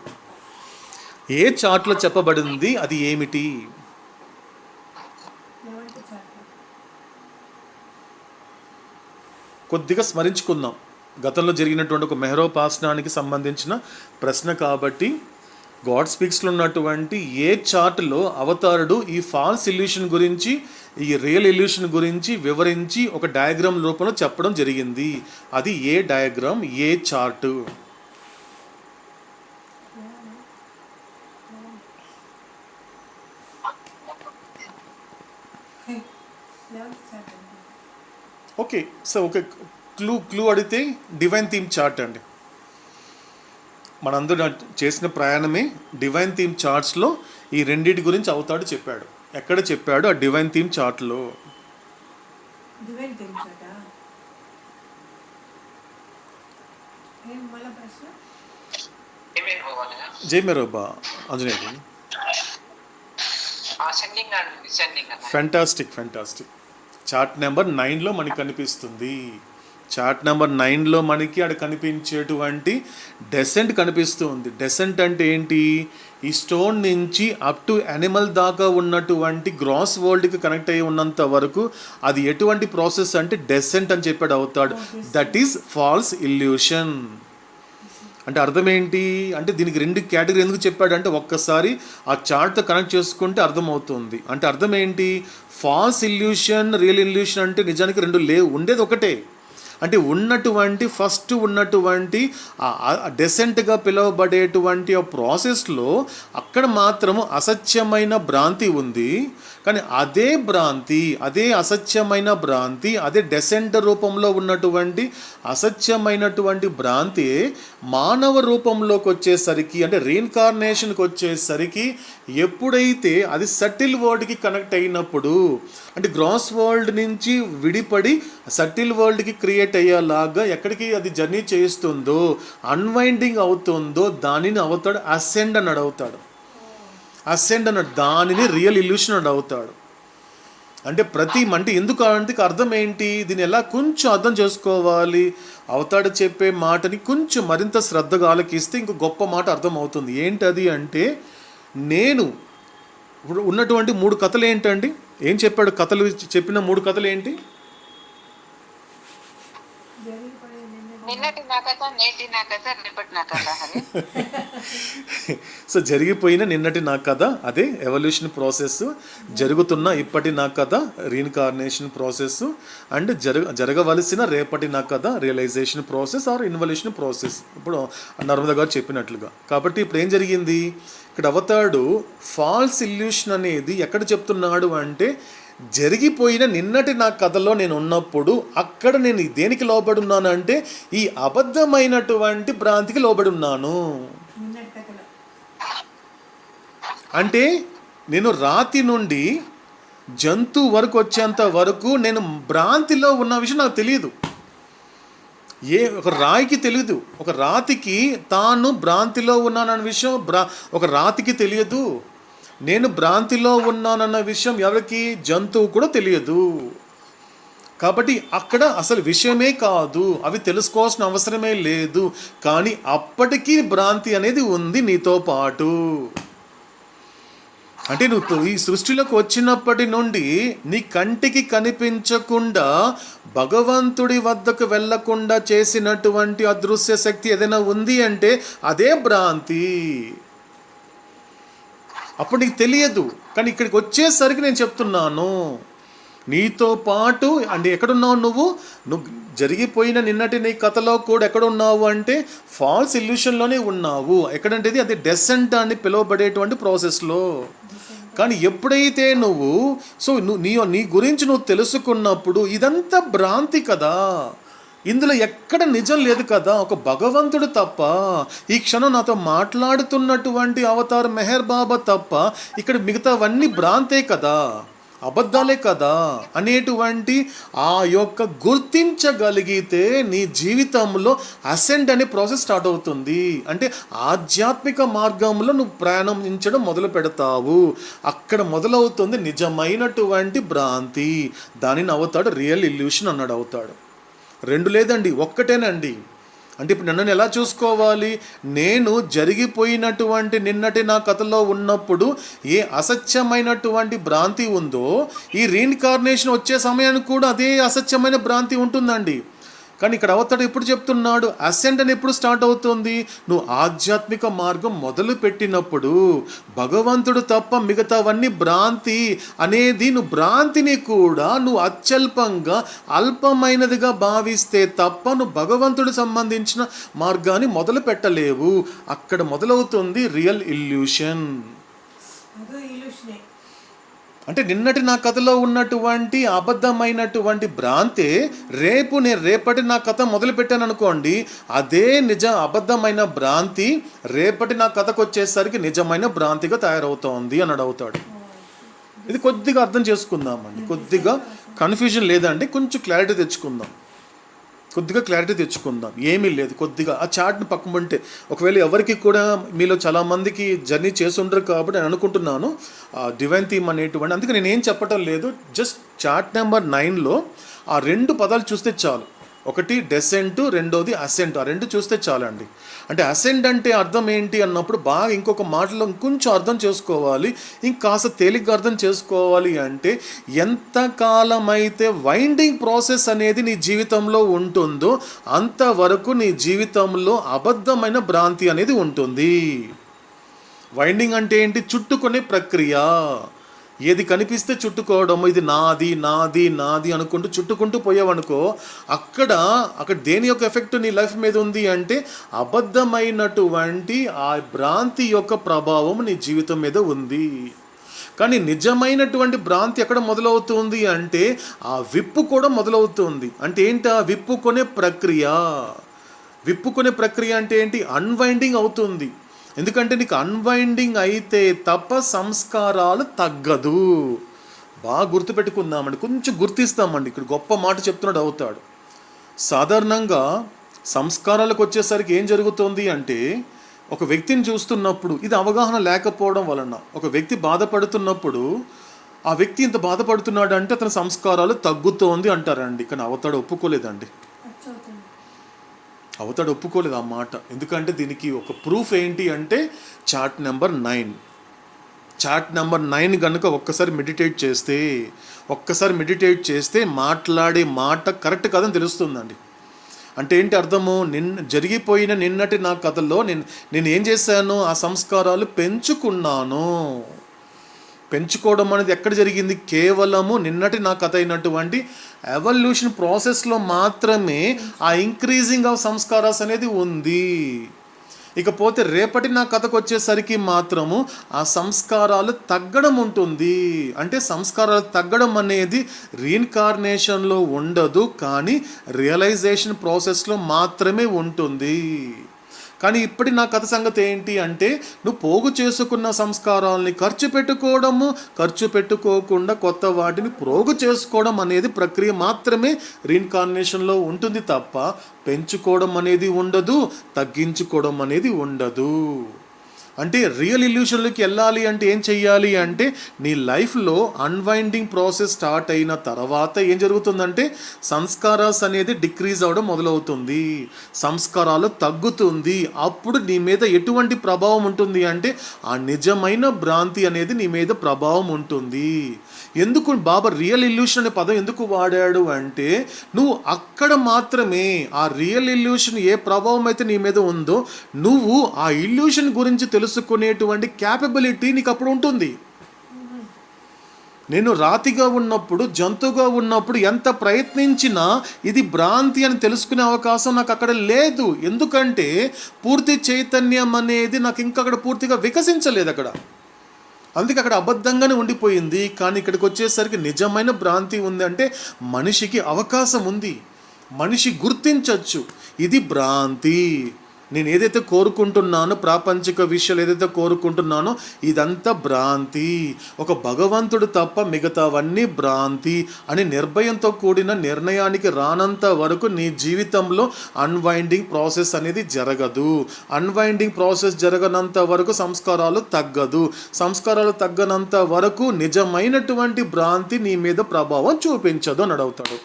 ఏ చార్ట్లో చెప్పబడింది? అది ఏమిటి? కొద్దిగా స్మరించుకుందాం. గతంలో జరిగినటువంటి ఒక మెహరోపాసనానికి సంబంధించిన ప్రశ్న కాబట్టి, గాడ్ స్పీక్స్లో ఉన్నటువంటి ఏ చార్ట్లో అవతారుడు ఈ ఫాల్స్ ఇల్యూషన్ గురించి, ఈ రియల్ ఇల్యూషన్ గురించి వివరించి ఒక డయాగ్రామ్ రూపంలో చెప్పడం జరిగింది? అది a diagram, a chart? Okay, so okay, clue అడిగితే డివైన్ థీమ్ చార్ట్ అండి. మనందరూ చేసిన ప్రయాణమే డివైన్ థీమ్ చార్ట్స్లో ఈ రెండింటి గురించి అవుతాడు చెప్పాడు. ఎక్కడ చెప్పాడు? ఆ డివైన్ థీమ్ చార్ట్లో. డివైన్ థీమ్ చార్టా? ఏం మళ్ళా ప్రశ్న? జై మెరోబా ఆంజనేయుడు. అసెండింగ్ అండ్ డిసెండింగ్ అన్న. ఫ్యాంటాస్టిక్. చార్ట్ నెంబర్ 9లో మనకి కనిపిస్తుంది. చార్ట్ నెంబర్ 9లో మనకి అక్కడ కనిపించేటువంటి డెసెంట్ కనిపిస్తుంది. డెసెంట్ అంటే ఏంటి? ఈ స్టోన్ నుంచి అప్ టు యానిమల్ దాకా ఉన్నటువంటి గ్రాస్ వరల్డ్కి కనెక్ట్ అయ్యి ఉన్నంత వరకు అది ఎటువంటి ప్రాసెస్ అంటే డెసెంట్ అని చెప్పాడు అవుతాడు. That is false illusion. అంటే అర్థం ఏంటి అంటే దీనికి 2 కేటగిరీ ఎందుకు చెప్పాడు అంటే ఒక్కసారి ఆ చార్ట్తో కనెక్ట్ చేసుకుంటే అర్థమవుతుంది. అంటే అర్థం ఏంటి? ఫాల్స్ ఇల్యూషన్, రియల్ ఇల్యూషన్ అంటే నిజానికి 2 లేవు, ఉండేది ఒకటే. అంటే ఫస్ట్ ఉన్నటువంటి డెసెంట్గా పిలువబడేటువంటి ఆ ప్రాసెస్లో అక్కడ మాత్రము అసత్యమైన భ్రాంతి ఉంది. కానీ అదే భ్రాంతి, అదే అసత్యమైన భ్రాంతి, అదే డెసెంట్ రూపంలో ఉన్నటువంటి అసత్యమైనటువంటి భ్రాంతి మానవ రూపంలోకి వచ్చేసరికి, అంటే రీఇన్కార్నేషన్కి వచ్చేసరికి, ఎప్పుడైతే అది సటిల్ వరల్డ్కి కనెక్ట్ అయినప్పుడు, అంటే గ్రాస్ వరల్డ్ నుంచి విడిపడి సటిల్ వరల్డ్కి క్రియేట్ అయ్యేలాగా ఎక్కడికి అది జర్నీ చేస్తుందో, అన్వైండింగ్ అవుతుందో దానిని అవుతాడు అసెండ్ అని అడుగుతాడు. అసెండ్ అన్నాడు, దానిని రియల్ ఇల్యూషన్ అని అవుతాడు. అంటే అంటే ఎందుకు అంటే అర్థం ఏంటి? దీన్ని ఎలా కొంచెం అర్థం చేసుకోవాలి. అవతాడు చెప్పే మాటని కొంచెం మరింత శ్రద్ధగా ఆలకిస్తే ఇంకో గొప్ప మాట అర్థం అవుతుంది. ఏంటది అంటే, నేను ఇప్పుడు ఉన్నటువంటి 3 కథలు ఏంటండి? ఏం చెప్పాడు? కథలు చెప్పిన 3 కథలు ఏంటి? నిన్నటి నా కథ, నేటి నా కథ, రేపటి నా కథ. సో జరిగిపోయిన నిన్నటి నా కథ అదే ఎవల్యూషన్ ప్రాసెస్, జరుగుతున్న ఇప్పటి నా కథ రీఇన్కార్నేషన్ ప్రాసెస్, అండ్ జరగవలసిన రేపటి నా కథ realization process or involution process. ఇప్పుడు నర్మదా గారు చెప్పినట్లుగా. కాబట్టి ఇప్పుడు ఏం జరిగింది? ఇక్కడ అవతాడు ఫాల్స్ ఇల్యూషన్ అనేది ఎక్కడ చెప్తున్నాడు అంటే, జరిగిపోయిన నిన్నటి నా కథలో నేను ఉన్నప్పుడు అక్కడ నేను దేనికి లోబడి ఉన్నాను అంటే ఈ అబద్ధమైనటువంటి భ్రాంతికి లోబడి ఉన్నాను. అంటే నేను రాతి నుండి జంతువు వరకు వచ్చేంత వరకు నేను భ్రాంతిలో ఉన్న విషయం నాకు తెలియదు. ఒక రాయికి తెలియదు, ఒక రాతికి తాను భ్రాంతిలో ఉన్నానన్న విషయం ఒక రాతికి తెలియదు. నేను భ్రాంతిలో ఉన్నానన్న విషయం ఎవరికి? జంతువు కూడా తెలియదు. కాబట్టి అక్కడ అసలు విషయమే కాదు, అవి తెలుసుకోవాల్సిన అవసరమే లేదు. కానీ అప్పటికీ భ్రాంతి అనేది ఉంది నీతో పాటు. అంటే నువ్వు ఈ సృష్టిలోకి వచ్చినప్పటి నుండి నీ కంటికి కనిపించకుండా భగవంతుడి వద్దకు వెళ్ళకుండా చేసినటువంటి అదృశ్య శక్తి ఏదైనా ఉంది అంటే అదే భ్రాంతి. అప్పుడు నీకు తెలియదు. కానీ ఇక్కడికి వచ్చేసరికి నేను చెప్తున్నాను, నీతో పాటు అంటే ఎక్కడున్నావు నువ్వు జరిగిపోయిన నిన్నటి నీ కథలో కూడా ఎక్కడున్నావు అంటే ఫాల్స్ ఇల్యూషన్లోనే ఉన్నావు. ఎక్కడంటే అది డెసెంట్ అని పిలువబడేటువంటి ప్రాసెస్లో. కానీ ఎప్పుడైతే నువ్వు నీ గురించి నువ్వు తెలుసుకున్నప్పుడు ఇదంతా భ్రాంతి కదా, ఇందులో ఎక్కడ నిజం లేదు కదా, ఒక భగవంతుడు తప్ప, ఈ క్షణం నాతో మాట్లాడుతున్నటువంటి అవతార్ మెహర్ బాబా తప్ప ఇక్కడ మిగతావన్నీ భ్రాంతే కదా, అబద్ధాలే కదా అనేటువంటి ఆ యొక్క గుర్తించగలిగితే నీ జీవితంలో అసెండ్ అనే ప్రాసెస్ స్టార్ట్ అవుతుంది. అంటే ఆధ్యాత్మిక మార్గంలో నువ్వు ప్రయాణించడం మొదలు పెడతావు. అక్కడ మొదలవుతుంది నిజమైనటువంటి భ్రాంతి. దానిని అవుతాడు రియల్ ఇల్యూషన్ అన్నాడు. అవుతాడు రెండు లేదండి, ఒక్కటేనండి. అంటే ఇప్పుడు నన్ను ఎలా చూసుకోవాలి? నేను జరిగిపోయినటువంటి నిన్నటి నా కథలో ఉన్నప్పుడు ఏ అసత్యమైనటువంటి భ్రాంతి ఉందో ఈ రీఇన్కార్నేషన్ వచ్చే సమయానికి కూడా అదే అసత్యమైన భ్రాంతి ఉంటుందండి. కానీ ఇక్కడ అవతాడు ఎప్పుడు చెప్తున్నాడు? అసెండ్ అని ఎప్పుడు స్టార్ట్ అవుతుంది? నువ్వు ఆధ్యాత్మిక మార్గం మొదలు పెట్టినప్పుడు భగవంతుడు తప్ప మిగతావన్నీ భ్రాంతి అనేది, నువ్వు భ్రాంతిని కూడా నువ్వు అత్యల్పంగా అల్పమైనదిగా భావిస్తే తప్ప నువ్వు భగవంతుడు సంబంధించిన మార్గాన్ని మొదలు పెట్టలేవు. అక్కడ మొదలవుతుంది రియల్ ఇల్యూషన్. అంటే నిన్నటి నా కథలో ఉన్నటువంటి అబద్ధమైనటువంటి భ్రాంతే రేపటి నా కథ మొదలు పెట్టాను అనుకోండి, అదే అబద్ధమైన భ్రాంతి రేపటి నా కథకు వచ్చేసరికి నిజమైన భ్రాంతిగా తయారవుతోంది అన్నాడు అవుతాడు. ఇది కొద్దిగా అర్థం చేసుకుందామండి, కొద్దిగా కన్ఫ్యూజన్ లేదండి, కొంచెం క్లారిటీ తెచ్చుకుందాం. ఏమీ లేదు, కొద్దిగా ఆ చార్ట్ని పక్కన ఉంటే ఒకవేళ ఎవరికి కూడా మీలో చాలామందికి జర్నీ చేస్తుంటారు కాబట్టి నేను అనుకుంటున్నాను డివైన్ థీమ్ అనేటువంటి, అందుకే నేను ఏం చెప్పటం లేదు. జస్ట్ చార్ట్ నెంబర్ 9లో ఆ 2 పదాలు చూస్తే చాలు. ఒకటి డెసెంట్, రెండోది అసెంట్. ఆ 2 చూస్తే చాలండి. అంటే అసెంట్ అంటే అర్థం ఏంటి అన్నప్పుడు బాగా ఇంకొక మాటలో కొంచెం అర్థం చేసుకోవాలి, ఇంకాస్త తేలిగ్గా అర్థం చేసుకోవాలి. అంటే ఎంతకాలం అయితే వైండింగ్ ప్రాసెస్ అనేది నీ జీవితంలో ఉంటుందో అంతవరకు నీ జీవితంలో అబద్ధమైన భ్రాంతి అనేది ఉంటుంది. వైండింగ్ అంటే ఏంటి? చుట్టుకునే ప్రక్రియ. ఏది కనిపిస్తే చుట్టుకోవడం, ఇది నాది నాది నాది అనుకుంటూ చుట్టుకుంటూ పోయావనుకో, అక్కడ దేని యొక్క ఎఫెక్ట్ నీ లైఫ్ మీద ఉంది అంటే అబద్ధమైనటువంటి ఆ భ్రాంతి యొక్క ప్రభావం నీ జీవితం మీద ఉంది. కానీ నిజమైనటువంటి భ్రాంతి ఎక్కడ మొదలవుతుంది అంటే ఆ విప్పు కూడా మొదలవుతుంది. అంటే ఏంటి ఆ విప్పుకునే ప్రక్రియ అంటే ఏంటి? అన్వైండింగ్ అవుతుంది. ఎందుకంటే నీకు అన్వైండింగ్ అయితే తప్ప సంస్కారాలు తగ్గదు. బాగా గుర్తుపెట్టుకుందామండి, కొంచెం గుర్తిస్తామండి. ఇక్కడ గొప్ప మాట చెప్తున్నాడు అవుతాడు. సాధారణంగా సంస్కారాలకు వచ్చేసరికి ఏం జరుగుతుంది అంటే, ఒక వ్యక్తిని చూస్తున్నప్పుడు ఇది అవగాహన లేకపోవడం వలన ఒక వ్యక్తి బాధపడుతున్నప్పుడు ఆ వ్యక్తి ఇంత బాధపడుతున్నాడు అంటే అతని సంస్కారాలు తగ్గుతోంది అంటారండి. కానీ అవతాడు ఒప్పుకోలేదండి, ఒప్పుకోలేదు ఆ మాట. ఎందుకంటే దీనికి ఒక ప్రూఫ్ ఏంటి అంటే చార్ట్ నెంబర్ 9 కనుక ఒక్కసారి మెడిటేట్ చేస్తే మాట్లాడే మాట కరెక్ట్ కాదని తెలుస్తుందండి. అంటే ఏంటి అర్థము? జరిగిపోయిన నిన్నటి నా కథలో నేను ఏం చేశాను? ఆ సంస్కారాలు పెంచుకోవడం అనేది ఎక్కడ జరిగింది? కేవలము నిన్నటి నా కథ అయినటువంటి ఎవల్యూషన్ ప్రాసెస్లో మాత్రమే ఆ ఇంక్రీజింగ్ ఆఫ్ సంస్కారాస్ అనేది ఉంది. ఇకపోతే రేపటి నా కథకు వచ్చేసరికి మాత్రము ఆ సంస్కారాలు తగ్గడం ఉంటుంది. అంటే సంస్కారాలు తగ్గడం అనేది రీఇన్కార్నేషన్లో ఉండదు, కానీ రియలైజేషన్ ప్రాసెస్లో మాత్రమే ఉంటుంది. కానీ ఇప్పటి నా కథ సంగతి ఏంటి అంటే నువ్వు పోగు చేసుకున్న సంస్కారాలని ఖర్చు పెట్టుకోకుండా కొత్త వాటిని ప్రోగు చేసుకోవడం అనేది ప్రక్రియ మాత్రమే రీఇన్కార్నేషన్లో ఉంటుంది తప్ప పెంచుకోవడం అనేది ఉండదు, తగ్గించుకోవడం అనేది ఉండదు. అంటే రియల్ ఇల్యూషన్లోకి వెళ్ళాలి అంటే ఏం చెయ్యాలి అంటే నీ లైఫ్లో అన్వైండింగ్ ప్రాసెస్ స్టార్ట్ అయిన తర్వాత ఏం జరుగుతుందంటే సంస్కారాస్ అనేది డిక్రీజ్ అవ్వడం మొదలవుతుంది, సంస్కారాలు తగ్గుతుంది. అప్పుడు నీ మీద ఎటువంటి ప్రభావం ఉంటుంది అంటే ఆ నిజమైన భ్రాంతి అనేది నీ మీద ప్రభావం ఉంటుంది. ఎందుకు బాబా రియల్ ఇల్యూషన్ అనే పదం ఎందుకు వాడాడు అంటే నువ్వు అక్కడ మాత్రమే ఆ రియల్ ఇల్యూషన్ ఏ ప్రభావం అయితే నీ మీద ఉందో నువ్వు ఆ ఇల్యూషన్ గురించి తెలుసుకునేటువంటి క్యాపబిలిటీ నీకు అప్పుడు ఉంటుంది. నేను రాతిగా ఉన్నప్పుడు, జంతువుగా ఉన్నప్పుడు ఎంత ప్రయత్నించినా ఇది భ్రాంతి అని తెలుసుకునే అవకాశం నాకు అక్కడ లేదు. ఎందుకంటే పూర్తి చైతన్యం అనేది నాకు ఇంకా అక్కడ పూర్తిగా వికసించలేదు అక్కడ. అందుకే అక్కడ అబద్ధంగానే ఉండిపోయింది. కానీ ఇక్కడికి వచ్చేసరికి నిజమైన భ్రాంతి ఉంది అంటే మనిషికి అవకాశం ఉంది, మనిషి గుర్తించవచ్చు ఇది భ్రాంతి. నేను ఏదైతే కోరుకుంటున్నానో, ప్రాపంచిక విషయాలు ఏదైతే కోరుకుంటున్నానో ఇదంతా భ్రాంతి, ఒక భగవంతుడు తప్ప మిగతావన్నీ భ్రాంతి అని నిర్భయంతో కూడిన నిర్ణయానికి రానంత వరకు నీ జీవితంలో అన్వైండింగ్ ప్రాసెస్ అనేది జరగదు. అన్వైండింగ్ ప్రాసెస్ జరగనంత వరకు సంస్కారాలు తగ్గదు. సంస్కారాలు తగ్గనంత వరకు నిజమైనటువంటి భ్రాంతి నీ మీద ప్రభావం చూపించదు అని అడుగుతాడు.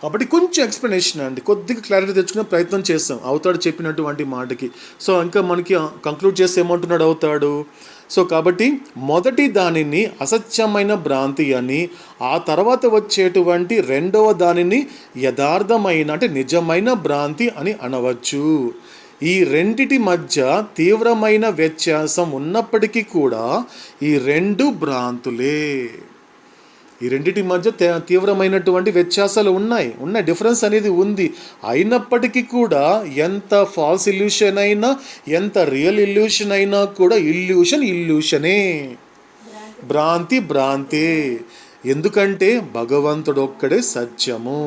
కాబట్టి కొంచెం ఎక్స్ప్లెనేషన్ అండి, కొద్దిగా క్లారిటీ తెచ్చుకునే ప్రయత్నం చేస్తాం అవుతాడు చెప్పినటువంటి మాటకి. సో ఇంకా మనకి కంక్లూడ్ చేస్తే ఏమంటున్నాడు అవుతాడు. సో కాబట్టి మొదటి దానిని అసత్యమైన భ్రాంతి అని, ఆ తర్వాత వచ్చేటువంటి రెండవ దానిని యథార్థమైన అంటే నిజమైన భ్రాంతి అని అనవచ్చు. ఈ రెండిటి మధ్య తీవ్రమైన వ్యత్యాసం ఉన్నప్పటికీ కూడా ఈ రెండు భ్రాంతులే. ఈ రెండింటి మధ్య తీవ్రమైనటువంటి వ్యత్యాసాలు ఉన్నాయి, డిఫరెన్స్ అనేది ఉంది. అయినప్పటికీ కూడా ఎంత ఫాల్స్ ఇల్యూషన్ అయినా, ఎంత రియల్ ఇల్యూషన్ అయినా కూడా ఇల్యూషనే, భ్రాంతే. ఎందుకంటే భగవంతుడు ఒక్కడే సత్యము,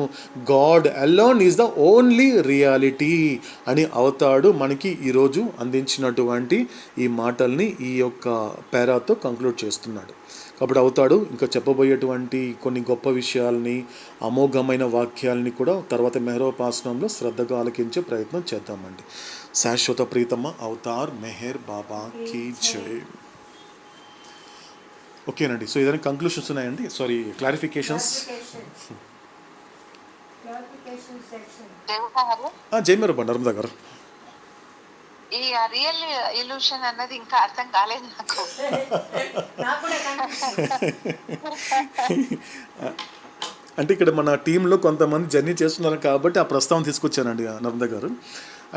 God alone is the only reality అని అవుతాడు మనకి ఈరోజు అందించినటువంటి ఈ మాటల్ని ఈ యొక్క పేరాతో కంక్లూడ్ చేస్తున్నాడు. కాబట్టి అవుతాడు ఇంకా చెప్పబోయేటువంటి కొన్ని గొప్ప విషయాల్ని, అమోఘమైన వాక్యాలని కూడా తర్వాత మెహరోపాసనంలో శ్రద్ధగా ఆలకించే ప్రయత్నం చేద్దామండి. శాశ్వత ప్రీతమ అవతార్ మెహర్ బాబా కీ జై. ఓకేనండి. సో ఏదైనా కంక్లూషన్స్ ఉన్నాయండి? Sorry, clarifications. జయమేరు నర్మదా గారు. ఈ రియల్ ఇల్యూషన్ అన్నది ఇంకా అర్థం కాలేదు నాకు. అంటే ఇక్కడ మన టీంలో కొంతమంది జర్నీ చేస్తున్నారు కాబట్టి ఆ ప్రస్తావన తీసుకొచ్చానండి నర్మదా గారు.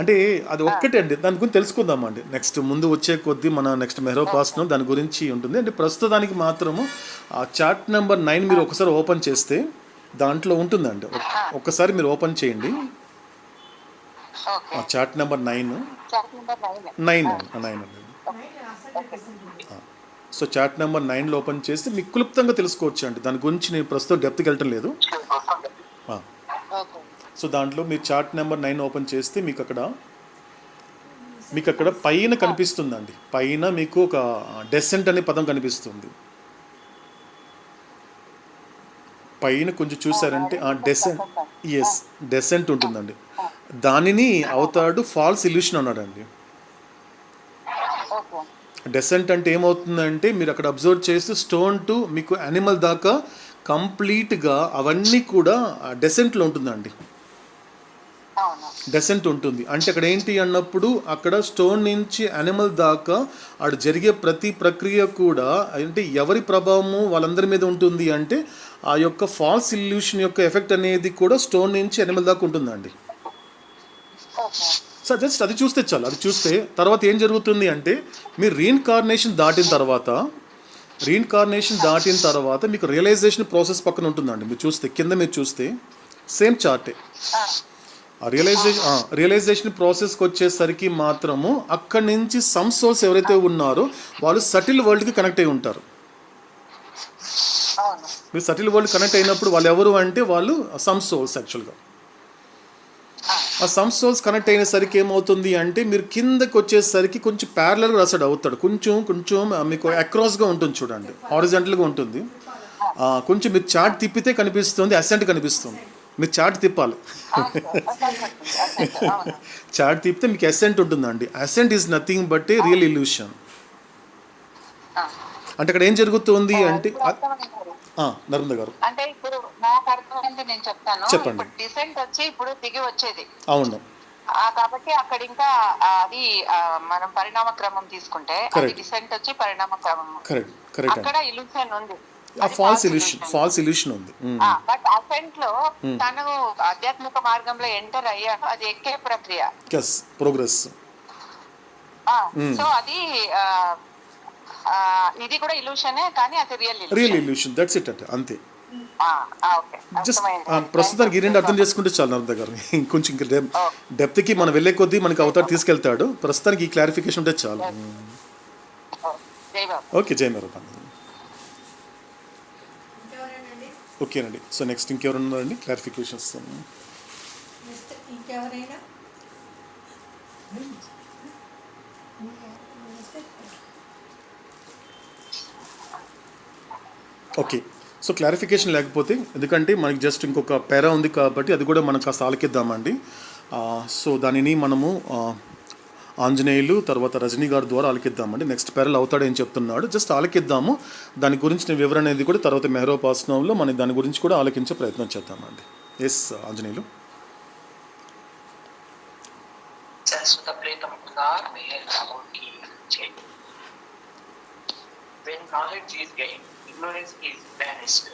అంటే అది ఒక్కటే అండి, దాని గురించి తెలుసుకుందామండి. నెక్స్ట్ ముందు వచ్చే కొద్దీ మన నెక్స్ట్ మెహరోపాసనం దాని గురించి ఉంటుంది. అంటే ప్రస్తుతానికి మాత్రము ఆ చాట్ నెంబర్ 9 మీరు ఒకసారి ఓపెన్ చేస్తే దాంట్లో ఉంటుందండి. ఒక్కసారి మీరు ఓపెన్ చేయండి. Chart number 9. So chart number 9లో ఓపెన్ చేసి మీకు క్లుప్తంగా తెలుసుకోవచ్చు అండి. దాని గురించి నేను ప్రస్తుతం డెప్త్కి వెళ్ళటం లేదు. సో దాంట్లో మీరు చాట్ నెంబర్ 9 ఓపెన్ చేస్తే మీకు అక్కడ పైన కనిపిస్తుందండి. పైన మీకు ఒక డెసెంట్ అనే పదం కనిపిస్తుంది. పైన కొంచెం చూసారంటే డెసెంట్ ఉంటుందండి. దానిని అవుతాడు ఫాల్స్ ఇల్యూషన్ అన్నాడండి. డెసెంట్ అంటే ఏమవుతుందంటే మీరు అక్కడ అబ్జర్వ్ చేస్తే స్టోన్ టు మీకు యానిమల్ దాకా కంప్లీట్గా అవన్నీ కూడా డెసెంట్లో ఉంటుందండి. డెసెంట్ ఉంటుంది అంటే అక్కడ ఏంటి అన్నప్పుడు అక్కడ స్టోన్ నుంచి యానిమల్ దాకా అక్కడ జరిగే ప్రతి ప్రక్రియ కూడా అంటే ఎవరి ప్రభావము వాళ్ళందరి మీద ఉంటుంది అంటే ఆ యొక్క ఫాల్స్ ఇల్యూషన్ యొక్క ఎఫెక్ట్ అనేది కూడా స్టోన్ నుంచి యానిమల్ దాకా ఉంటుందండి. సార్ జస్ట్ అది చూస్తే చాలు. అది చూస్తే తర్వాత ఏం జరుగుతుంది అంటే మీరు రీఇన్కార్నేషన్ దాటిన తర్వాత మీకు రియలైజేషన్ ప్రాసెస్ పక్కన ఉంటుందండి. మీరు చూస్తే కింద మీరు చూస్తే సేమ్ చార్టే. ఆ రియలైజేషన్ ప్రాసెస్కి వచ్చేసరికి మాత్రము అక్కడి నుంచి సమ్ సోల్స్ ఎవరైతే ఉన్నారో వాళ్ళు సటిల్ వరల్డ్కి కనెక్ట్ అయి ఉంటారు. మీరు సటిల్ వరల్డ్ కనెక్ట్ అయినప్పుడు వాళ్ళు ఎవరు అంటే వాళ్ళు సమ్ సోల్స్ యాక్చువల్గా. ఆ సమ్ సోల్స్ కనెక్ట్ అయినసరికి ఏమవుతుంది అంటే మీరు కిందకి వచ్చేసరికి కొంచెం ప్యారలల్గా రాసాడు అవుతాడు, కొంచెం మీకు అక్రాస్గా ఉంటుంది చూడండి, హారిజాంటల్గా ఉంటుంది. కొంచెం మీరు చార్ట్ తిప్పితే కనిపిస్తుంది, అసెంట్ కనిపిస్తుంది. మీరు చార్ట్ తిప్పాలి. అవును. చార్ట్ తిప్పితే మీకు అసెంట్ ఉంటుందండి. Ascent is nothing but a real illusion. ఆ. అంటే అక్కడ ఏం జరుగుతుంది అంటే ఇప్పుడు అర్థమైంది. నర్మద గారు అంటే ఇప్పుడు నాకు అర్థమైంది, నేను చెప్తాను. చెప్పండి. ఇప్పుడు డిసెంట్ వచ్చి ఇప్పుడు దిగి వచ్చేది. అవును, కాబట్టి అక్కడ ఇంకా అది మనం పరిణామ క్రమం తీసుకుంటే అది Correct. డిసెంట్ వచ్చి పరిణామ క్రమం. కరెక్ట్ అక్కడ ఇల్యూషన్ ఉంది. ఆ ఫాల్స్ ఇల్యూషన్ ఉంది. బట్ అసెంట్ లో తను ఆధ్యాత్మిక మార్గంలో ఎంటర్ అయ్యాక అది ఎక్కే ప్రక్రియ. ప్రోగ్రెస్. సో అది ఇది కూడా ఇల్యూషనే, కానీ అది రియల్ ఇల్యూషన్. దట్స్ ఇట్ అంతే. ఓకే, జస్ట్ అర్థమైంది. ప్రస్తుతానికి ఈ రెండు అర్థం చేసుకుంటే చాలు నర్మద గారు. ఇంకొంచెం ఇంకా డెప్త్కి మనం వెళ్ళే కొద్దీ మనకి అవతారు తీసుకెళ్తాడు. ప్రస్తుతానికి ఈ క్లారిఫికేషన్ ఉంటే చాలు. జై బాబా. ఓకే, జై మేరు. ఇంకెవరేనండి? ఓకేనండి. సో నెక్స్ట్ ఇంకెవరు ఉన్నారండి క్లారిఫికేషన్స్? నెక్స్ట్ ఇంకెవరైనా? ఓకే, సో క్లారిఫికేషన్ లేకపోతే, ఎందుకంటే మనకి జస్ట్ ఇంకొక పేరా ఉంది కాబట్టి అది కూడా మనం కాస్త ఆలకిద్దామండి. సో దానిని మనము ఆంజనేయులు తర్వాత రజనీ గారి ద్వారా ఆలకిద్దామండి. నెక్స్ట్ పేరాలు అవుతాడు ఏం చెప్తున్నాడు జస్ట్ ఆలకిద్దాము. దాని గురించిన వివరణ అనేది కూడా తర్వాత మెహరోపాసనంలో మనం దాని గురించి కూడా ఆలకించే ప్రయత్నం చేద్దామండి. ఎస్ ఆంజనేయులు. శాశ్వత ప్రేతం ఉదార్ మెహర్ బాబా కీ జై. When knowledge is gained, ignorance is banished.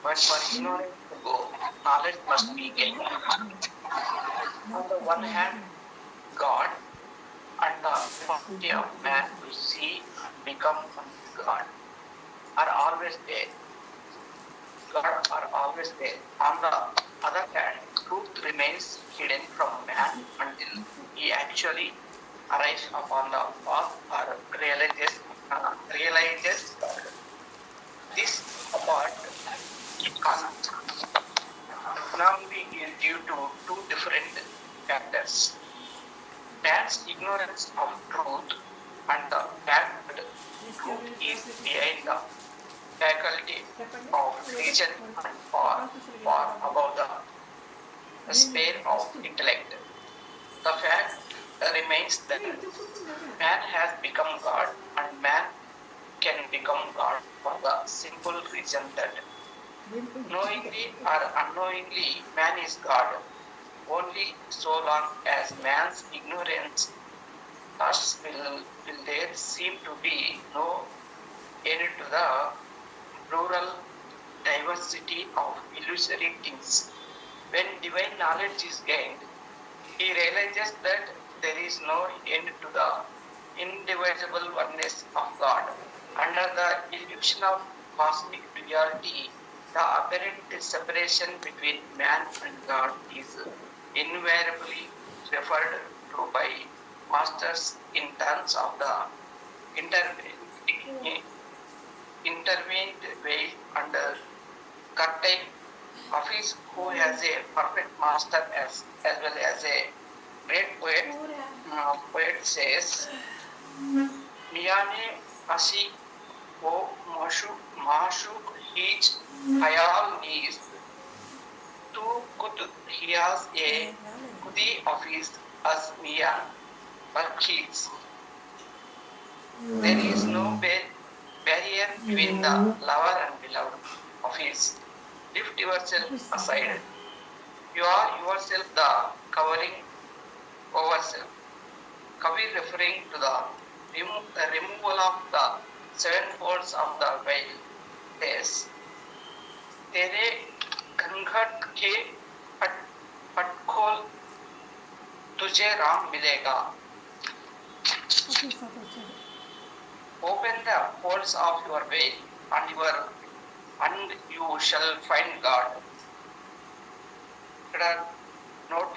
But for ignorance to go, knowledge must be gained. On the one hand, God and the faculty of man to see and become God are always there. God are always there. On the other hand, truth remains hidden from man until he actually arrives upon the path or realizes God. This apart phenomenon is due to two different factors: man's ignorance of truth and the fact that truth is behind the faculty of reason and far above the sphere of intellect. The fact remains that man has become God, and man can become God for the simple reason that knowingly or unknowingly man is God only so long as man's ignorance thus will there seem to be no end to the plural diversity of illusory things. When divine knowledge is gained, he realizes that there is no end to the indivisible oneness of God. Under the illusion of cosmic duality, the apparent separation between man and God is invariably referred to by masters in terms of the intervened way under curtain of his who has a perfect master as well as a great poet says, Miyane Asi O Mashuk Hij Hayal Nees Tu Kut he has a Kudi of his as Miyan Barkis. There is no barrier between the lover and beloved of his. Lift yourself aside. You are yourself the covering over self. Kabir referring to the removal of the seven folds of the veil says, Tere घनघट के पटखोल तुझे राम मिलेगा. Open the folds of your veil and you shall find God. Note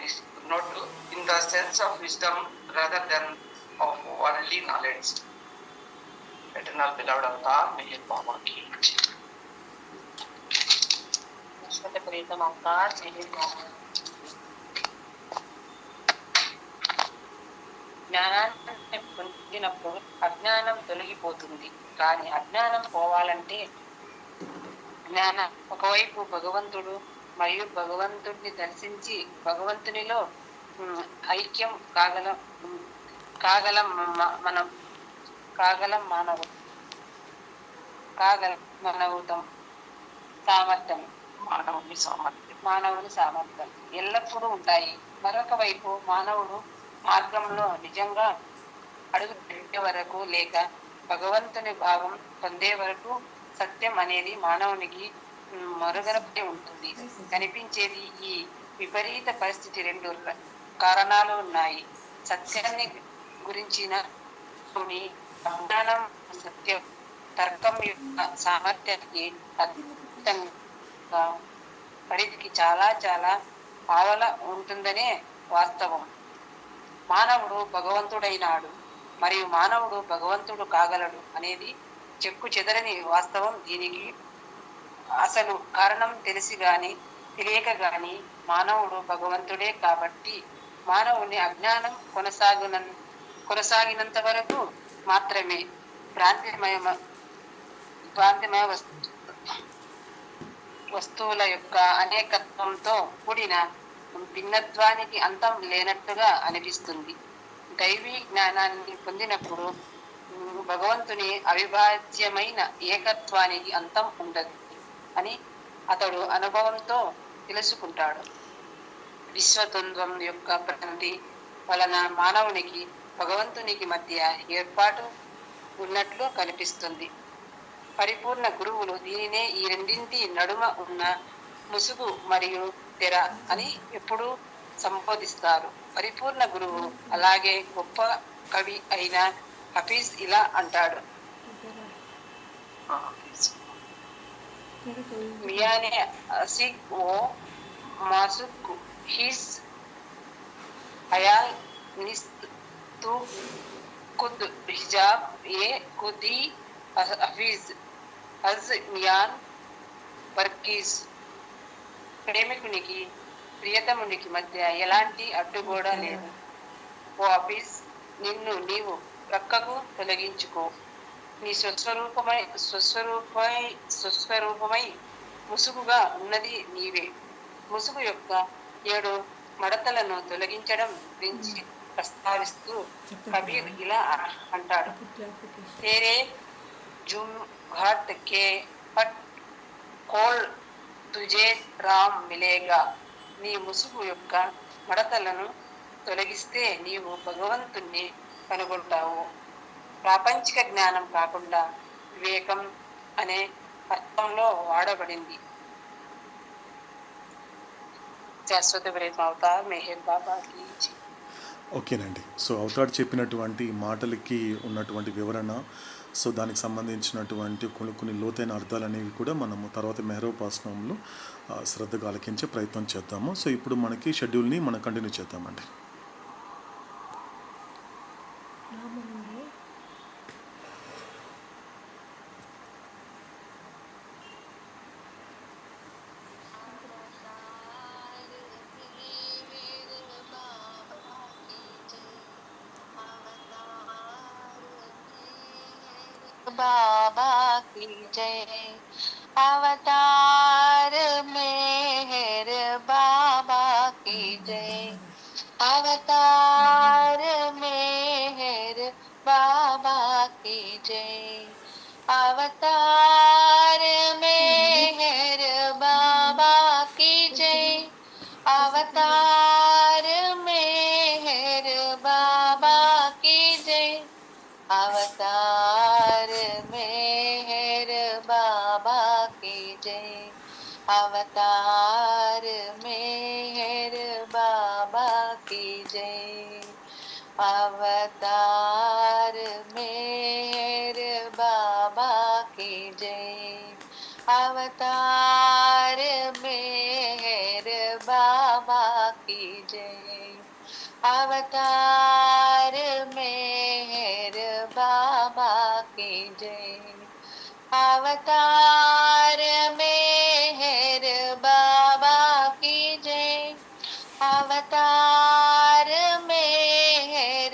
in the sense of wisdom rather than of worldly knowledge. Eternal beloved avatar, Meher Baba ki jai. Shweta Pritam avatar, Meher Baba. జ్ఞానాన్ని పొందినప్పుడు అజ్ఞానం తొలగిపోతుంది. కానీ అజ్ఞానం పోవాలంటే ఒకవైపు భగవంతుడు మరియు భగవంతుడిని దర్శించి భగవంతునిలో ఐక్యం కాగలం మనం కాగలం మానవుతం సామర్థ్యం మానవుని సామర్థ్యం ఎల్లప్పుడూ ఉంటాయి. మరొక వైపు మానవుడు మార్గంలో నిజంగా అడుగు పెట్టే వరకు లేక భగవంతుని భావం పొందే వరకు సత్యం అనేది మానవునికి మరుగనపై ఉంటుంది. కనిపించేది ఈ విపరీత పరిస్థితి రెండు కారణాలు ఉన్నాయి. సత్యాన్ని గురించిన అజ్ఞానం సత్యం తర్కం యొక్క సామర్థ్యానికి అద్భుతంగా పరిధికి చాలా చాలా ఆవల ఉంటుందనే వాస్తవం. మానవుడు భగవంతుడైనాడు మరియు మానవుడు భగవంతుడు కాగలడు అనేది చెక్కు చెదరని వాస్తవం. దీనికి అసలు కారణం తెలిసి గాని తెలియక గాని మానవుడు భగవంతుడే కాబట్టి మానవుని అజ్ఞానం కొనసాగినంత వరకు మాత్రమే భ్రాంతిమయ వస్తువుల యొక్క అనేకత్వంతో కూడిన భిన్నత్వానికి అంతం లేనట్టుగా అనిపిస్తుంది. దైవీ జ్ఞానాన్ని పొందినప్పుడు భగవంతుని అవిభాజ్యమైన ఏకత్వానికి అంతం ఉండదు అని అతడు అనుభవంతో తెలుసుకుంటాడు. విశ్వద్వంద్వం యొక్క ప్రకృతి వలన మానవునికి భగవంతునికి మధ్య ఏర్పాటు ఉన్నట్లు కనిపిస్తుంది. పరిపూర్ణ గురువులు దీనినే ఈ రెండింటి నడుమ ఉన్న ముసుగు మరియు తెర అని ఎప్పుడూ సంబోధిస్తారు. పరిపూర్ణ గురువు అలాగే గొప్ప కవి అయిన హఫీజ్ ఇలా అంటాడు: మియానే అసిక్ ఓ మాసుక్ హిస్ అయాల్ నిస్త్ తు ఖుద్ హిజాబ్ ఏ ఖుదీ హఫీజ్ హజ్ మియాన్ బర్కీస్. ప్రేమికునికి ప్రియతమునికి మధ్య ఎలాంటి అడ్డుగోడ లేదు. ఓ హఫీజ్, నిన్ను నీవు ప్రక్కకు తొలగించుకో. నీ స్వస్వరూపమై ముసుగుగా ఉన్నది నీవే. ముసుగు యొక్క 7 మడతలను తొలగించడం గురించి ప్రస్తావిస్తూ కబీర్ ఇలా అంటాడు: తేరే జుమ్ ఘాట్ కే పట్ కోల్ తుజే రామ్ మిలేగా. నీ ముసుగు యొక్క మడతలను తొలగిస్తే నీవు భగవంతుణ్ణి కనుగొంటావు. ప్రాపంచిక జ్ఞానం కాకుండా వివేకం అనే అర్థంలో వాడబడింది. శాశ్వత ప్రేమ అవతార్ మెహర్ బాబా కీ జై. ఓకేనండి. సో అవతార్ చెప్పినటువంటి మాటలకి ఉన్నటువంటి వివరణ, సో దానికి సంబంధించినటువంటి కొన్ని లోతైన అర్థాలు అనేవి కూడా మనము తర్వాత మెహరోపాసనంలో శ్రద్ధగా ఆలకించే ప్రయత్నం చేద్దాము. సో ఇప్పుడు మనకి షెడ్యూల్ని మనం కంటిన్యూ చేద్దామండి. बाबा की जय। अवतार मेहर बाबा की जय। अवतार मेहर बाबा की जय। अवतार मेहर बाबा की जय। अवतार मेहर बाबा की जय। अवतार मेहर बाबा की जय। अवतार मेहर बाबा की जय। अवतार मेहर बाबा की जय। अवतार मेहर बाबा की जय। अवतार मेहर बाबा की जय। अवतार मेहर बाबा की जय। अवतार मेहर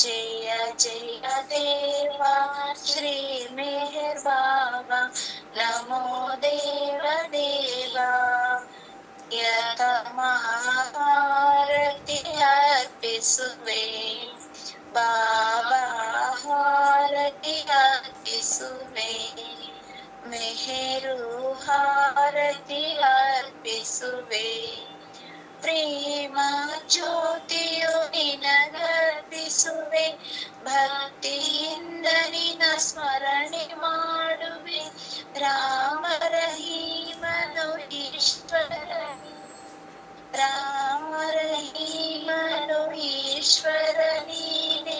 जय जय देवा श्री मेहर बाबा नमो देव देवा यत महाभारती अर्पिಸುವೆ ಬಾಬಾ ಹಾರತಿ ಅರ್ಪಿಸುವೆ ಮೆಹರು ಹಾರತಿ ಅರ್ಪಿಸುವೆ ಪ್ರೇಮ ಜ್ಯೋತಿಯು ನಿನಗರ್ಪಿಸುವೆ ಭಕ್ತಿಯಿಂದ ನಿನ ಸ್ಮರಣೆ ಮಾಡುವೆ ರಾಮ ರಹೀಮನು ಈಶ್ವರ ರಾಮ ರಹೀಮನು ಈಶ್ವರ ನೀನೆ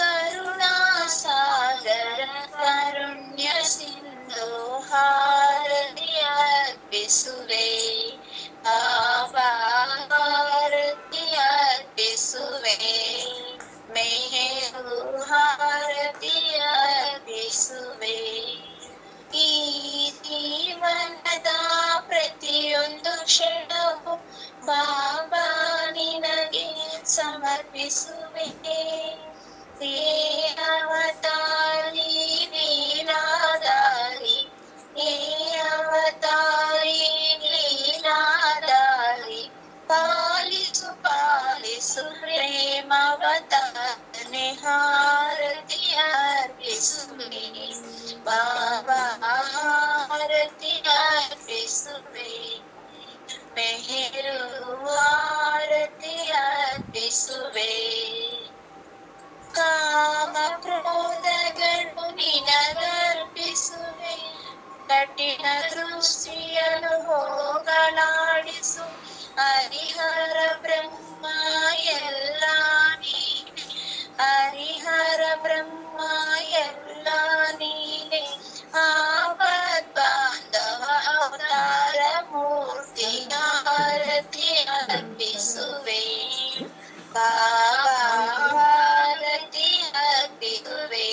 ಕರುಣಾ ಸಾಗರ ಕಾರುಣ್ಯ ಸಿಂಧು ಹಾರತಿ ಅರ್ಪಿಸುವೆ ಬಾಬಾ ಹಾರತಿ ಅರ್ಪಿಸುವೆ ಮೇರು ಹಾರತಿ ಅರ್ಪಿಸುವೆ ಈ ಜೀವನದ ಪ್ರತಿಯೊಂದು ಕ್ಷಣವು ಬಾಬಾ ನಿನಗೆ ಸಮರ್ಪಿಸುವೆ ಹೇ ಅವತಾರಿ ಲೀಲಾಧಾರಿ ಹೇ ಅವತಾರಿ ಲೀಲಾಧಾರಿ ಪಾಲಿಸು ಪಾಲಿಸು ಪ್ರೇಮವತಾನೆ ಹಾರತಿ ಅರ್ಪಿಸುವೆ ಬಾಬಾ ಹಾರತಿ ಅರ್ಪಿಸುವೆ ಮೆಹರು ಹಾರತಿ ಅರ್ಪಿಸುವೆ ಕಾಮ ಕ್ರೋಧಗಳು ನಿನಗರ್ಪಿಸುವೆ ಕಠಿಣ ದೃಷ್ಟಿಯನ್ನು ಹೋಗಲಾಡಿಸು ಹರಿಹರ ಬ್ರಹ್ಮ ಎಲ್ಲ ನೀನೆ ಹರಿಹರ ಬ್ರಹ್ಮ ಎಲ್ಲ ನೀನೆ ಆಪದ್ ಬಾಂಧವ ಅವತಾರ ಮೂರ್ತಿ ಹಾರತಿ ಅರ್ಪಿಸುವೆ ಬಾಬಾ ಹಾರತಿ ಅರ್ಪಿಸುವೆ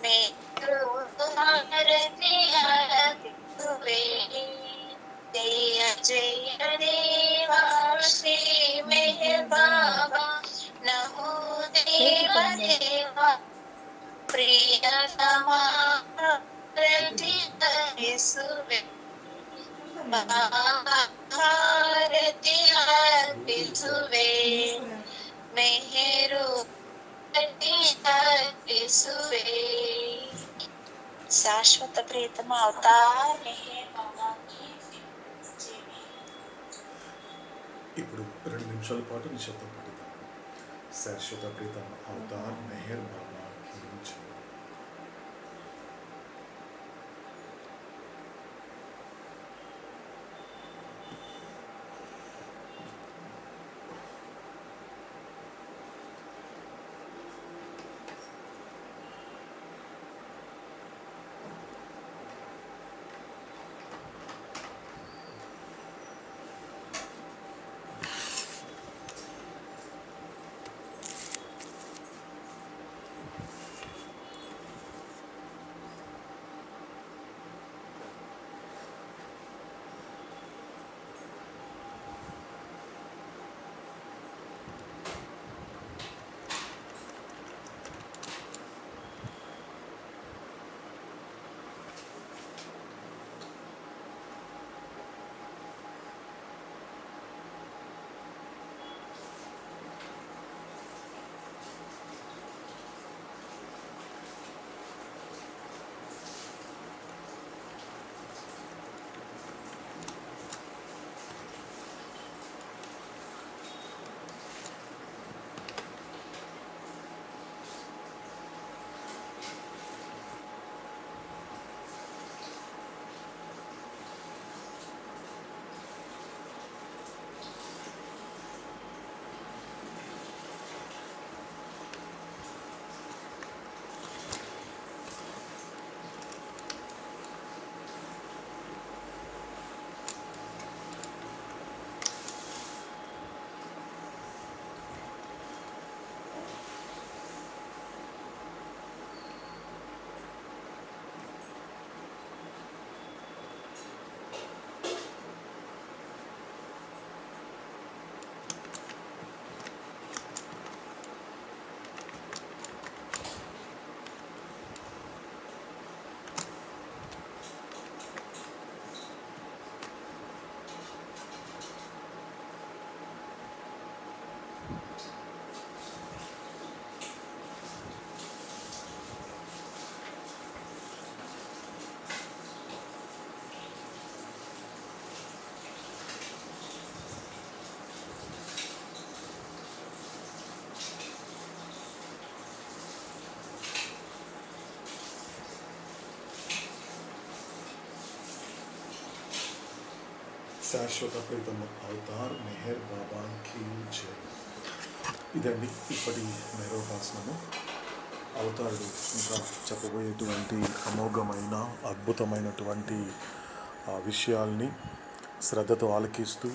ಮೇರು ಹಾರತಿ ಅರ್ಪಿಸುವೆ ಜಯ ಜಯ ದೇವಾ ಶ್ರೀ ಮೆಹರ್ ಬಾಬಾ ನಮೋ ದೇವ ದೇವ ಪ್ರಿಯ ಸಮಾರತಿ ಅರ್ಪಿಸುವೆ ಭಾರತಿ ಅರ್ಪಿಸುವೆ ಮೆಹರು ಅರ್ಪಿಸುವೆ ಶಾಶ್ವತ ಪ್ರೀತಮ ಅವತಾರ ಮೆಹರ್ ಬಾಬಾ ಕಿ ಜೈ. ఇప్పుడు 2 నిమిషాల పాటు నిశ్శబ్దం పడుతుంది. శాశ్వత ప్రీతం అవతార్ మెహర్ బాబా కీ జై. శాశ్వత ప్రీతమ అవతార్ మెహర్ బాబా కీ జై. ఇదండి ఇప్పటి మెహరోపాసనము. అవతారుడు ఇంకా చెప్పబోయేటువంటి అమోఘమైన అద్భుతమైనటువంటి విషయాల్ని శ్రద్ధతో ఆలకిస్తూ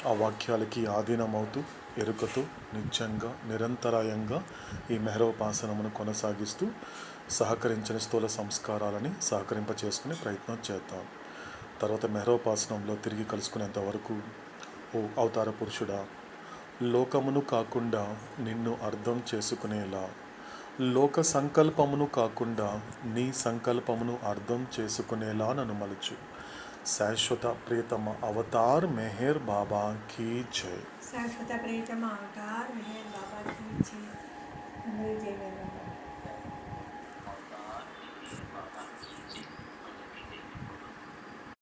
ఆ వాక్యాలకి ఆధీనమవుతూ ఎరుకతో నిత్యంగా నిరంతరాయంగా ఈ మెహరోపాసనమును కొనసాగిస్తూ సహకరించని స్థూల సంస్కారాలని సహకరింపచేసుకునే ప్రయత్నం చేద్దాం. తర్వాత మెహరోపాసనంలో తిరిగి కలుసుకునేంత వరకు ఓ అవతార పురుషుడా, లోకమును కాకుండా నిన్ను అర్థం చేసుకునేలా, లోక సంకల్పమును కాకుండా నీ సంకల్పమును అర్థం చేసుకునేలా నన్ను మలుచు. శాశ్వత ప్రియతమ అవతార్ మెహర్ బాబా కీ జై. శాశ్వత ప్రీతమ అవతార్ మెహర్ బాబా కీ జై. అందరికీ జై మేర్ బాబా.